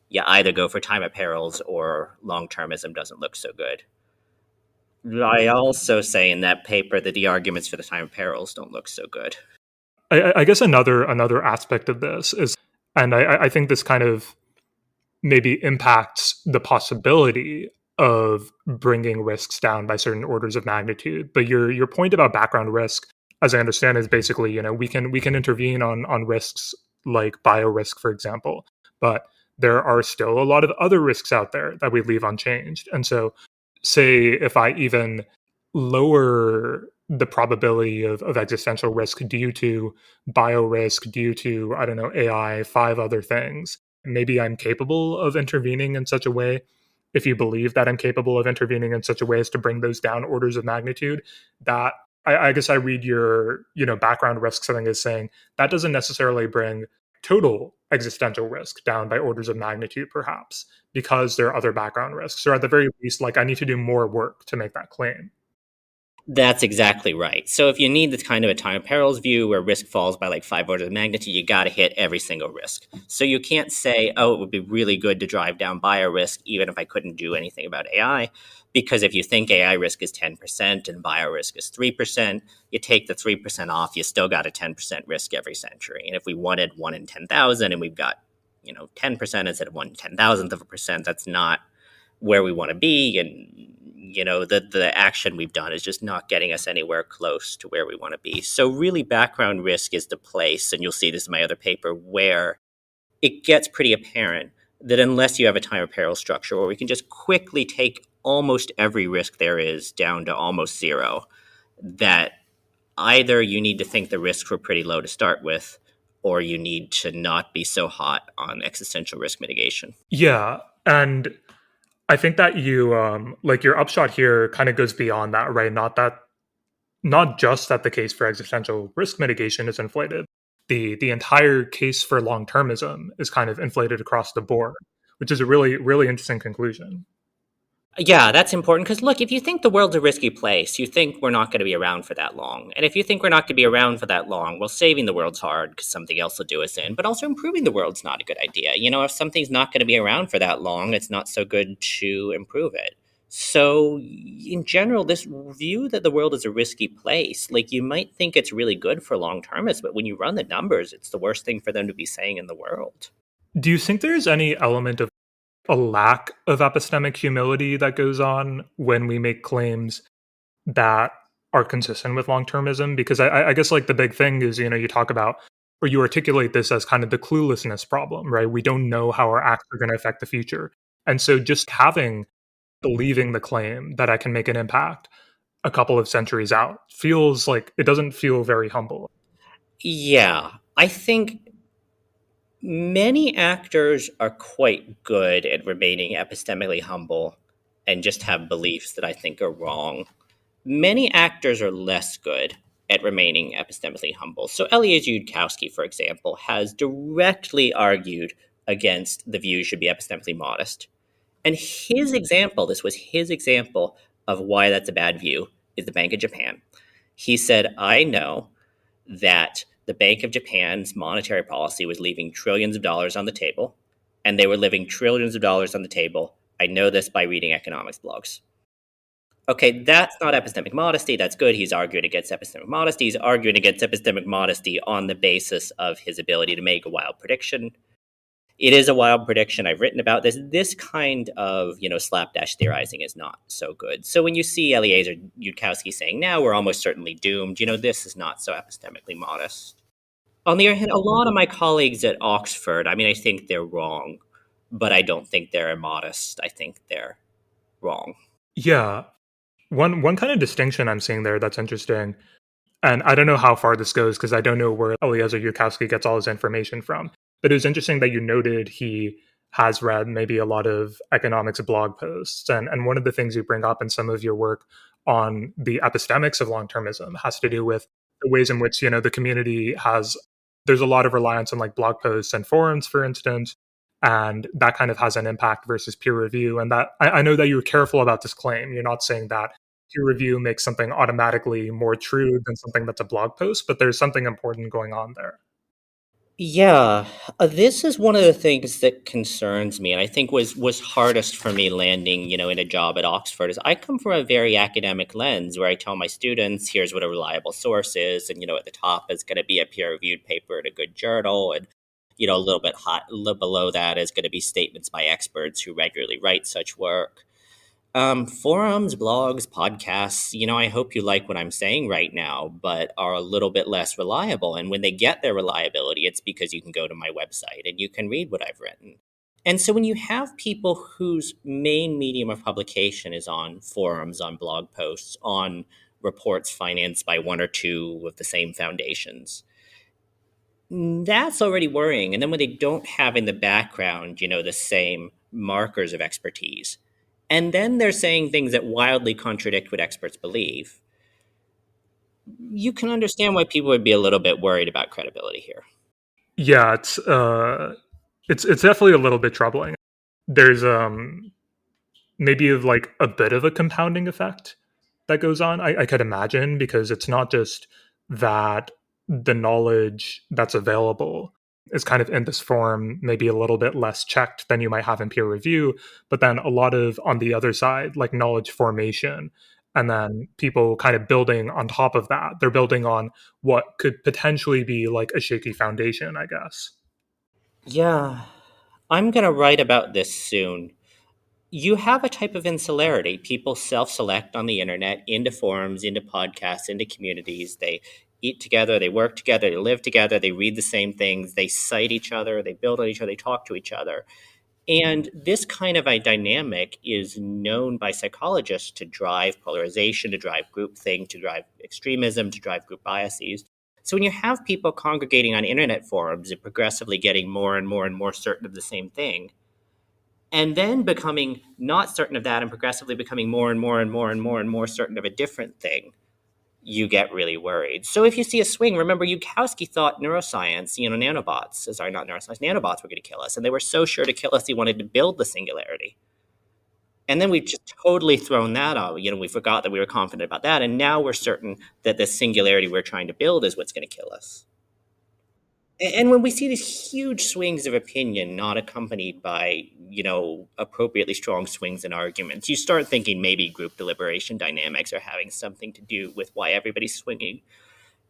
You either go for time at perils or long-termism doesn't look so good. I also say in that paper that the arguments for the time at perils don't look so good. I guess another aspect of this is, and I think this kind of maybe impacts the possibility of bringing risks down by certain orders of magnitude. But your point about background risk, as I understand, is basically, we can intervene on risks like biorisk, for example, but there are still a lot of other risks out there that we leave unchanged. And so, say if I even lower the probability of existential risk due to biorisk, due to, I don't know, AI, five other things, maybe I'm capable of intervening in such a way. If you believe that I'm capable of intervening in such a way as to bring those down orders of magnitude, that I guess I read your background risk something as saying that doesn't necessarily bring total existential risk down by orders of magnitude, perhaps because there are other background risks, or at the very least, like I need to do more work to make that claim. That's exactly right. So if you need this kind of a time of perils view where risk falls by like 5 orders of magnitude, you got to hit every single risk. So you can't say, oh, it would be really good to drive down bio risk even if I couldn't do anything about AI. Because if you think AI risk is 10% and bio risk is 3%, you take the 3% off, you still got a 10% risk every century. And if we wanted 1 in 10,000 and we've got 10% instead of 1 10,000th of a percent, that's not where we want to be. And the action we've done is just not getting us anywhere close to where we want to be. So really background risk is the place, and you'll see this in my other paper, where it gets pretty apparent that unless you have a time of peril structure where we can just quickly take almost every risk there is down to almost zero, that either you need to think the risks were pretty low to start with, or you need to not be so hot on existential risk mitigation. Yeah, and I think that like your upshot here kind of goes beyond that, right? Not just that the case for existential risk mitigation is inflated. The entire case for long-termism is kind of inflated across the board, which is a really, really interesting conclusion. Yeah, that's important because look, if you think the world's a risky place, you think we're not going to be around for that long. And if you think we're not going to be around for that long, well, saving the world's hard because something else will do us in, but also improving the world's not a good idea. If something's not going to be around for that long, it's not so good to improve it. So, in general, this view that the world is a risky place, like you might think it's really good for long termists, but when you run the numbers, it's the worst thing for them to be saying in the world. Do you think there's any element of a lack of epistemic humility that goes on when we make claims that are consistent with long-termism? Because I guess like the big thing is, you talk about, or you articulate this as kind of the cluelessness problem, right? We don't know how our acts are going to affect the future. And so just believing the claim that I can make an impact a couple of centuries out feels like it doesn't feel very humble. Yeah, I think many actors are quite good at remaining epistemically humble and just have beliefs that I think are wrong. Many actors are less good at remaining epistemically humble. So Eliezer Yudkowsky, for example, has directly argued against the view should be epistemically modest. And this was his example of why that's a bad view, is the Bank of Japan. He said, I know that the Bank of Japan's monetary policy was leaving trillions of dollars on the table, and they were leaving trillions of dollars on the table. I know this by reading economics blogs. Okay, that's not epistemic modesty. That's good. He's arguing against epistemic modesty. He's arguing against epistemic modesty on the basis of his ability to make a wild prediction. It is a wild prediction. I've written about this. This kind of, slapdash theorizing is not so good. So when you see Eliezer Yudkowsky saying, now we're almost certainly doomed, this is not so epistemically modest. On the other hand, a lot of my colleagues at Oxford, I think they're wrong, but I don't think they're immodest. I think they're wrong. Yeah. One kind of distinction I'm seeing there that's interesting, and I don't know how far this goes because I don't know where Eliezer Yudkowsky gets all his information from, but it was interesting that you noted he has read maybe a lot of economics blog posts. And one of the things you bring up in some of your work on the epistemics of long-termism has to do with the ways in which, the community there's a lot of reliance on like blog posts and forums, for instance, And that kind of has an impact versus peer review. And that I know that you're careful about this claim. You're not saying that peer review makes something automatically more true than something that's a blog post, but there's something important going on there. Yeah, this is one of the things that concerns me, and I think was hardest for me landing, in a job at Oxford. Is I come from a very academic lens where I tell my students, here's what a reliable source is, and at the top is going to be a peer-reviewed paper in a good journal, and a little bit hot, a little below that is going to be statements by experts who regularly write such work. Forums, blogs, podcasts, I hope you like what I'm saying right now, but are a little bit less reliable. And when they get their reliability, it's because you can go to my website and you can read what I've written. And so when you have people whose main medium of publication is on forums, on blog posts, on reports financed by one or two of the same foundations, that's already worrying. And then when they don't have in the background, the same markers of expertise, and then they're saying things that wildly contradict what experts believe, you can understand why people would be a little bit worried about credibility here. Yeah, it's definitely a little bit troubling. There's maybe like a bit of a compounding effect that goes on. I could imagine, because it's not just that the knowledge that's available is kind of in this form, maybe a little bit less checked than you might have in peer review, but then a lot of, on the other side, like knowledge formation, and then people kind of building on top of that. They're building on what could potentially be like a shaky foundation, I guess. Yeah, I'm going to write about this soon. You have a type of insularity. People self-select on the internet into forums, into podcasts, into communities. They eat together, they work together, they live together, they read the same things, they cite each other, they build on each other, they talk to each other. And this kind of a dynamic is known by psychologists to drive polarization, to drive groupthink, to drive extremism, to drive group biases. So when you have people congregating on internet forums and progressively getting more and more and more certain of the same thing, and then becoming not certain of that and progressively becoming more and more and more and more and more certain of a different thing, you get really worried. So if you see a swing, remember Yudkowsky thought nanobots were going to kill us. And they were so sure to kill us, he wanted to build the singularity. And then we've just totally thrown that out. We forgot that we were confident about that. And now we're certain that the singularity we're trying to build is what's going to kill us. And when we see these huge swings of opinion not accompanied by, appropriately strong swings in arguments, you start thinking maybe group deliberation dynamics are having something to do with why everybody's swinging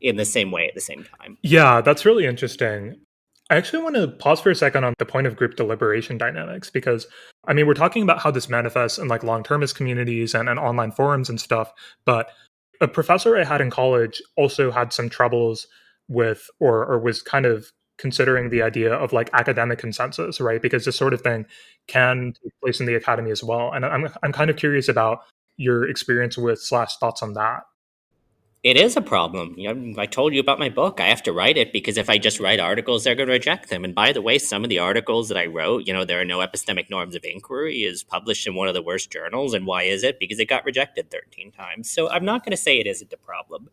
in the same way at the same time. Yeah, that's really interesting. I actually want to pause for a second on the point of group deliberation dynamics, because we're talking about how this manifests in like long-termist communities and online forums and stuff, but a professor I had in college also had some troubles with, or was kind of considering the idea of like academic consensus, right? Because this sort of thing can take place in the academy as well. And I'm kind of curious about your experience with / thoughts on that. It is a problem. I told you about my book. I have to write it because if I just write articles, they're going to reject them. And by the way, some of the articles that I wrote, there are no epistemic norms of inquiry, is published in one of the worst journals. And why is it? Because it got rejected 13 times. So I'm not going to say it isn't a problem.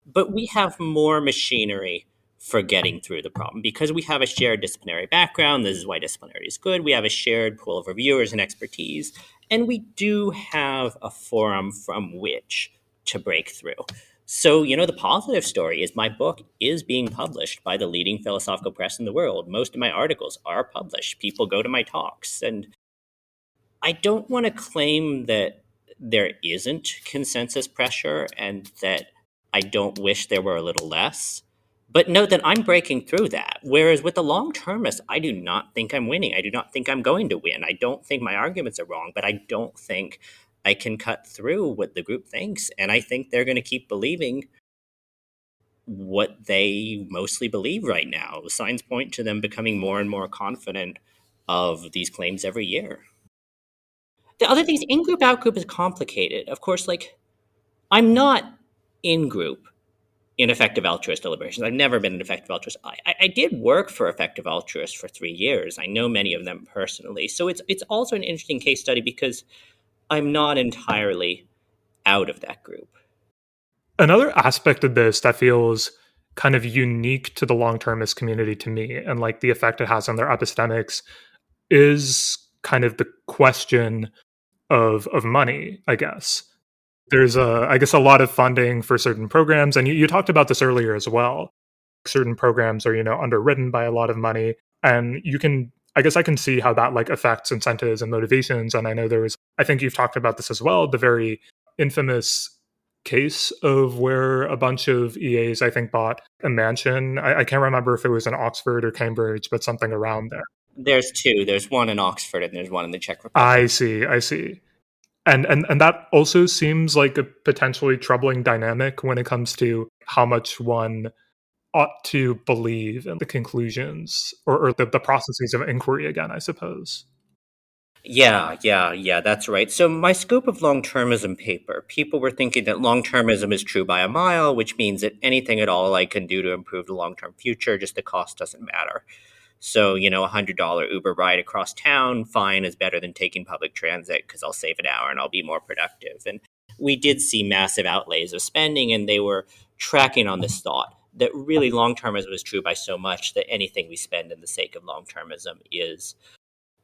But we have more machinery for getting through the problem because we have a shared disciplinary background. This is why disciplinary is good. We have a shared pool of reviewers and expertise. And we do have a forum from which to break through. So, the positive story is my book is being published by the leading philosophical press in the world. Most of my articles are published. People go to my talks. And I don't want to claim that there isn't consensus pressure and that I don't wish there were a little less. But note that I'm breaking through that. Whereas with the long-termists, I do not think I'm winning. I do not think I'm going to win. I don't think my arguments are wrong, but I don't think I can cut through what the group thinks. And I think they're going to keep believing what they mostly believe right now. The signs point to them becoming more and more confident of these claims every year. The other thing is in-group, out-group is complicated. Of course, I'm not in-group in effective altruist deliberations. I've never been an effective altruist. I did work for effective altruists for 3 years. I know many of them personally. So it's also an interesting case study because I'm not entirely out of that group. Another aspect of this that feels kind of unique to the long-termist community to me, and like the effect it has on their epistemics, is kind of the question of money, I guess. There's I guess a lot of funding for certain programs, and you talked about this earlier as well. Certain programs are, underwritten by a lot of money, and I guess I can see how that like affects incentives and motivations. And I know I think you've talked about this as well, the very infamous case of where a bunch of EAs, I think, bought a mansion. I can't remember if it was in Oxford or Cambridge, but something around there. There's two. There's one in Oxford and there's one in the Czech Republic. I see. And that also seems like a potentially troubling dynamic when it comes to how much one ought to believe in the conclusions or the processes of inquiry again, I suppose. Yeah, that's right. So my scope of long-termism paper, people were thinking that long-termism is true by a mile, which means that anything at all I can do to improve the long-term future, just the cost doesn't matter. So, $100 Uber ride across town, fine, is better than taking public transit because I'll save an hour and I'll be more productive. And we did see massive outlays of spending, and they were tracking on this thought that really long-termism is true by so much that anything we spend in the sake of long-termism is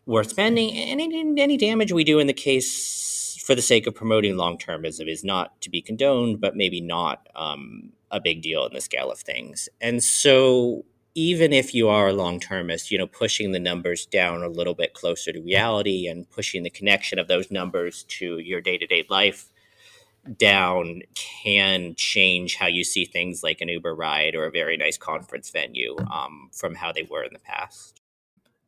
worth spending. Any damage we do in the case for the sake of promoting long-termism is not to be condoned, but maybe not a big deal in the scale of things. And so even if you are a long-termist, pushing the numbers down a little bit closer to reality and pushing the connection of those numbers to your day-to-day life down can change how you see things like an Uber ride or a very nice conference venue from how they were in the past.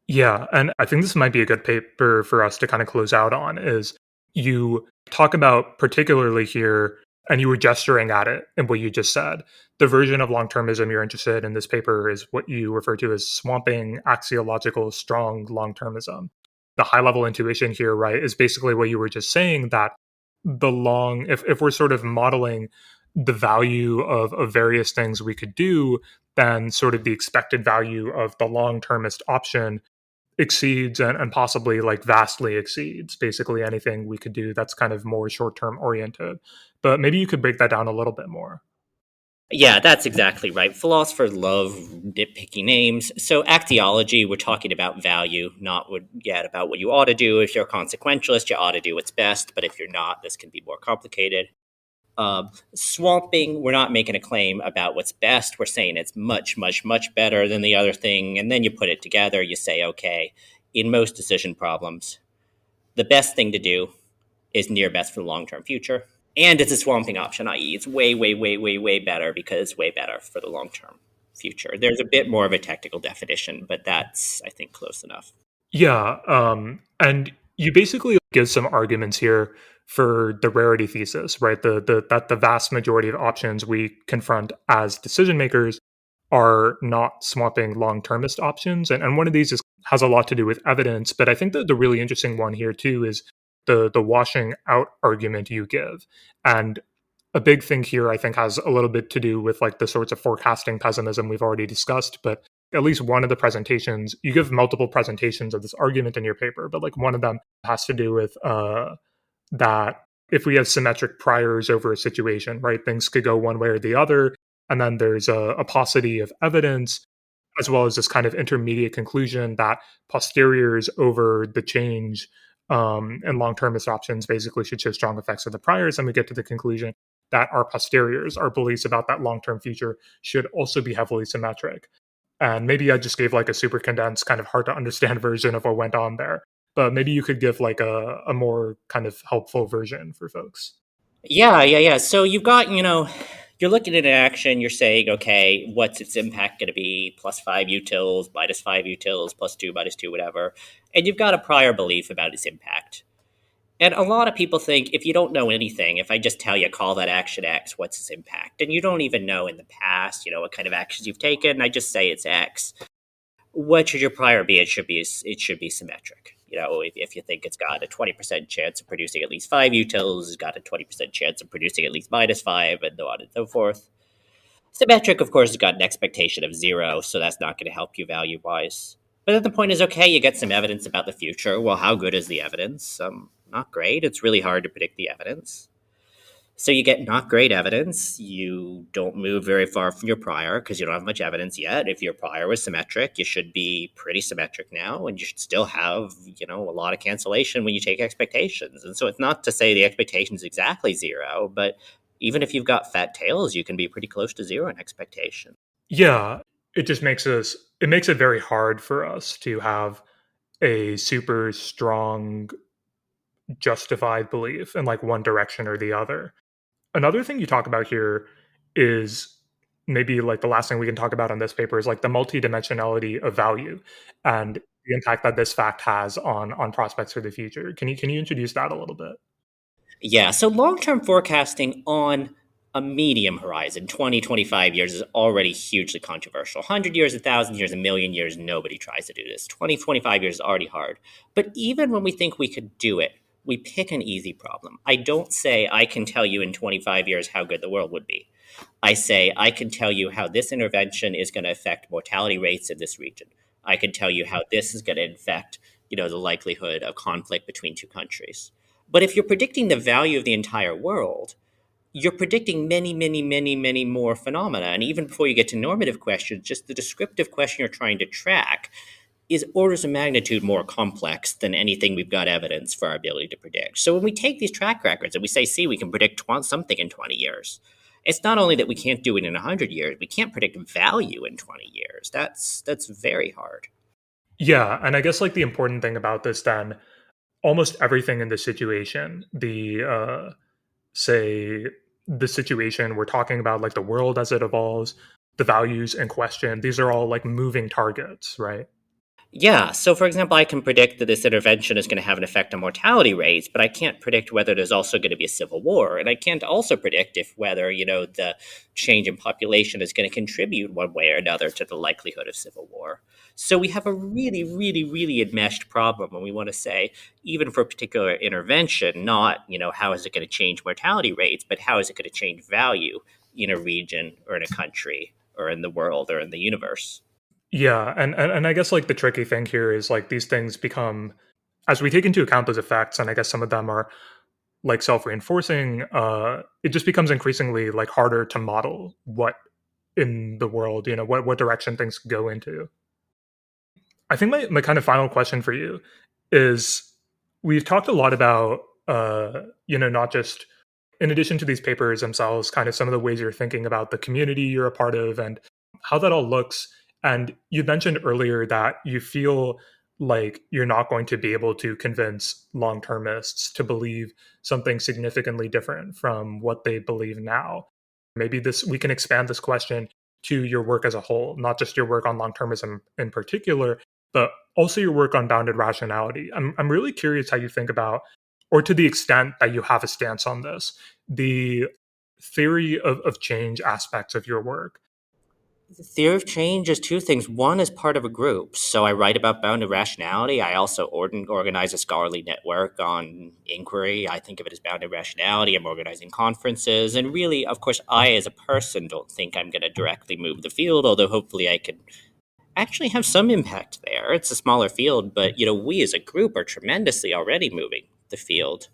Yeah, and I think this might be a good paper for us to kind of close out on is you talk about particularly here, and you were gesturing at it in what you just said. The version of long-termism you're interested in this paper is what you refer to as swamping axiological strong long-termism. The high-level intuition here, right, is basically what you were just saying, that if we're sort of modeling the value of various things we could do, then sort of the expected value of the long-termist option exceeds and possibly like vastly exceeds basically anything we could do that's kind of more short-term oriented. But maybe you could break that down a little bit more. Yeah, that's exactly right. Philosophers love nitpicky names. So axiology, we're talking about value, not yet about what you ought to do. If you're a consequentialist, you ought to do what's best. But if you're not, this can be more complicated. Swamping, we're not making a claim about what's best. We're saying it's much, much, much better than the other thing. And then you put it together. You say, okay, in most decision problems, the best thing to do is near best for the long-term future. And it's a swamping option, i.e. it's way, way, way, way, way better because it's way better for the long-term future. There's a bit more of a technical definition, but that's, I think, close enough. Yeah, and you basically give some arguments here for the rarity thesis, right? That the vast majority of options we confront as decision makers are not swamping long-termist options, and one of these has a lot to do with evidence. But I think that the really interesting one here too is the washing out argument you give, and a big thing here I think has a little bit to do with like the sorts of forecasting pessimism we've already discussed, but at least one of the presentations, you give multiple presentations of this argument in your paper, but like one of them has to do with that if we have symmetric priors over a situation, right, things could go one way or the other. And then there's a paucity of evidence, as well as this kind of intermediate conclusion that posteriors over the change and long-termist options basically should show strong effects of the priors. And we get to the conclusion that our posteriors, our beliefs about that long-term future, should also be heavily symmetric. And maybe I just gave like a super condensed, kind of hard to understand version of what went on there. But maybe you could give like a more kind of helpful version for folks. Yeah. So you've got, you're looking at an action, you're saying, okay, what's its impact going to be? +5 utils, -5 utils, +2, -2, whatever. And you've got a prior belief about its impact. And a lot of people think if you don't know anything, if I just tell you call that action X, what's its impact? And you don't even know in the past, what kind of actions you've taken. I just say it's X. What should your prior be? It should be symmetric. If you think it's got a 20% chance of producing at least 5 utils, it's got a 20% chance of producing at least -5, and so on and so forth. Symmetric, of course, has got an expectation of 0, so that's not going to help you value-wise. But then the point is, okay, you get some evidence about the future. Well, how good is the evidence? Not great. It's really hard to predict the evidence. So you get not great evidence. You don't move very far from your prior because you don't have much evidence yet. If your prior was symmetric, you should be pretty symmetric now, and you should still have, a lot of cancellation when you take expectations. And so it's not to say the expectation is exactly zero, but even if you've got fat tails, you can be pretty close to zero in expectation. Yeah, it just makes it very hard for us to have a super strong justified belief in like one direction or the other. Another thing you talk about here is maybe like the last thing we can talk about on this paper is like the multidimensionality of value and the impact that this fact has on prospects for the future. Can you introduce that a little bit? Yeah, so long-term forecasting on a medium horizon, 20, 25 years, is already hugely controversial. 100 years, 1,000 years, a million years, nobody tries to do this. 20, 25 years is already hard. But even when we think we could do it, we pick an easy problem. I don't say I can tell you in 25 years how good the world would be. I say I can tell you how this intervention is going to affect mortality rates in this region. I can tell you how this is going to affect, the likelihood of conflict between two countries. But if you're predicting the value of the entire world, you're predicting many, many, many, many more phenomena. And even before you get to normative questions, just the descriptive question you're trying to track is orders of magnitude more complex than anything we've got evidence for our ability to predict. So when we take these track records and we say, see, we can predict something in 20 years, it's not only that we can't do it in 100 years, we can't predict value in 20 years. That's very hard. Yeah, and I guess like the important thing about this then, almost everything in the situation, say the situation we're talking about, like the world as it evolves, the values in question, these are all like moving targets, right? Yeah. So, for example, I can predict that this intervention is going to have an effect on mortality rates, but I can't predict whether there's also going to be a civil war. And I can't also predict if whether, the change in population is going to contribute one way or another to the likelihood of civil war. So we have a really, really, really enmeshed problem when we want to say, even for a particular intervention, not, how is it going to change mortality rates, but how is it going to change value in a region or in a country or in the world or in the universe? Yeah, and I guess like the tricky thing here is like these things become, as we take into account those effects, and I guess some of them are like self-reinforcing, it just becomes increasingly like harder to model what in the world, what direction things go into. I think my kind of final question for you is, we've talked a lot about not just in addition to these papers themselves, kind of some of the ways you're thinking about the community you're a part of and how that all looks. And you mentioned earlier that you feel like you're not going to be able to convince long termists to believe something significantly different from what they believe now. Maybe this we can expand this question to your work as a whole, not just your work on long termism in particular, but also your work on bounded rationality. I'm really curious how you think about, or to the extent that you have a stance on this, the theory of change aspects of your work. The theory of change is two things. One is part of a group. So I write about bounded rationality. I also organize a scholarly network on inquiry. I think of it as bounded rationality. I'm organizing conferences. And really, of course, I as a person don't think I'm going to directly move the field, although hopefully I could actually have some impact there. It's a smaller field, but we as a group are tremendously already moving the field.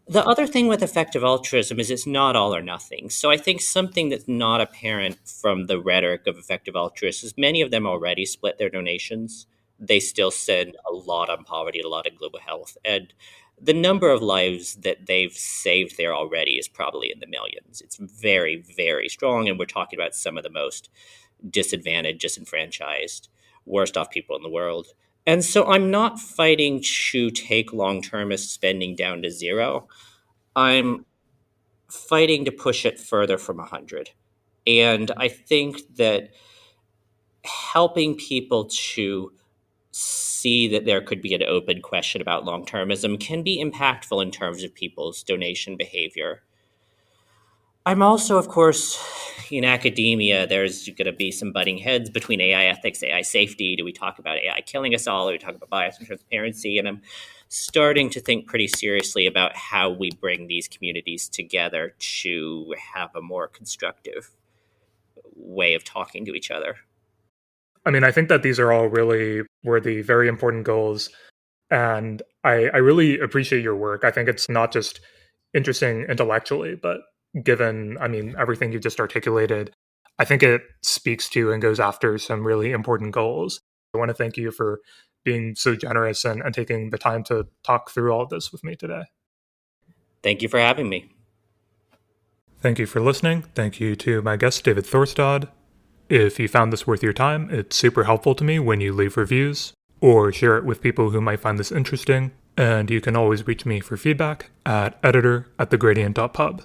The other thing with effective altruism is it's not all or nothing. So I think something that's not apparent from the rhetoric of effective altruists is many of them already split their donations. They still send a lot on poverty, a lot of global health. And the number of lives that they've saved there already is probably in the millions. It's very, very strong. And we're talking about some of the most disadvantaged, disenfranchised, worst off people in the world. And so I'm not fighting to take long-termist spending down to zero. I'm fighting to push it further from 100. And I think that helping people to see that there could be an open question about long-termism can be impactful in terms of people's donation behavior. I'm also, of course, in academia, there's going to be some butting heads between AI ethics, AI safety. Do we talk about AI killing us all? Or do we talk about bias and transparency? And I'm starting to think pretty seriously about how we bring these communities together to have a more constructive way of talking to each other. I mean, I think that these are all really worthy, very important goals. And I really appreciate your work. I think it's not just interesting intellectually, but given, everything you just articulated, I think it speaks to and goes after some really important goals. I want to thank you for being so generous and taking the time to talk through all of this with me today. Thank you for having me. Thank you for listening. Thank you to my guest, David Thorstad. If you found this worth your time, it's super helpful to me when you leave reviews or share it with people who might find this interesting. And you can always reach me for feedback at editor@thegradient.pub.